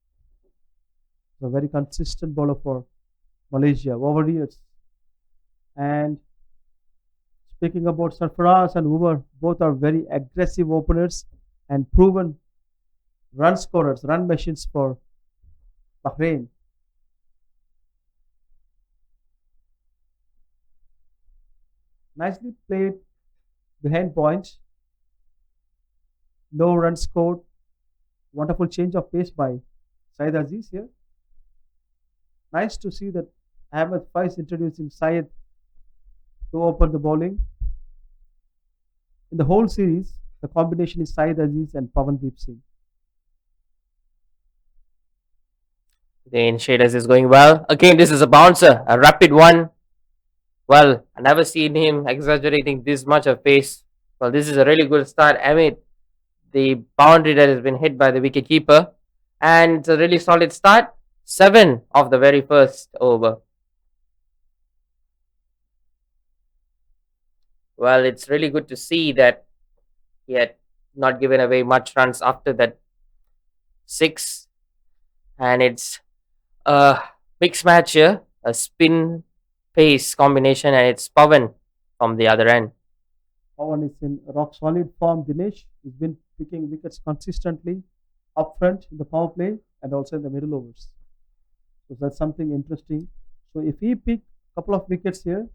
He's a very consistent bowler for Malaysia over years. And speaking about Sarfaraz and Umar, both are very aggressive openers and proven run scorers, run machines for Bahrain. Nicely played behind points, no runs scored. Wonderful change of pace by Syed Aziz here. Nice to see that Ahmed Faiz introducing Syed to open the bowling. In the whole series, the combination is Syed Aziz and Pavandeep Singh. The initiators is going well. Again, this is a bouncer, a rapid one. Well, I never seen him exaggerating this much of pace. Well, this is a really good start amid the boundary that has been hit by the wicket keeper. And it's a really solid start. 7 of the very first over. Well, it's really good to see that he had not given away much runs after that 6. And it's a mixed match here, a spin pace combination, and it's Pavan from the other end. Pawan is in rock solid form. Dinesh has been picking wickets consistently up front in the power play and also in the middle overs. So that's something interesting. So if he pick a couple of wickets here,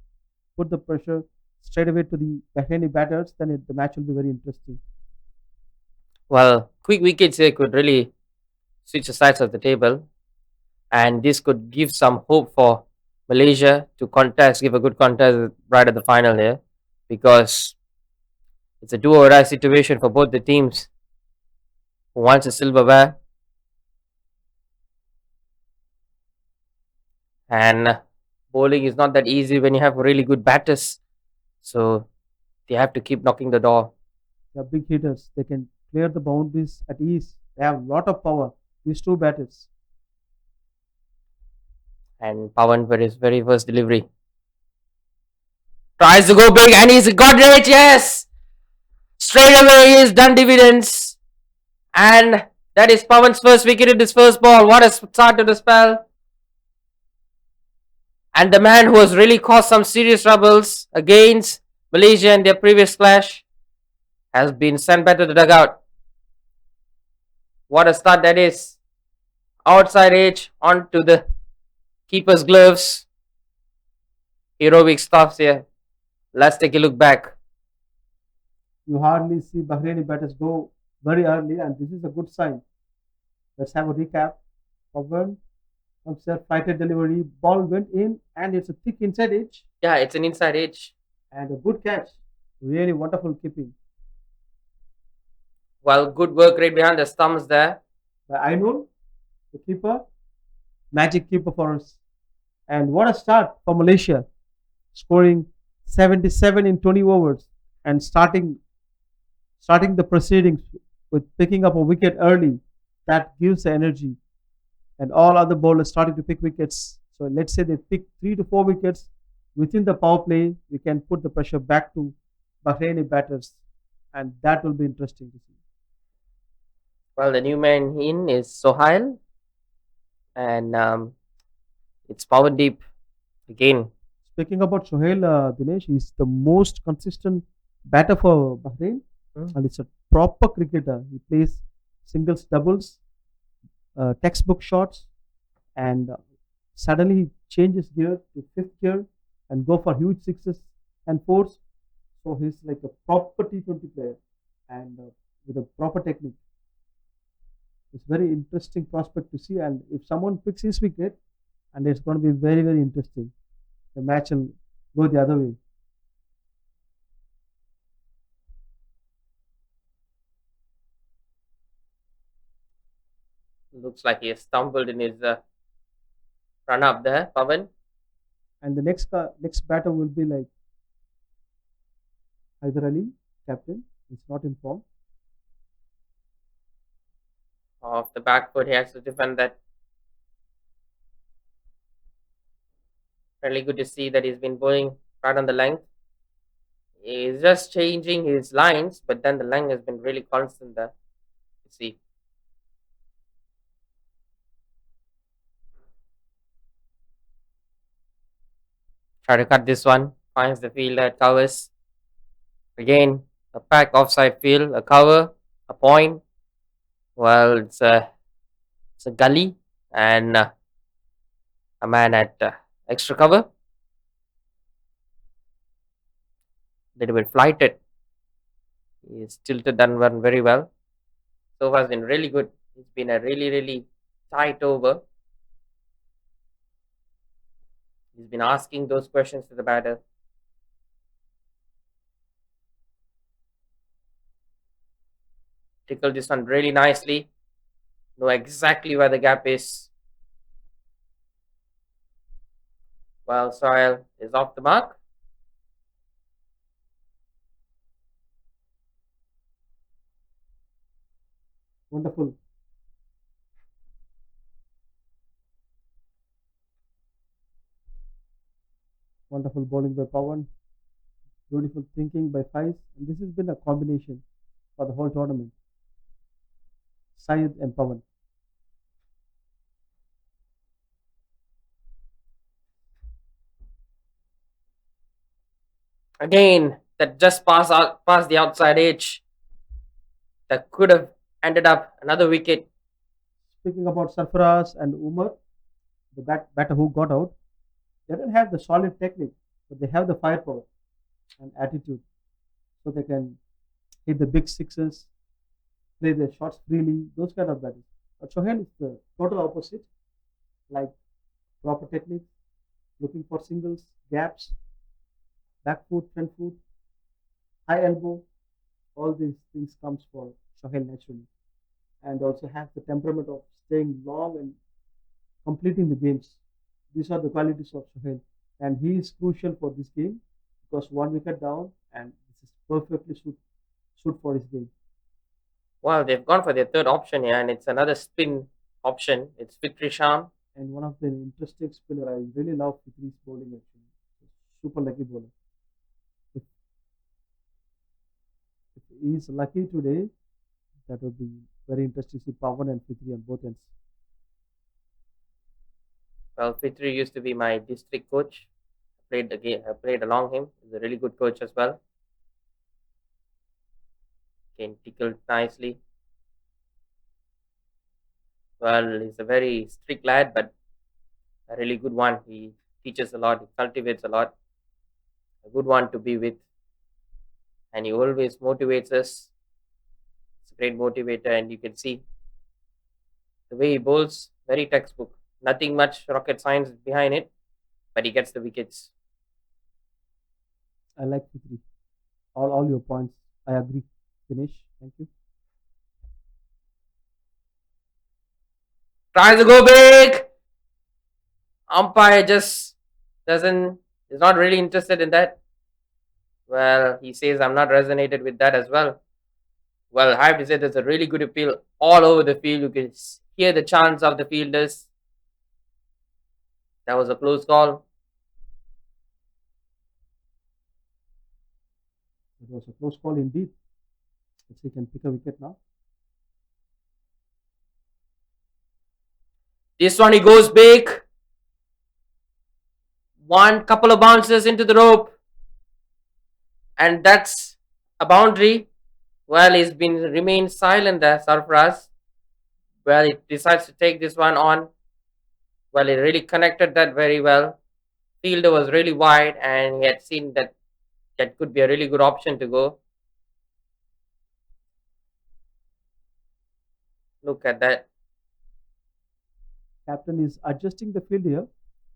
put the pressure straight away to the Bahraini batters, then the match will be very interesting. Well, quick wickets here could really switch the sides of the table, and this could give some hope for Malaysia to contest, give a good contest right at the final here, because it's a do or die situation for both the teams who wants a silverware. And bowling is not that easy when you have really good batters, so they have to keep knocking the door. They are big hitters. They can clear the boundaries at ease. They have a lot of power. These two batters. And Pawan for his very first delivery tries to go big, and he's got it. Yes, straight away he's done dividends, and that is Pawan's first wicket in his first ball. What a start to the spell! And the man who has really caused some serious troubles against Malaysia in their previous clash has been sent back to the dugout. What a start that is! Outside edge onto the keeper's gloves. Heroic stops here. Let's take a look back. You hardly see Bahraini batters go very early, and this is a good sign. Let's have a recap. Pawan comes there, flighted delivery, ball went in, and it's a thick inside edge Yeah, it's an inside edge. and a good catch. Really wonderful keeping Well, good work right behind the stumps there. by Ainul, the keeper, magic keeper for us. And what a start for Malaysia, scoring 77 in 20 overs and starting the proceedings with picking up a wicket early. That gives the energy, and all other bowlers starting to pick wickets. So let's say they pick 3 to 4 wickets within the power play. We can put the pressure back to Bahraini batters, and that will be interesting to see. Well, the new man in is Sohail, and it's Pawan Deep again. Speaking about Sohail Dinesh, he's the most consistent batter for Bahrain, and it's a proper cricketer. He plays singles, doubles, textbook shots, and suddenly he changes gear to fifth gear and go for huge sixes and fours. So he's like a proper T20 player and with a proper technique. It's very interesting prospect to see. And if someone picks his wicket, and it's going to be very very interesting. The match will go the other way. Looks like he has stumbled in his run up there, Pawan. And the next batter will be like Hyder Ali, captain. It's not in form. Off the back foot, he has to defend that. Really good to see that he's been bowling right on the length. He's just changing his lines, but then the length has been really constant there. You see. Try to cut this one. Finds the fielder, covers. Again, a pack offside field, a cover, a point. Well, it's a gully and a man at extra cover. little bit flighted. He's tilted that one very well. So far, has been really good. It's been a really tight over. He's been asking those questions to the batter. Tickled this one really nicely. Know exactly where the gap is. Well, Soil is off the mark. Wonderful. Wonderful bowling by Pawan. Beautiful thinking by Faiz. And this has been a combination for the whole tournament. Syed and Pawan. Again, that just past the outside edge. That could have ended up another wicket. Speaking about Sarfaraz and Umar, the batter who got out, they don't have the solid technique, but they have the firepower and attitude, so they can hit the big sixes, play their shots freely, those kind of batters. But Shohel is the total opposite, like proper technique, looking for singles, gaps, back foot, front foot, high elbow. All these things comes for Shohel naturally, and also has the temperament of staying long and completing the games. These are the qualities of Shohel, and he is crucial for this game because one wicket down, and this is perfectly suit for his game. Well, they've gone for their third option here, and it's another spin option. It's Fitri Sham. And one of the interesting spinner, I really love Fitri's bowling actually. Super lucky bowler. If, if he is lucky today, that would be very interesting to see Pawan and Fitri on both ends. Well, Fitri used to be my district coach. Played the game. I played along him. He's a really good coach as well. Again, tickled nicely. Well, he's a very strict lad, but a really good one. He teaches a lot. He cultivates a lot. A good one to be with, and he always motivates us. It's a great motivator, and you can see the way he bowls. Very textbook. Nothing much rocket science behind it, but he gets the wickets. I like Fitri. All your points. I agree. Finish. Thank you. Tries to go big. Umpire just doesn't is not really interested in that. Well, he says I'm not resonated with that as well. Well, I have to say there's a really good appeal all over the field. You can hear the chants of the fielders. That was a close call. It was a close call indeed. Let's see, he can pick a wicket now. This one he goes big. One couple of bounces into the rope. And that's a boundary. Well, he's been remained silent there, Sarfraz. Well, he decides to take this one on. Well, he really connected that very well. Fielder was really wide, and he had seen that that could be a really good option to go. Look at that. Captain is adjusting the field here.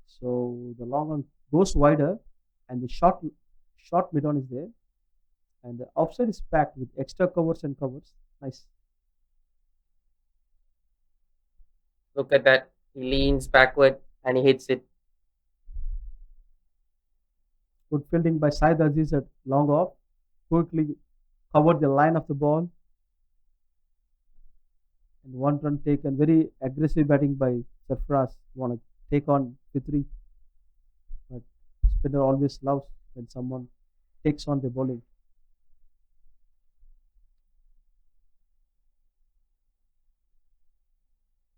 So the long on goes wider and the short mid on is there. And the offside is packed with extra covers and covers. Nice. Look at that. He leans backward and he hits it. Good fielding by Said Aziz at long off. Quickly covered the line of the ball. And one run taken. Very aggressive batting by Sarfraz. Want to take on Fitri. But spinner always loves when someone takes on the bowling.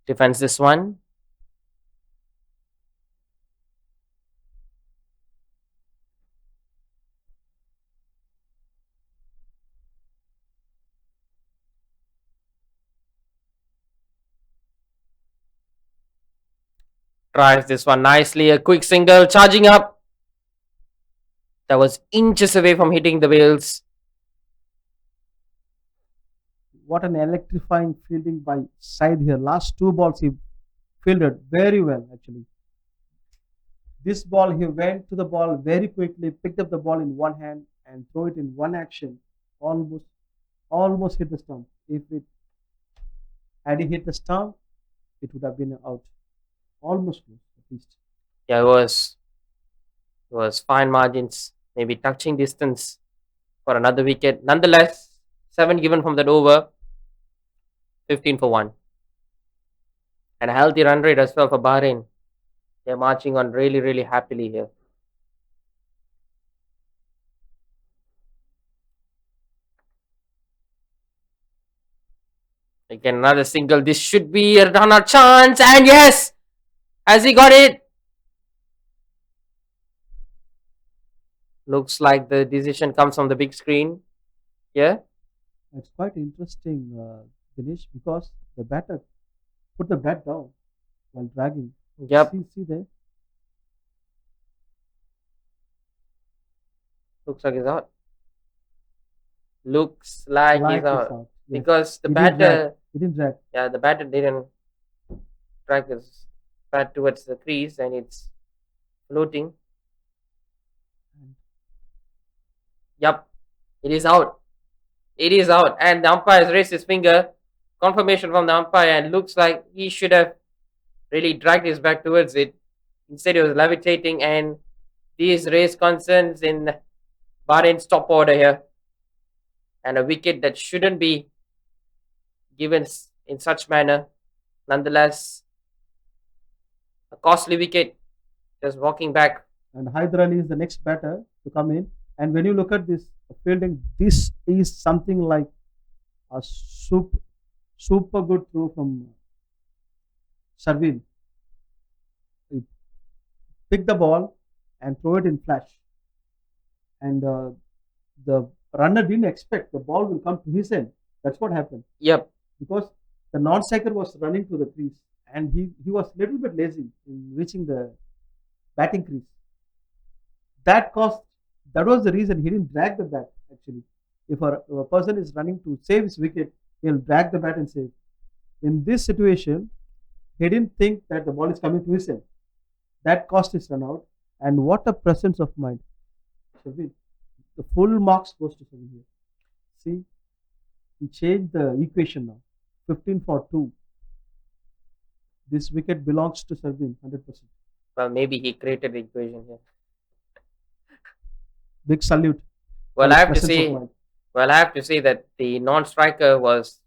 Defends this one. Tries this one nicely. A quick single, charging up. That was inches away from hitting the wheels. What an electrifying fielding by Said here. Last two balls he fielded very well actually. This ball he went to the ball very quickly, picked up the ball in one hand and threw it in one action. Almost almost hit the stump. If it had he hit the stump, it would have been out. Almost close at least. Yeah, it was fine margins, maybe touching distance for another wicket. Nonetheless, 7 given from that over, 15 for 1. And a healthy run rate as well for Bahrain. They're marching on really, really happily here. Again, another single. This should be a run out chance. And yes, has he got it? Looks like the decision comes from the big screen. Yeah. It's quite interesting, Dinesh, because the batter put the bat down while dragging. Yep. See there. Looks like he's out. Looks like he's Like it's out. out. Yes. Because the He didn't drag. batter, He didn't drag. yeah, the batter didn't drag his bat towards the crease and it's floating. Yup, it is out. It is out. And the umpire has raised his finger. Confirmation from the umpire and looks like he should have really dragged his back towards it. Instead, he was levitating and these raise concerns in Bahrain's top order here. And a wicket that shouldn't be given in such manner. Nonetheless, a costly wicket. Just walking back. And Hyder Ali is the next batter to come in. And when you look at this fielding, this is something like a super good throw from Sarvin. He pick the ball and throw it in flash. And the runner didn't expect the ball will come to his end. That's what happened. Yep. Because the non-striker was running to the crease and he was a little bit lazy in reaching the batting crease. That was the reason he didn't drag the bat actually. If a person is running to save his wicket, he'll drag the bat and save. In this situation, he didn't think that the ball is coming to his end. That cost his run out. And what a presence of mind. Shabir, the full marks goes to Shabir here. See, he changed the equation now. 15 for 2. This wicket belongs to Sarbin, 100%. Well, maybe he created the equation here. Big salute. Well, for I his have to presence of say, mind. well, I have to say that the non-striker was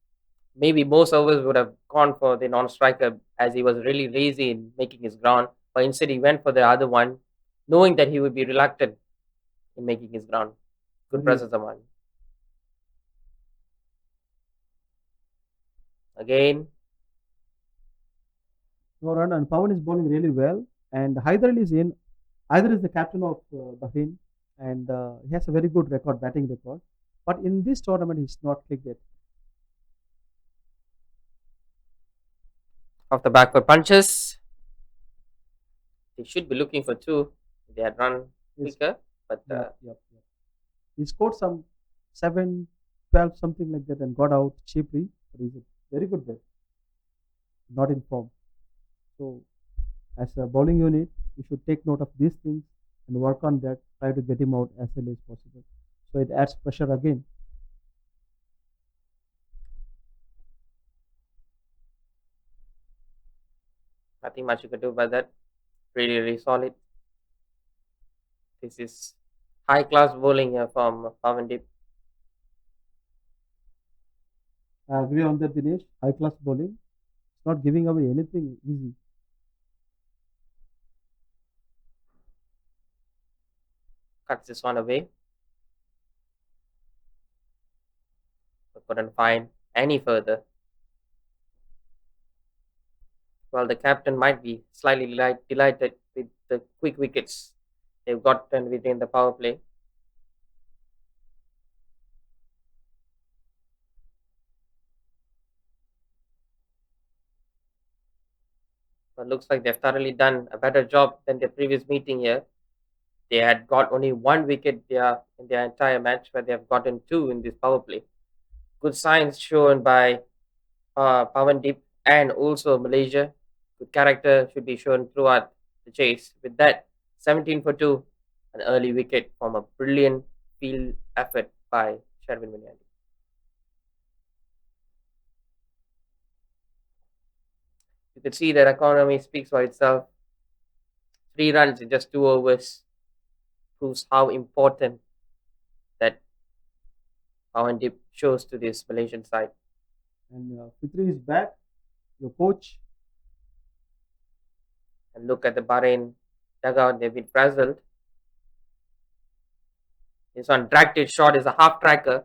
maybe most overs would have gone for the non-striker as he was really lazy in making his ground, but instead he went for the other one, knowing that he would be reluctant in making his ground. Good Very- presence of mind. Again, No run, and Pawan is bowling really well. And Hyder is in. Hyder is the captain of Bahrain, and he has a very good record, batting record. But in this tournament, he's not clicked yet. off the backward punches. They should be looking for 2. They had run Yes. quicker, but Yep. He scored some 7, 12, something like that, and got out cheaply. But he's a very good batter, not in form. So, as a bowling unit, you should take note of these things and work on that. Try to get him out as early as possible. So it adds pressure again. nothing much you could do about that. Really, really solid. This is high class bowling here from Pavandip. I agree on that, Dinesh. High class bowling. It's not giving away anything easy. Cuts this one away. But couldn't find any further. Well, the captain might be slightly delighted with the quick wickets they've gotten within the power play. But looks like they've thoroughly done a better job than their previous meeting here. They had got only one wicket there in their entire match, where they have gotten two in this power play. Good signs shown by Pawandeep and also Malaysia. Good character should be shown throughout the chase. With that, 17 for 2, an early wicket from a brilliant field effort by Sherwin Williams. You can see that economy speaks for itself. 3 runs in just 2 overs proves how important that Pawandeep shows to this Malaysian side. And Fitri is back, your coach. And look at the Bahrain dugout, they've been frazzled. This one dragged his shot is a half tracker,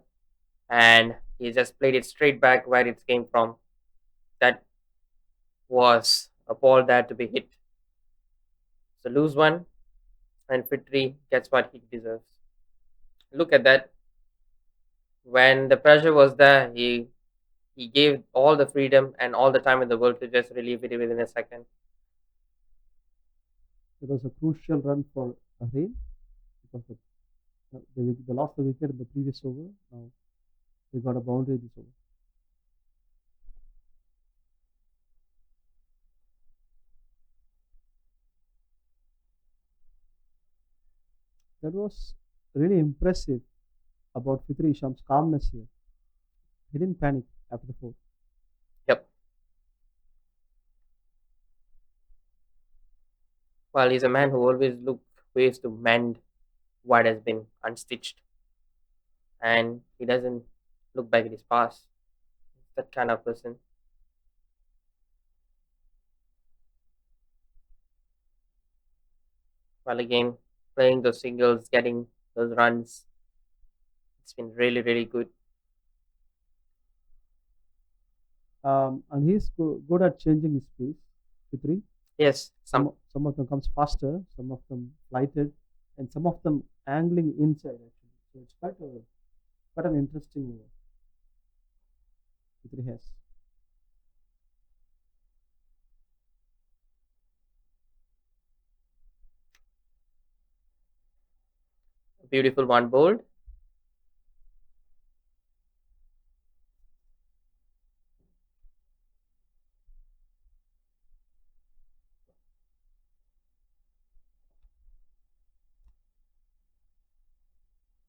and he just played it straight back where it came from. That was a ball there to be hit. So lose one, and Fitri gets what he deserves. Look at that. When the pressure was there, he gave all the freedom and all the time in the world to just relieve it within a second. It was a crucial run for Bahrain because they lost the wicket in the previous over. Now they got a boundary this over. That was really impressive about Fitri Isham's calmness here. He didn't panic after the four. Yep. Well, he's a man who always looks ways to mend what has been unstitched, and he doesn't look back at his past. That kind of person. Well, again, playing those singles, getting those runs, it's been really, really good. And he's good at changing his pace. Fitri. Yes, Some of them comes faster, some of them flighted, and some of them angling inside actually. So it's quite an interesting over Fitri has. beautiful one bowled.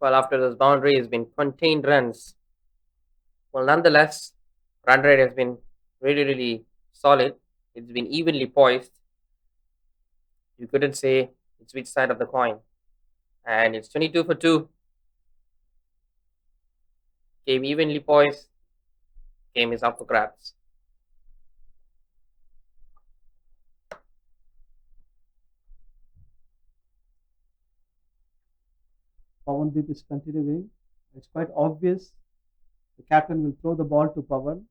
Well, after those boundaries, been contained runs. Well, nonetheless, run rate has been really, really solid. It's been evenly poised. You couldn't say it's which side of the coin. And it's 22 for 2. Game evenly poised. Game is up for grabs. Pawandeep is continuing. It's quite obvious the captain will throw the ball to Pawan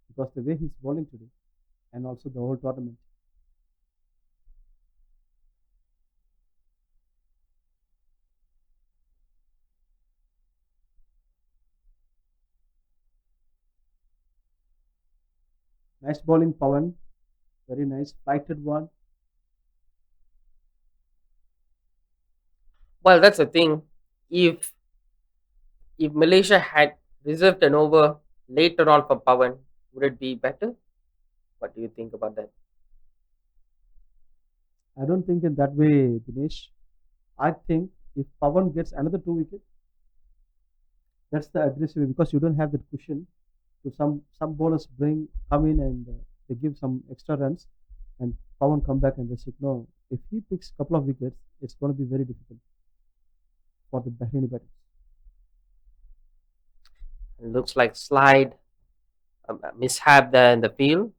because the way he's bowling today and also the whole tournament. Nice bowling, Pawan. Very nice. Flighted one. Well, that's the thing. If if Malaysia had reserved an over later on for Pawan, would it be better? What do you think about that? I don't think in that way, Dinesh. I think if Pawan gets another two wickets, that's the aggressive way because you don't have that cushion. So some bowlers come in and they give some extra runs, and Pawan come back and they say no. If he picks a couple of wickets, it's going to be very difficult for the Bahraini batters. It looks like slide mishap there in the field.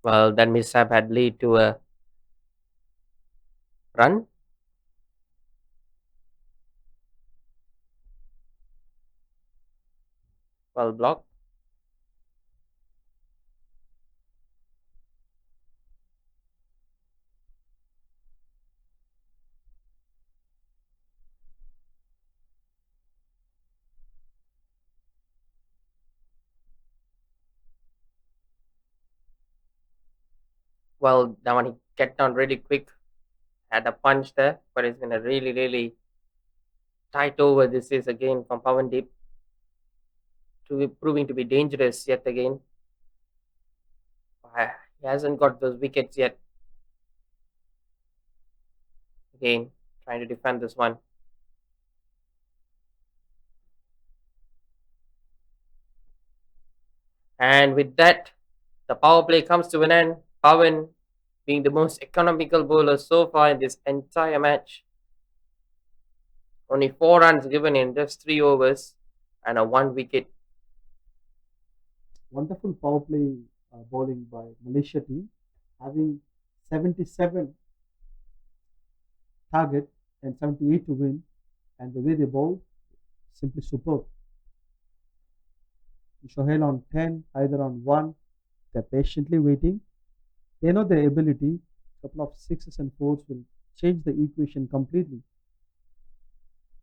Well, that mishap had led to a run. Well blocked. Well, that one he get down really quick, had a punch there, but it's been a really, really tight over. This is again from Pawandeep, to be proving to be dangerous yet again. He hasn't got those wickets yet. Again, trying to defend this one. And with that, the power play comes to an end. Pawan being the most economical bowler so far in this entire match. Only 4 runs given in just 3 overs and a 1 wicket. Wonderful power play bowling by Malaysia team, having 77 target and 78 to win, and the way they bowled, simply superb. Shohel on 10, either on 1, they're patiently waiting. They know their ability. Couple of sixes and fours will change the equation completely.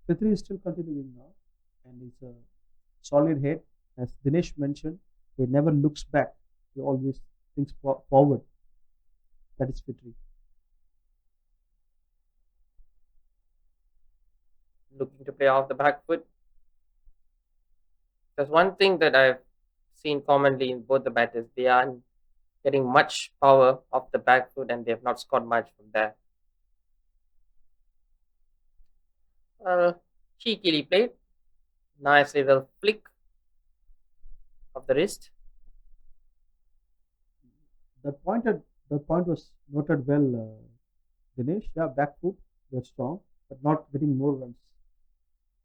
Fitri is still continuing now, and it's a solid head. As Dinesh mentioned, he never looks back. He always thinks forward. That is Fitri. Looking to play off the back foot. There's one thing that I've seen commonly in both the batters. They aren't getting much power off the back foot and they have not scored much from there. Cheekily played. Nice little flick of the wrist. That point was noted well, Dinesh. Yeah, back foot, they're strong, but not getting more runs.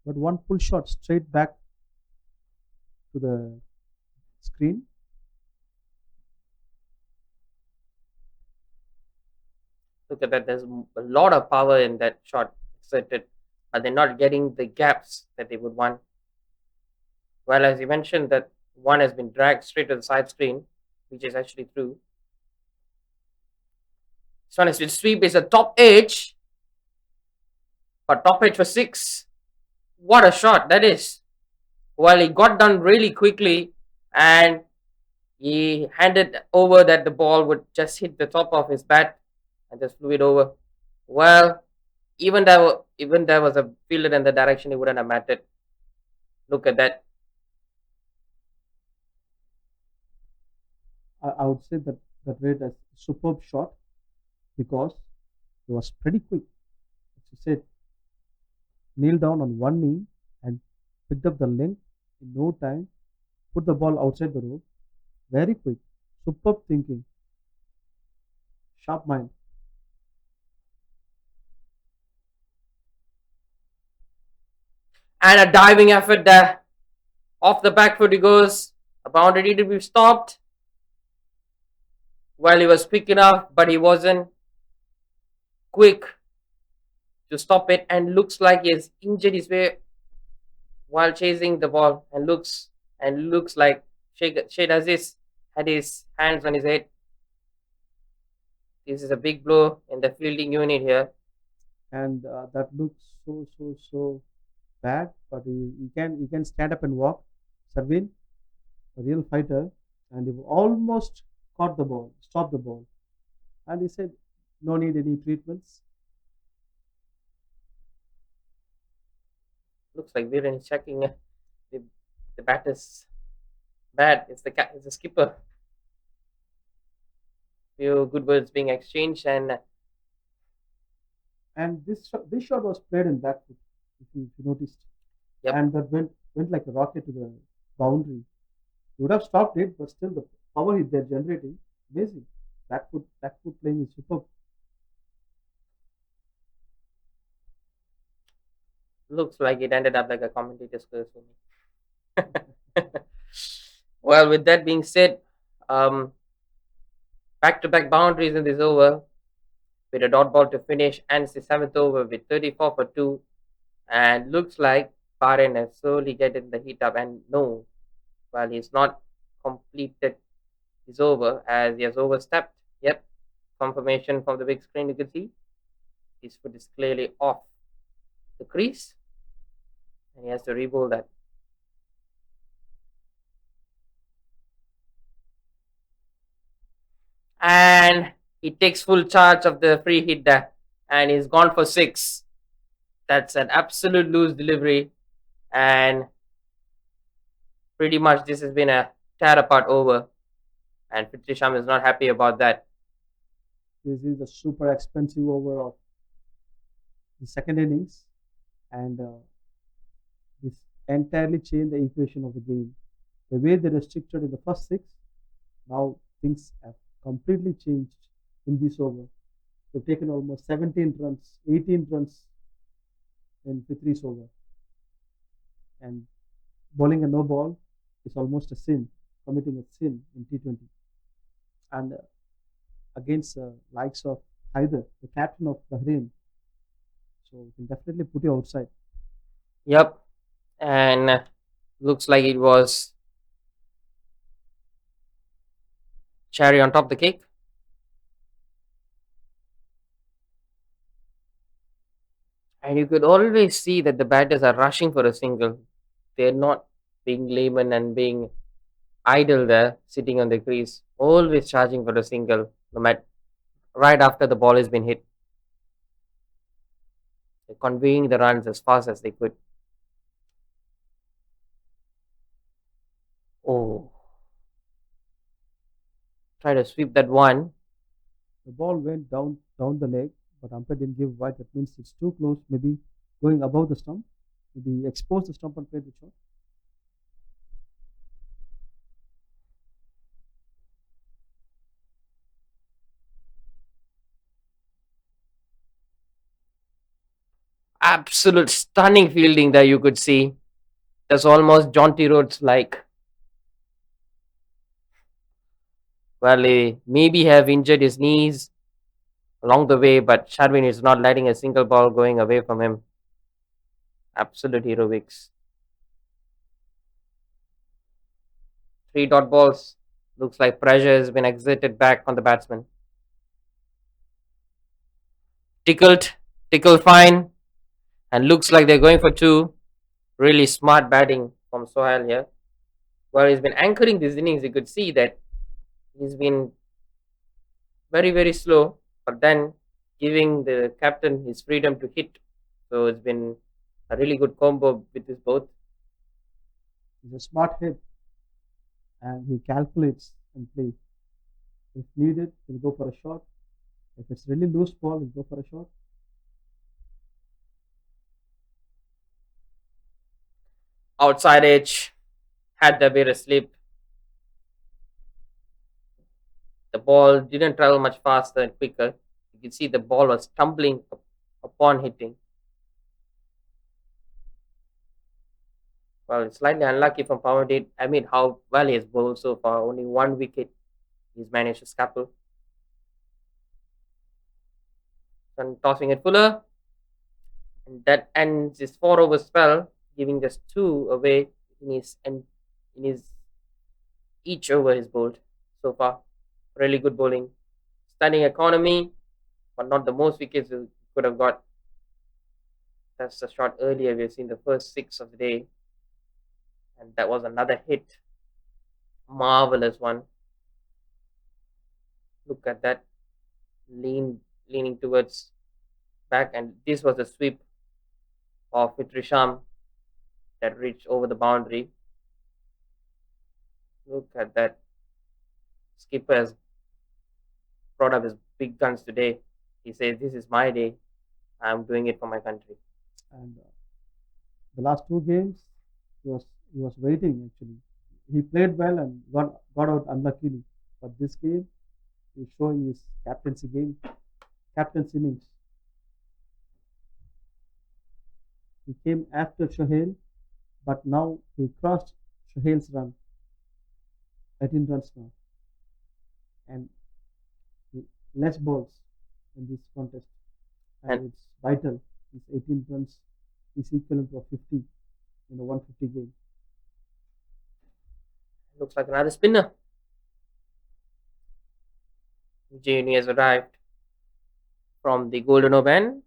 But one pull shot straight back to the screen. Look at that. There's a lot of power in that shot exerted, but they're not getting the gaps that they would want. Well, as you mentioned, that one has been dragged straight to the side screen, which is actually true. This one has been sweep is a top edge, but top edge for 6. What a shot that is. Well, he got done really quickly and he handed over that the ball would just hit the top of his bat and just flew it over. Well, even there was a fielder in the direction, it wouldn't have mattered. Look at that. I would say that rate as superb shot because it was pretty quick. As you said, kneeled down on one knee and picked up the length in no time, put the ball outside the rope. Very quick. Superb thinking. Sharp mind. And a diving effort there. Off the back foot he goes. A boundary needed to be stopped. Well, he was quick enough, but he wasn't quick to stop it, and looks like he has injured his way while chasing the ball, and looks like Sheikh Aziz had his hands on his head. This is a big blow in the fielding unit here. And that looks so bad, but he can stand up and walk. Sarvin, a real fighter, and he almost caught the ball, stopped the ball, and he said, "No need any treatments." Looks like Viren is checking the batter's bat. It's the skipper. Few good words being exchanged, and And this shot was played in back foot, if you noticed, yep, and that went like a rocket to the boundary. He would have stopped it, but still the power they're generating, amazing. Back foot playing is superb. looks like it ended up like a commentator's curse for me. Well, with that being said, back-to-back boundaries in this over with a dot ball to finish, and it's the 7th over with 34 for 2, and looks like Bahrain has slowly getting the heat up, and no, well, he's not completed his over as he has overstepped. Yep, confirmation from the big screen, you can see his foot is clearly off the crease and he has to rebowl that. And He takes full charge of the free hit there and he's gone for six. That's an absolute loose delivery. And pretty much this has been a tear apart over. And Fitrisham is not happy about that. This is the super expensive over of the second innings, and this entirely changed the equation of the game. The way they restricted in the first six, now things have completely changed in this over. They've taken almost 17 runs, 18 runs in Fitri's over, and bowling a no ball is almost a sin, committing a sin in T20. And against likes of Haider, the captain of Bahrain, so we can definitely put you outside. Yep. And looks like it was cherry on top of the cake. And you could always see that the batters are rushing for a single. They're not being layman and being idle there, sitting on the crease, always charging for a single, no matter right after the ball has been hit. They're conveying the runs as fast as they could. Oh, try to sweep that one. The ball went down the leg, but umpire didn't give wide. That means it's too close. Maybe going above the stump. Maybe expose the stump and play the shot. Absolute stunning fielding there you could see. That's almost Jaunty Rhodes like. Well, he maybe have injured his knees along the way, but Sharvin is not letting a single ball going away from him. Absolute heroics. Three dot balls. Looks like pressure has been exerted back on the batsman. Tickled, tickled fine, and looks like they're going for two. Really smart batting from Sohail here. Well, he's been anchoring these innings. You could see that he's been very, very slow, but then giving the captain his freedom to hit. So it's been a really good combo with this both. He's a smart head, and he calculates and plays. If needed, he'll go for a shot. If it's really loose ball, he'll go for a shot. Outside edge, had the bit of slip. The ball didn't travel much faster and quicker. You can see the ball was tumbling upon hitting. Well, it's slightly unlucky from Pawandeep. I mean, how well he has bowled so far. Only one wicket he's managed to scalp. And tossing it Fuller. And that ends his four over spell, giving just two away in his each over his bowled so far. Really good bowling. Stunning economy, but not the most wickets he could have got. That's the shot earlier. We've seen the first six of the day. And that was another hit. Marvelous one. Look at that. Leaning towards back. And this was a sweep of Fitrisham that reached over the boundary. Look at that. Skipper has brought up his big guns today. He says, "This is my day. I'm doing it for my country." And the last two games, he was waiting actually. He played well and got out unluckily. But this game, he's showing his captain's innings. He came after Shohail, but now he crossed Shohail's run, 13 runs now, and less balls in this contest. And And it's vital. His 18 runs is equivalent to a 50 in a 150 game. looks like another spinner. Juni has arrived from the Golden Oban.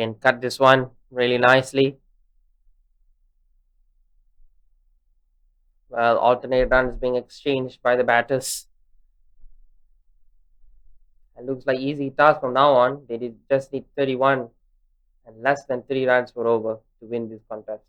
Can cut this one really nicely. Well, alternate runs being exchanged by the batters. It looks like easy task from now on. Just need 31 and less than 3 runs for over to win this contest.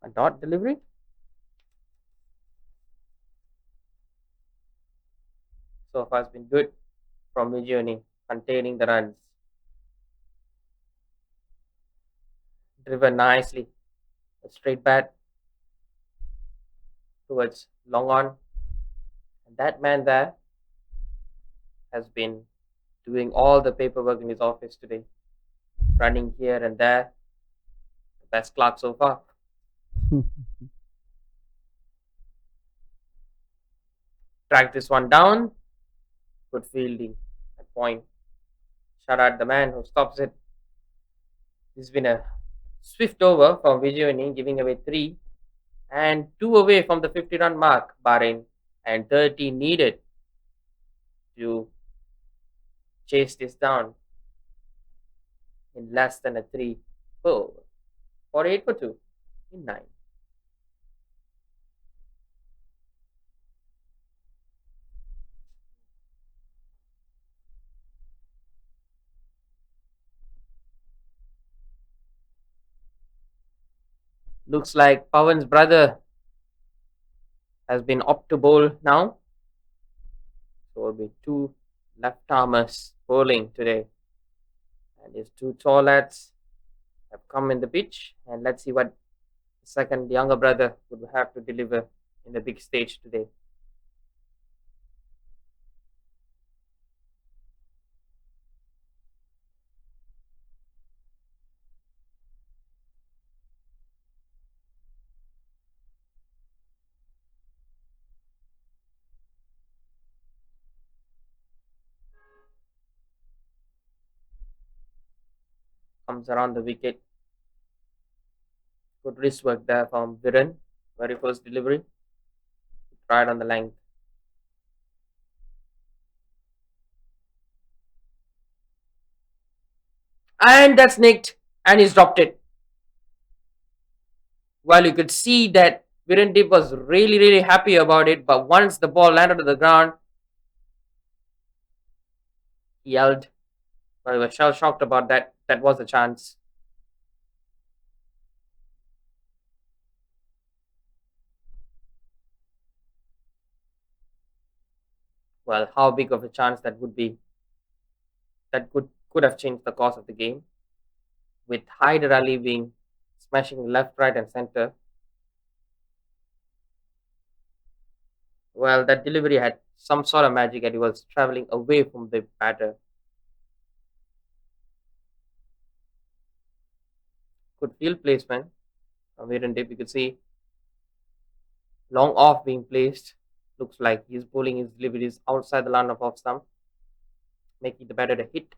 A dot delivery. So far, has been good from Vijayani, containing the runs. Driven nicely. A straight bat towards long on. And that man there has been doing all the paperwork in his office today, running here and there. The best clerk so far. Track this one down. Good fielding at point. Shout out the man who stops it. This has been a swift over from Vijayani, giving away 3 and 2 away from the 50-run mark, Bahrain, and 30 needed to chase this down in less than a 3. Oh, 48 for 2 in 9. Looks like Pawan's brother has been up to bowl now. So it'll be 2 left armers bowling today. And his 2 tall lads have come in the pitch. And let's see what the second younger brother would have to deliver in the big stage today. Comes around the wicket. Good wrist work there from Viren. Very first delivery. Tried on the length. And that's nicked. And he's dropped it. Well, you could see that Virendip was really, really happy about it. But once the ball landed on the ground, he yelled. Well, he was shell shocked about that. That was a chance. Well, how big of a chance that would be? That could have changed the course of the game. With Hyder Ali being smashing left, right, and center. Well, that delivery had some sort of magic and he was traveling away from the batter. Good field placement from Virendip. You could see long off being placed. Looks like he's bowling his deliveries outside the line of off stump, making the batter to hit.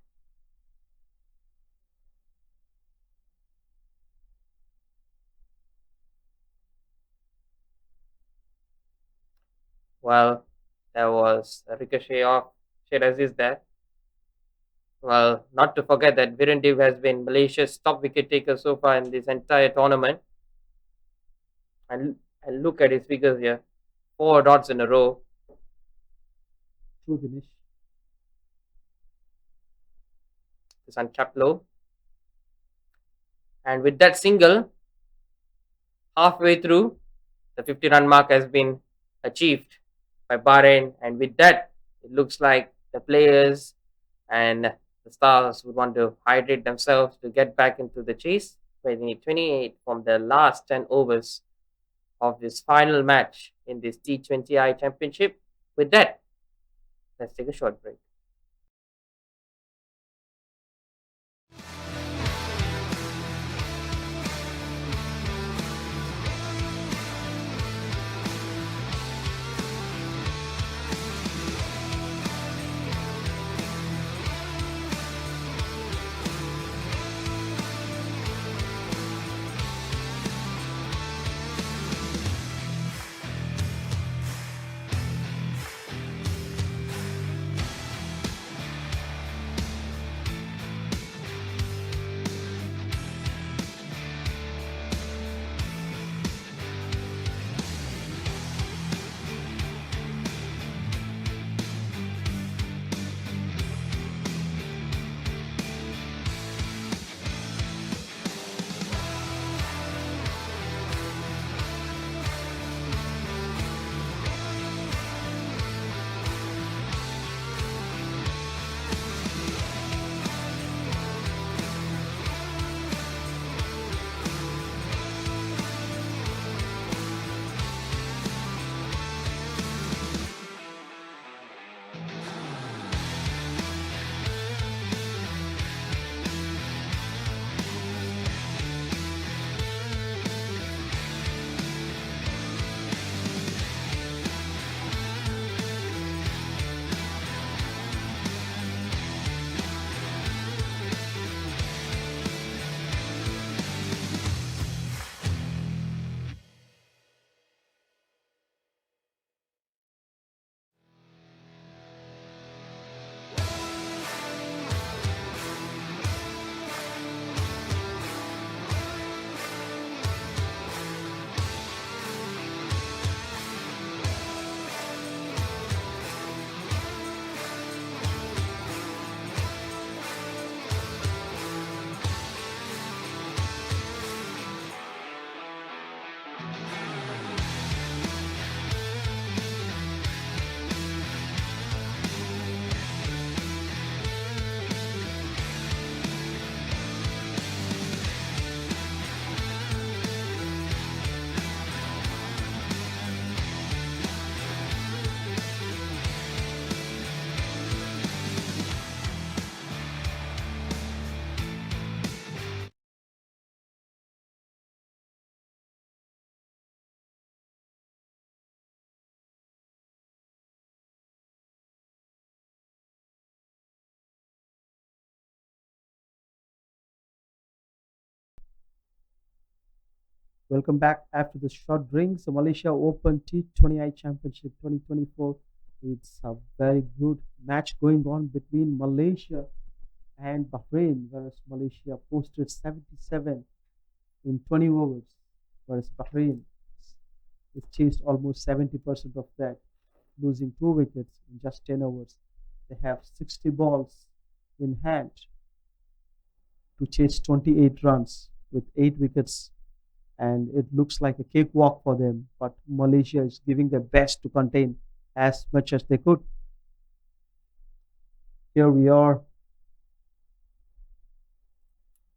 Well, there was a ricochet off Shirazis there. Well, not to forget that Virendip has been Malaysia's top wicket taker so far in this entire tournament. And look at his figures here. 4 dots in a row. True finish. This uncapped low. And with that single, halfway through, the 50-run mark has been achieved by Bahrain. And with that, it looks like the players and the stars would want to hydrate themselves to get back into the chase. Where they need 28 from the last 10 overs of this final match in this T20I championship. With that, let's take a short break. Welcome back after the short break. So Malaysia Open T20I Championship 2024. It's a very good match going on between Malaysia and Bahrain, whereas Malaysia posted 77 in 20 overs, whereas Bahrain is chased almost 70% of that, losing 2 wickets in just 10 overs. They have 60 balls in hand to chase 28 runs with 8 wickets, and it looks like a cakewalk for them. But Malaysia is giving their best to contain as much as they could. Here we are,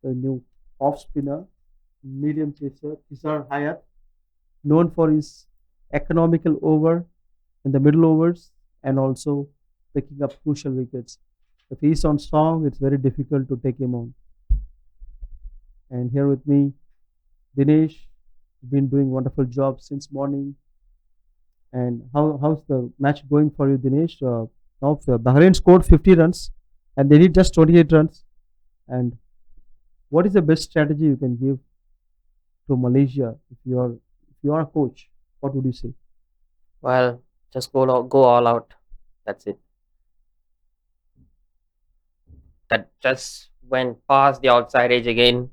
the new off spinner, medium chaser, Tizar Hayat, known for his economical over in the middle overs and also picking up crucial wickets. If he's on song, it's very difficult to take him on. And here with me, Dinesh, been doing wonderful job since morning. And how's the match going for you, Dinesh? Now Bahrain scored 50 runs, and they need just 28 runs. And what is the best strategy you can give to Malaysia if you are a coach? What would you say? Well, just go all out. That's it. That just went past the outside edge again.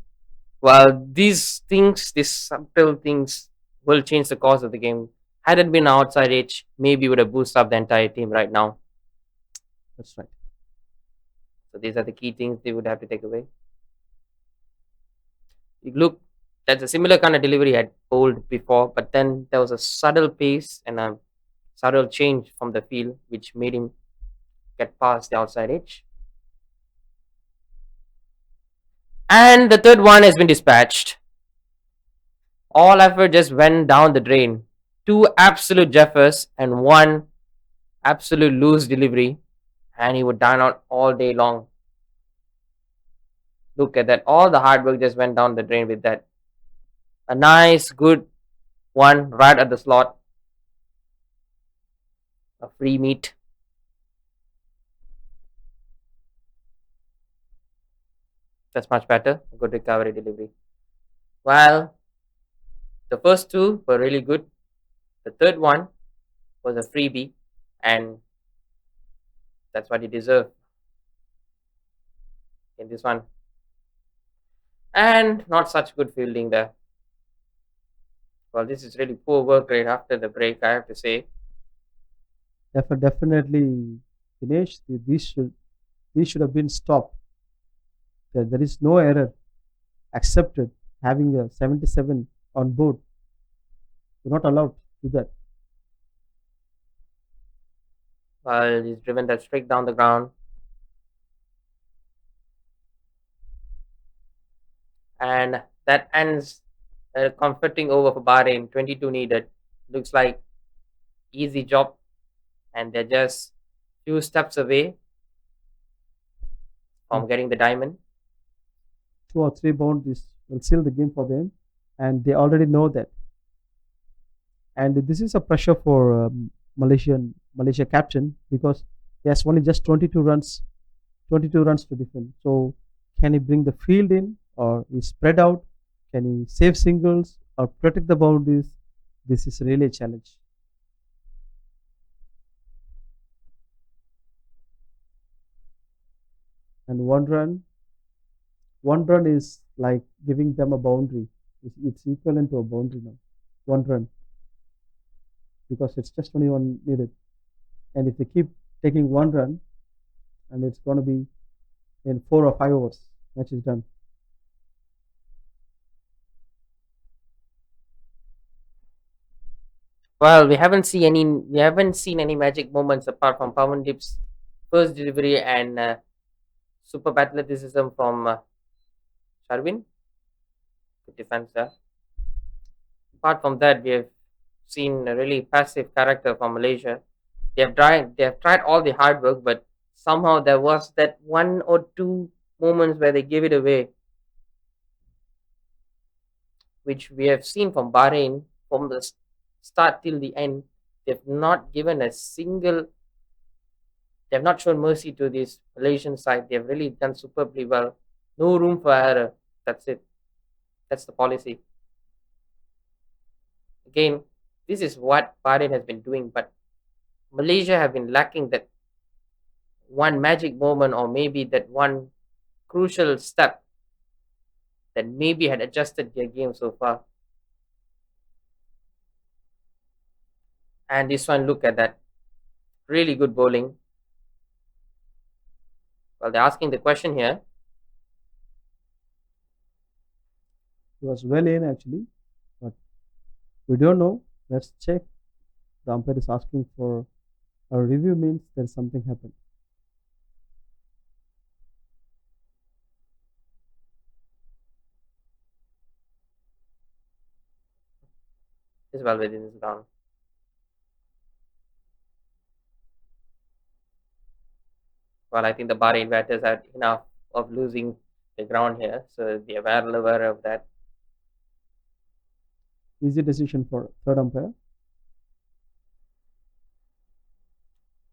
Well, these things, these subtle things, will change the course of the game. Had it been outside edge, maybe would have boosted up the entire team right now. That's right. So these are the key things they would have to take away. You look, that's a similar kind of delivery I had bowled before, but then there was a subtle pace and a subtle change from the field, which made him get past the outside edge. And the third one has been dispatched. All effort just went down the drain. Two absolute jeffers and one absolute loose delivery, and he would dine out all day long. Look at that. All the hard work just went down the drain with that. A nice, good one right at the slot. A free meat. That's much better. A good recovery delivery. Well, the first two were really good. The third one was a freebie, and that's what he deserved in this one. And not such good fielding there. Well, this is really poor work right after the break, I have to say. Definitely, Dinesh, these should have been stopped. There is no error accepted. Having a 77 on board, you're not allowed to do that. Well, he's driven that straight down the ground. And that ends a comforting over for Bahrain. 22 needed. Looks like easy job, and they're just few steps away Mm. from getting the diamond. 2 or 3 boundaries will seal the game for them, and they already know that. And this is a pressure for Malaysia captain because he has only just 22 runs to defend. So can he bring the field in, or he spread out? Can he save singles or protect the boundaries? This is really a challenge. And one run is like giving them a boundary. It's equivalent to a boundary now. One run, because it's just only one needed. And if they keep taking one run, and it's going to be in 4 or 5 overs, match is done. Well, we haven't seen any magic moments apart from Pavandip's first delivery and superb athleticism from Sharvin. Good defense there. Apart from that, we have seen a really passive character from Malaysia. They have tried all the hard work, but somehow there was that one or two moments where they gave it away, which we have seen from Bahrain from the start till the end. They've not given a single. They've not shown mercy to this Malaysian side. They've really done superbly well. No room for error. That's it. That's the policy. Again, this is what Bahrain has been doing, but Malaysia have been lacking that one magic moment or maybe that one crucial step that maybe had adjusted their game so far. And this one, look at that. Really good bowling. Well, they're asking the question here. He was well in actually, but we don't know. Let's check. The umpire is asking for a review, means there's something happened. Is well within his ground. Well, I think the Bahrain batters had enough of losing the ground here, so they are well aware of that. Easy decision for third umpire.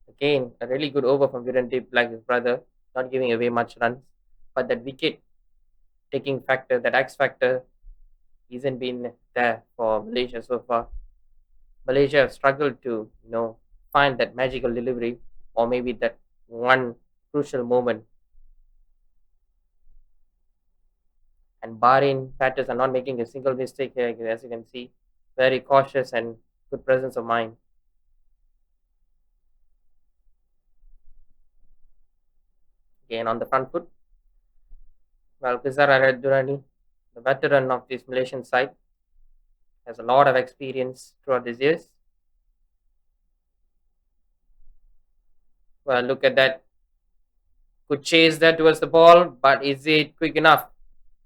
Again, a really good over from Virendip, like his brother, not giving away much runs, but that wicket taking factor, that X factor, isn't been there for Malaysia so far. Malaysia have struggled to, find that magical delivery or maybe that one crucial moment. And Bahrain batters are not making a single mistake here, as you can see. Very cautious and good presence of mind. Again on the front foot. Well, Pizarra Durrani, the veteran of this Malaysian side, has a lot of experience throughout these years. Well, look at that. Could chase that towards the ball, but is it quick enough?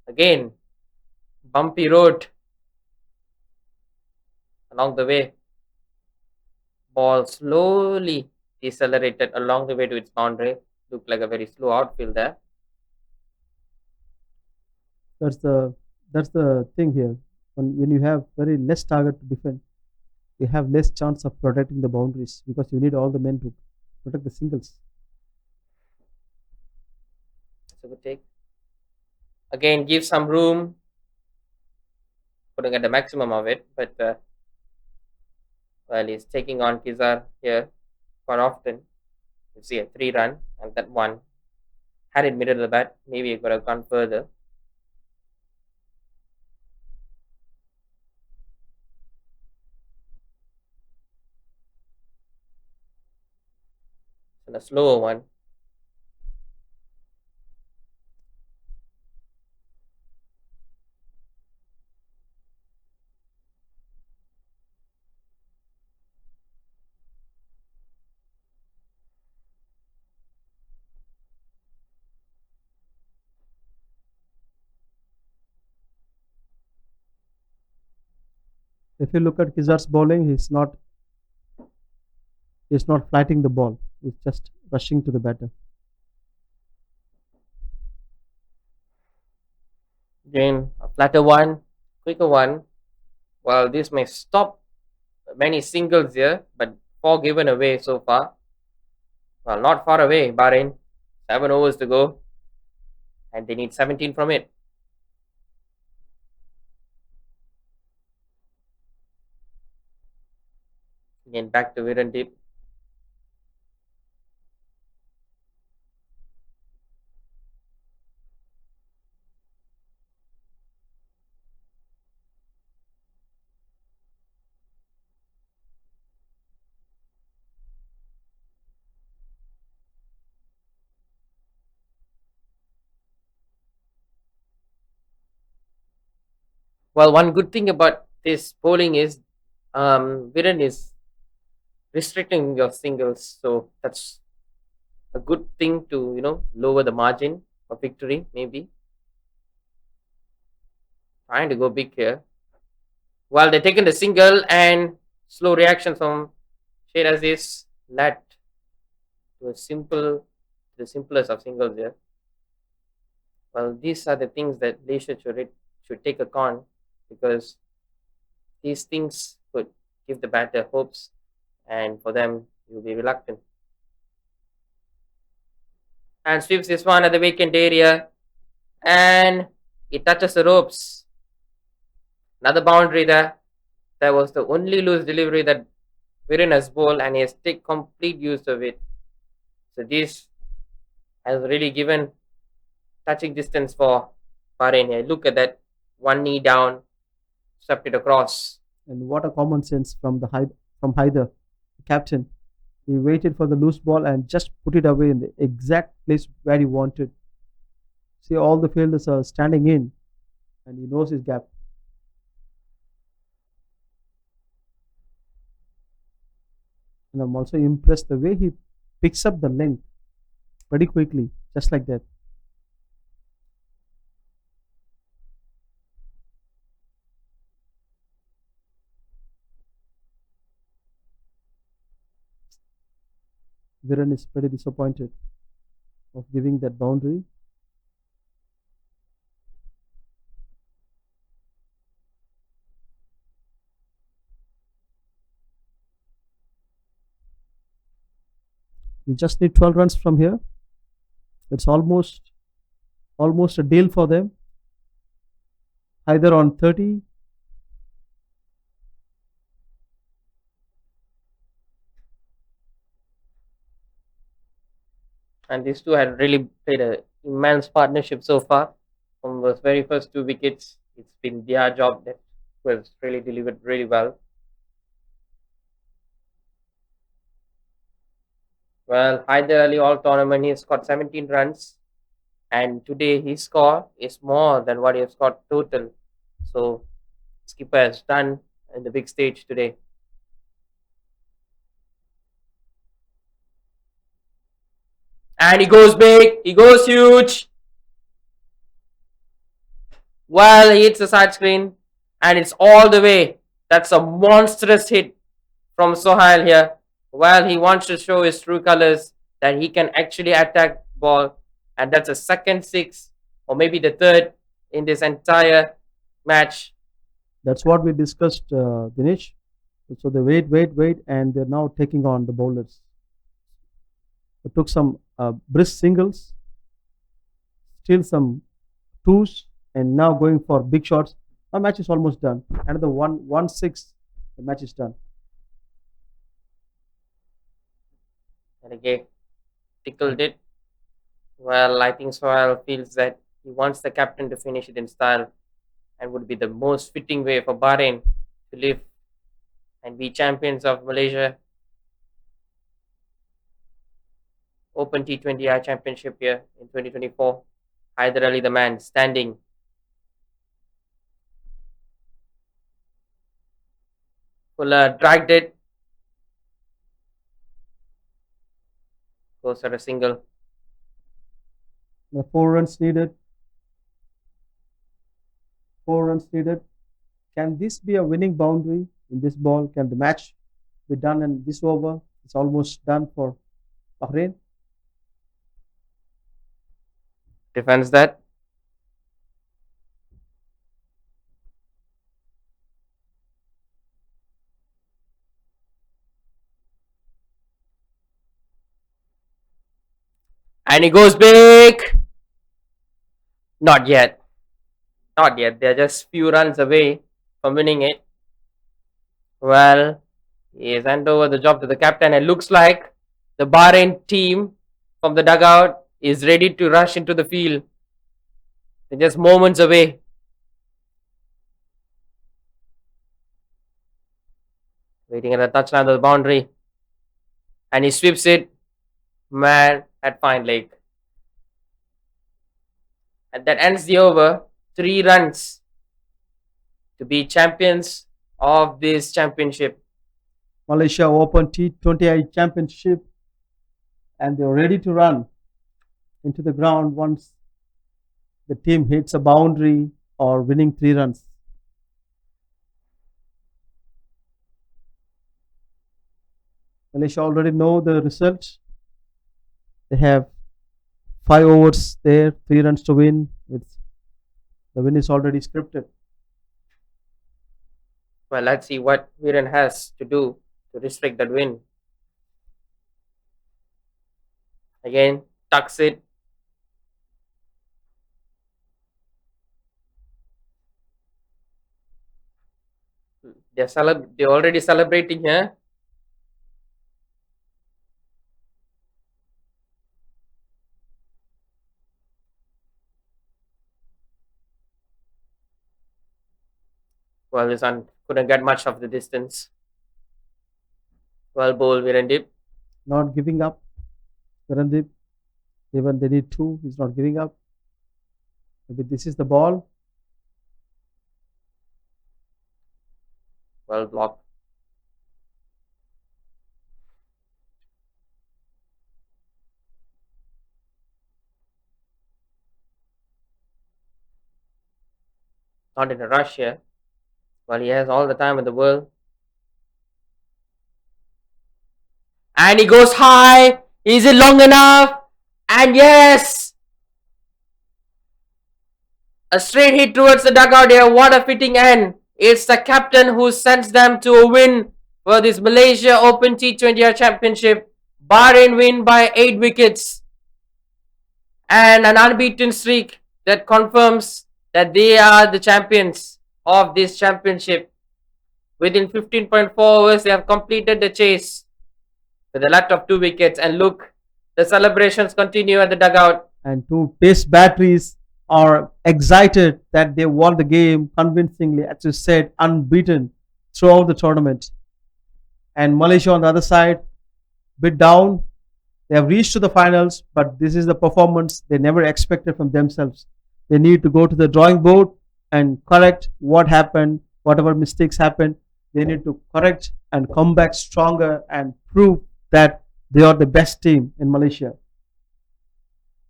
Again, bumpy road along the way. Ball slowly decelerated along the way to its boundary. Looked like a very slow outfield there. That's the thing here. When you have very less target to defend, you have less chance of protecting the boundaries because you need all the men to protect the singles. It's a good take. Again, give some room. Couldn't get the maximum of it, but well, he's taking on Kizar here quite often. You see a 3 run and that one had it middle of the bat. Maybe it could have gone further. And a slower one. If you look at Kizar's bowling, he's not flatting the ball. He's just rushing to the batter. Again, a flatter one, quicker one. Well, this may stop many singles here, but 4 given away so far. Well, not far away, Bahrain. 7 overs to go, and they need 17 from it. Again, back to Virendip. Well, one good thing about this bowling is Viren is restricting your singles, so that's a good thing to lower the margin of victory. Maybe trying to go big here. Well, they're taking the single and slow reaction from Shade Aziz led to the simplest of singles here. Well, these are the things that Malaysia should take account because these things could give the batter hopes, and for them, you'll be reluctant. And sweeps this one at the vacant area, and it touches the ropes. Another boundary there. That was the only loose delivery that Viren has bowled, and he has taken complete use of it. So this has really given touching distance for Bahrain here. Look at that. One knee down, swept it across. And what a common sense from from Haider, the captain. He waited for the loose ball and just put it away in the exact place where he wanted. See, all the fielders are standing in, and he knows his gap. And I'm also impressed the way he picks up the length pretty quickly, just like that. Viren is pretty disappointed of giving that boundary. You just need 12 runs from here. It's almost a deal for them. Either on 30. And these two had really played an immense partnership so far. From those very first two wickets, it's been their job that was really delivered really well. Well, Haider Ali all tournament he has got 17 runs, and today his score is more than what he has got total. So skipper has done in the big stage today. And he goes big, he goes huge. Well, he hits the side screen, and it's all the way. That's a monstrous hit from Sohail here. Well, he wants to show his true colors that he can actually attack ball, and that's a second six, or maybe the third in this entire match. That's what we discussed, Dinesh. So they wait, and they're now taking on the bowlers. They took some brisk singles, still some twos, and now going for big shots. Our match is almost done. Another 1-6, the match is done. And again, tickled it. Well, I think Sohail feels that he wants the captain to finish it in style, and would be the most fitting way for Bahrain to live and be champions of Malaysia Open T20I Championship here in 2024. Haider Ali, the man, standing. Fuller dragged it. Goes for a single. The 4 runs needed. 4 runs needed. Can this be a winning boundary in this ball? Can the match be done in this over? It's almost done for Bahrain. Defends that. And he goes big. Not yet. Not yet. They're just few runs away from winning it. Well, he has handed over the job to the captain. It looks like the Bahrain team from the dugout is ready to rush into the field. They're just moments away. Waiting at the touchline of the boundary. And he sweeps it. Man at fine leg. And that ends the over. 3 runs to be champions of this championship. Malaysia Open T20I Championship, and they're ready to run into the ground once the team hits a boundary or winning 3 runs. Malaysia already know the result. They have 5 overs there, 3 runs to win. The win is already scripted. Well, let's see what Viren has to do to restrict that win. Again, tucks it. They're already celebrating here. Well, this one couldn't get much of the distance. Well, ball Virendip. Not giving up. Randeep, even they need two, he's not giving up. Maybe this is the ball. Well blocked. Not in a rush here. Well, he has all the time in the world. And he goes high. Is it long enough? And yes, a straight hit towards the dugout here. What a fitting end. It's the captain who sends them to a win for this Malaysia Open T20I Championship. Bahrain win by 8 wickets and an unbeaten streak that confirms that they are the champions of this championship. Within 15.4 overs, they have completed the chase with a lot of 2 wickets. And look, the celebrations continue at the dugout. And two test batteries are excited that they won the game convincingly, as you said, unbeaten throughout the tournament. And Malaysia on the other side, bit down. They have reached to the finals, but this is the performance they never expected from themselves. They need to go to the drawing board and correct what happened, whatever mistakes happened. They need to correct and come back stronger and prove that they are the best team in Malaysia.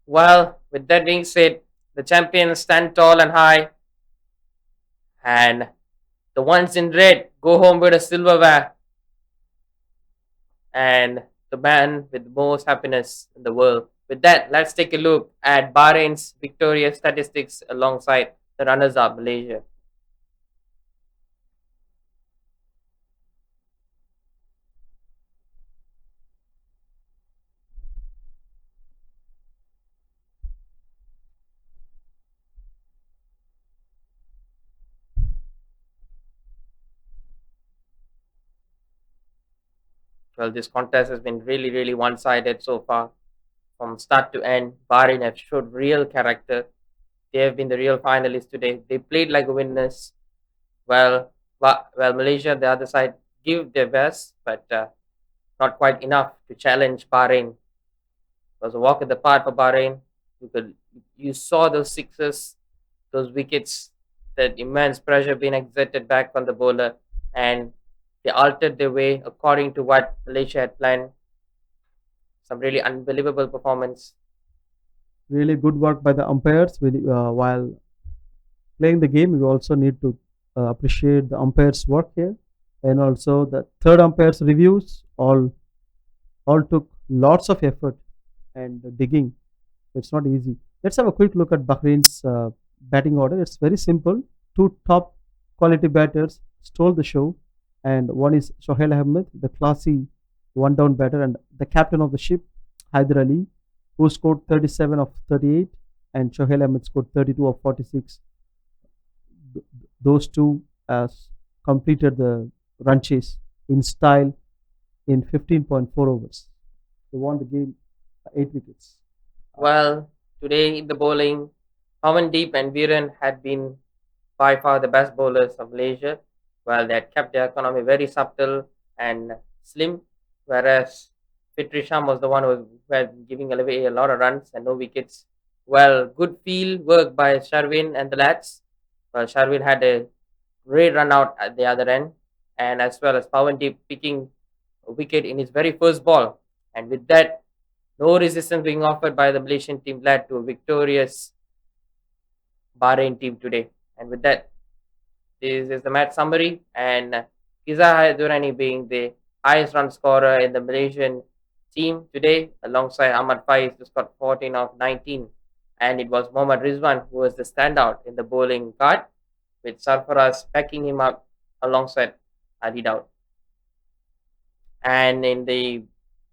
Well, with that being said, the champions stand tall and high, and the ones in red go home with a silverware, and the man with the most happiness in the world. With that, let's take a look at Bahrain's victorious statistics alongside the runners up, Malaysia. Well, this contest has been really, really one sided so far. From start to end, Bahrain have showed real character. They have been the real finalists today. They played like winners. Well, Malaysia, the other side, give their best, but not quite enough to challenge Bahrain. It was a walk in the park for Bahrain. You saw those sixes, those wickets, that immense pressure being exerted back on the bowler, and they altered their way according to what Malaysia had planned. Some really unbelievable performance. Really good work by the umpires while playing the game. We also need to appreciate the umpires' work here, and also the third umpire's reviews. All took lots of effort and digging. It's not easy. Let's have a quick look at Bahrain's batting order. It's very simple. Two top quality batters stole the show, and one is Shoaib Ahmed, the classy one down batter, and the captain of the ship, Haider Ali, who scored 37 of 38, and Shoaib Ahmed scored 32 of 46. Those two completed the run chase in style in 15.4 overs. They won the game 8 wickets. Well, today in the bowling, Pawandeep and Viren had been by far the best bowlers of Malaysia. Well, they had kept their economy very subtle and slim, whereas Fitri Sham was the one who was giving away a lot of runs and no wickets. Well, good field work by Sharwin and the lads. Well, Sharwin had a great run out at the other end, and as well as Pawandeep picking a wicket in his very first ball. And with that, no resistance being offered by the Malaysian team led to a victorious Bahrain team today. And with that, this is the match summary. And Kiza Durrani being the highest run scorer in the Malaysian team today, alongside Ahmad Faiz, who scored 14 of 19. And it was Mohammad Rizwan who was the standout in the bowling card, with Sarfaraz backing him up alongside Ali Daud. And in the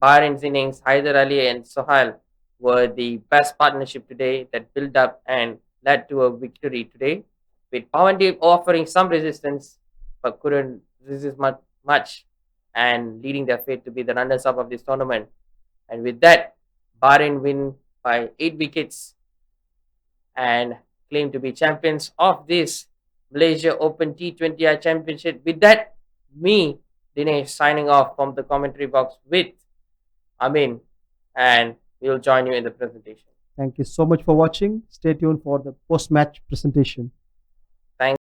Bahrain's innings, Haider Ali and Sohail were the best partnership today that built up and led to a victory today, with Pawandeep offering some resistance but couldn't this is much and leading their fate to be the runners-up of this tournament. And with that, Bahrain win by 8 wickets and claim to be champions of this Malaysia Open T20I Championship. With that, me, Dinesh, signing off from the commentary box with Amin, and we'll join you in the presentation. Thank you so much for watching. Stay tuned for the post-match presentation. Thank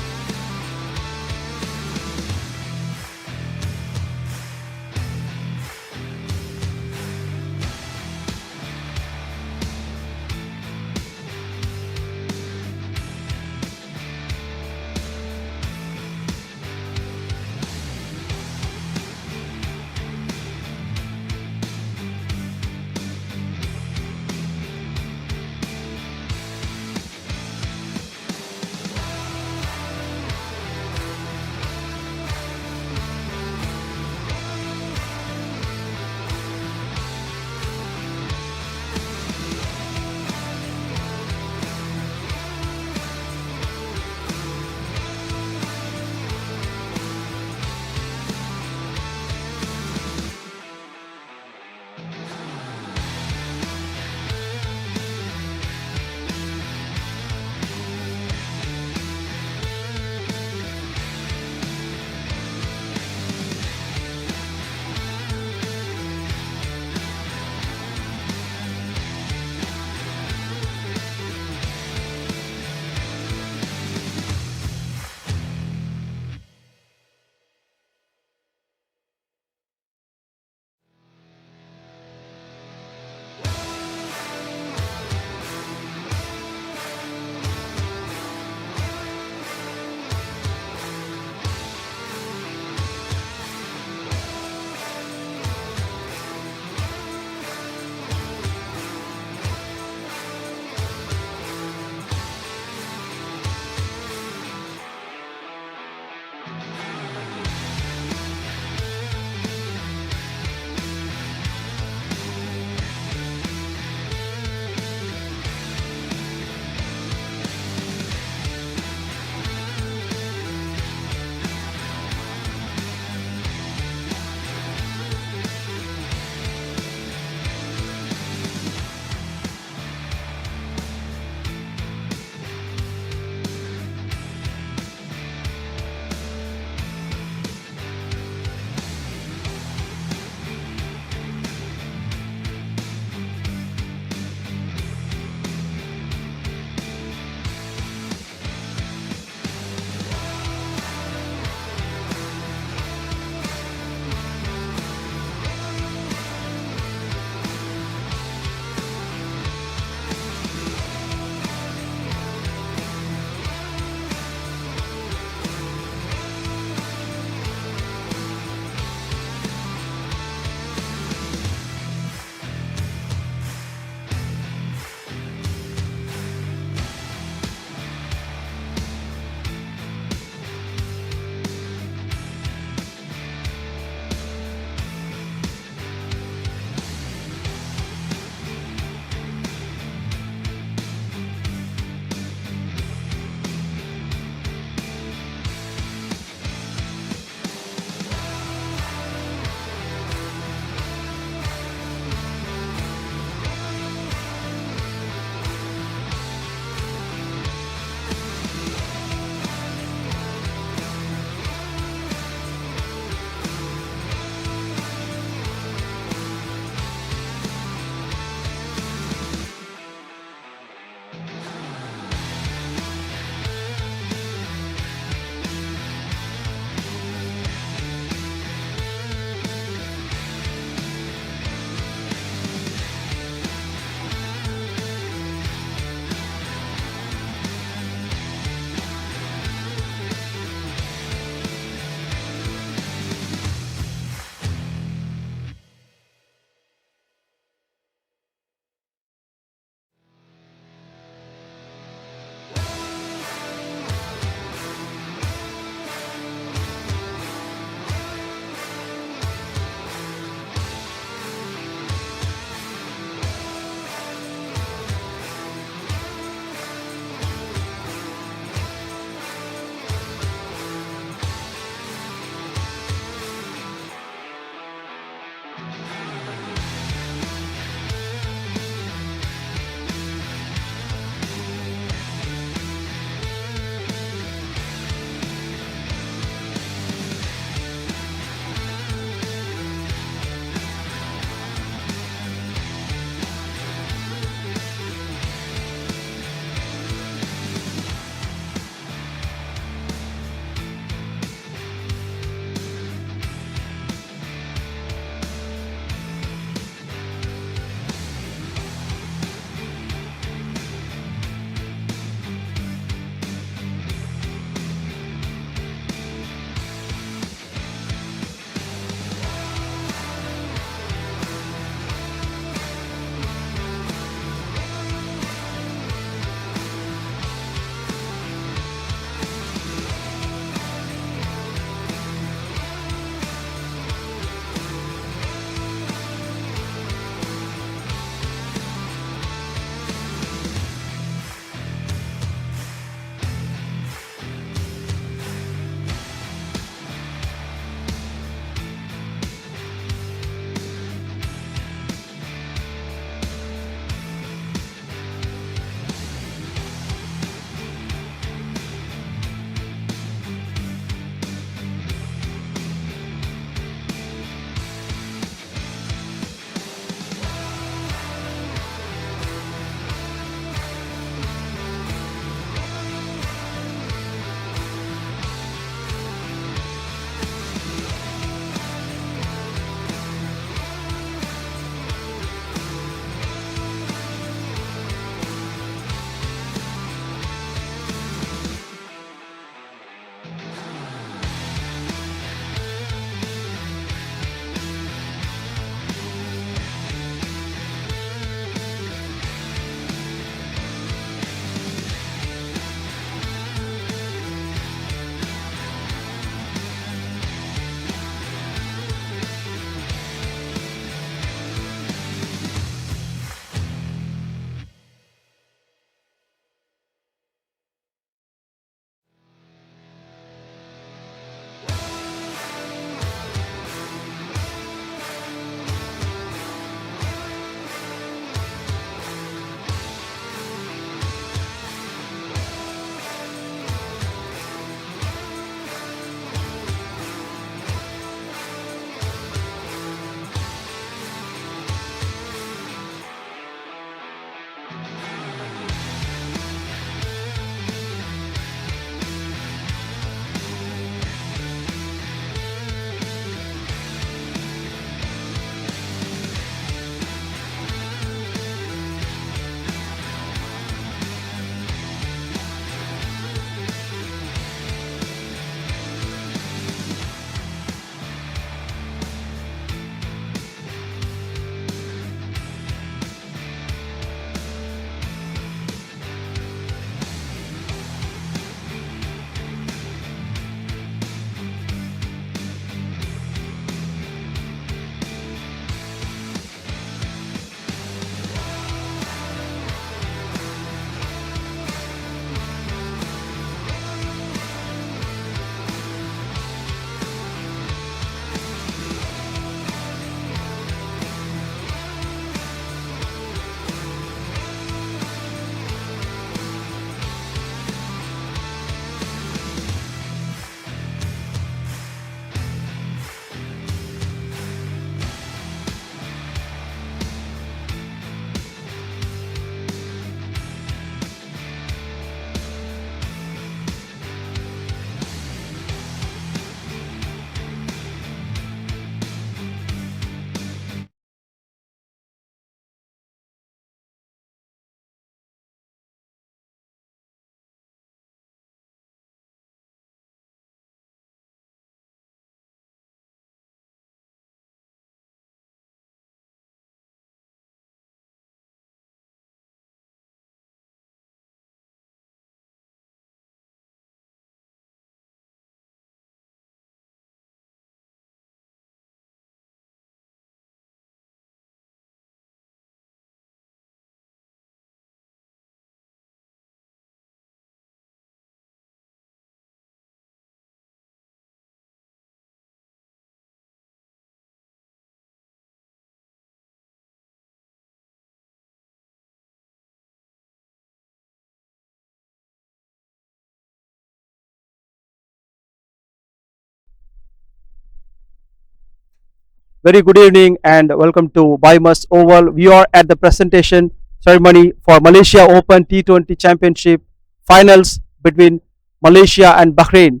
Very good evening and welcome to BAYUEMAS Oval. We are at the presentation ceremony for Malaysia Open T20 Championship finals between Malaysia and Bahrain.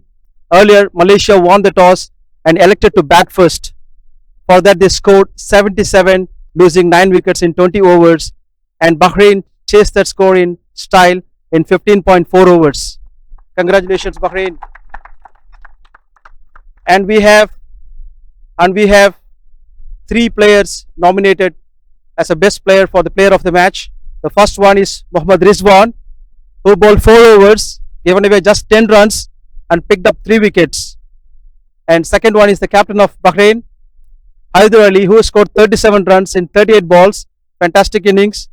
Earlier, Malaysia won the toss and elected to bat first. For that, they scored 77, losing 9 wickets in 20 overs, and Bahrain chased that score in style in 15.4 overs. Congratulations, Bahrain. And we have three players nominated as a best player for the player of the match. The first one is Mohammad Rizwan, who bowled 4 overs, given away just 10 runs and picked up 3 wickets. And second one is the captain of Bahrain, Haider Ali, who scored 37 runs in 38 balls, fantastic innings,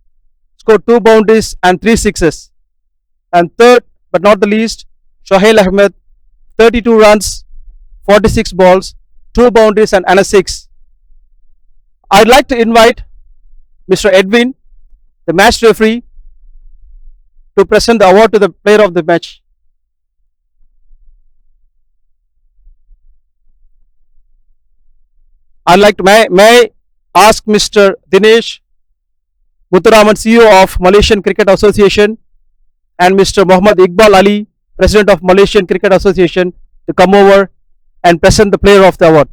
scored 2 boundaries and 3 sixes. And third, but not the least, Shoaib Ahmed, 32 runs, 46 balls, 2 boundaries and a 6. I'd like to invite Mr. Edwin, the match referee, to present the award to the player of the match. I'd like to may I ask Mr. Dinesh Muthuraman, CEO of Malaysian Cricket Association, and Mr. Muhammad Iqbal Ali, President of Malaysian Cricket Association, to come over and present the player of the award.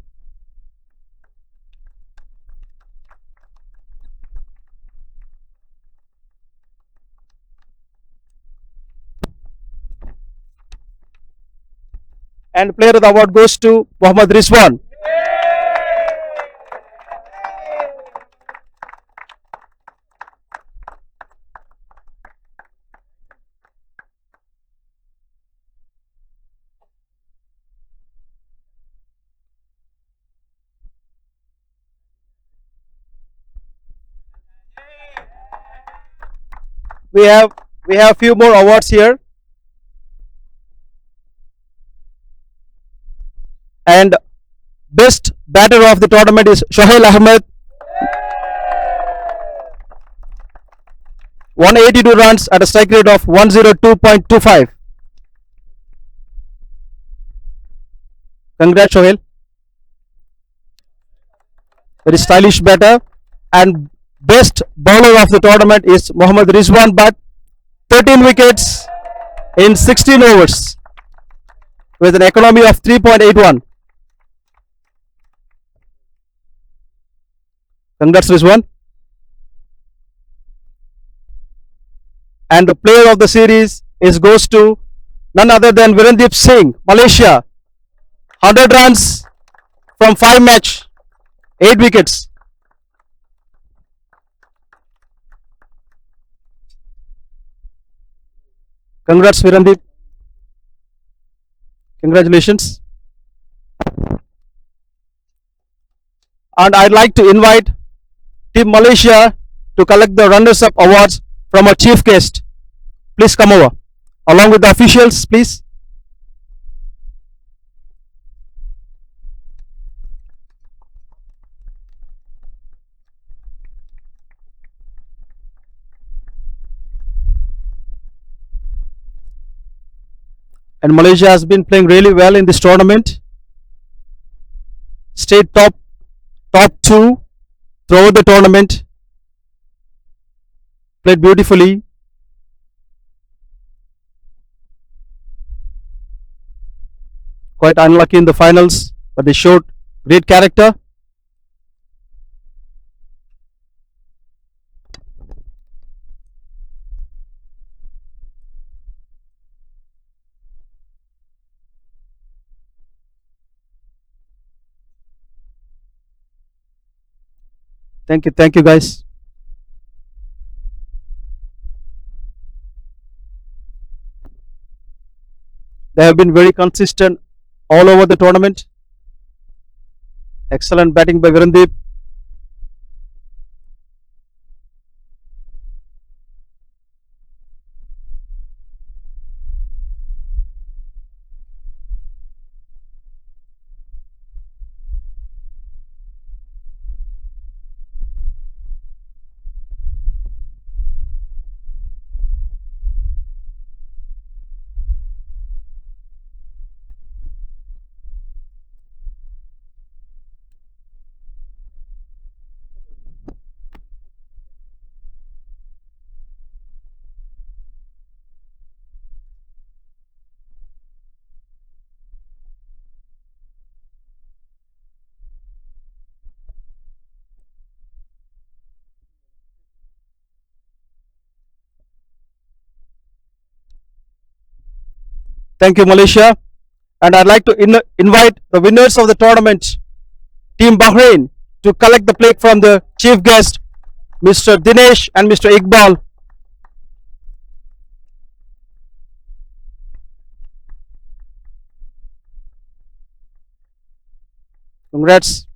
And player of the award goes to Mohammad Rizwan. We have a few more awards here, and best batter of the tournament is Shoaib Ahmed, 182 runs at a strike rate of 102.25. Congrats, Shoaib. Very stylish batter. And best bowler of the tournament is Mohammad Rizwan, but 13 wickets in 16 overs with an economy of 3.81. Congrats, Rizwan. And the player of the series goes to none other than Virendip Singh, Malaysia. 100 runs from 5 match, 8 wickets. Congrats, Virendip. Congratulations. And I'd like to invite Team Malaysia to collect the runners-up awards from our chief guest. Please come over, along with the officials, please. And Malaysia has been playing really well in this tournament. Stayed top 2 throughout the tournament. Played beautifully. Quite unlucky in the finals, but they showed great character. Thank you guys. They have been very consistent all over the tournament. Excellent batting by Virendip. Thank you, Malaysia. And I'd like to invite the winners of the tournament, Team Bahrain, to collect the plate from the chief guest, Mr. Dinesh and Mr. Iqbal. Congrats.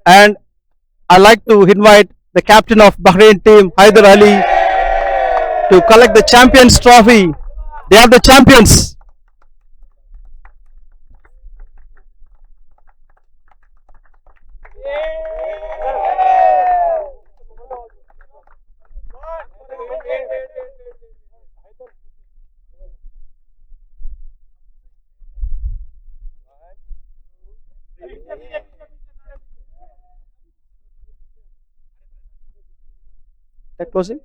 And I'd like to invite the captain of Bahrain team, Haider Ali, to collect the champions trophy. They are the champions. That closing?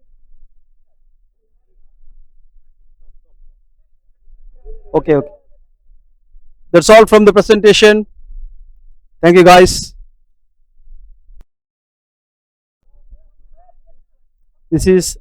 Okay, okay. That's all from the presentation. Thank you, guys. This is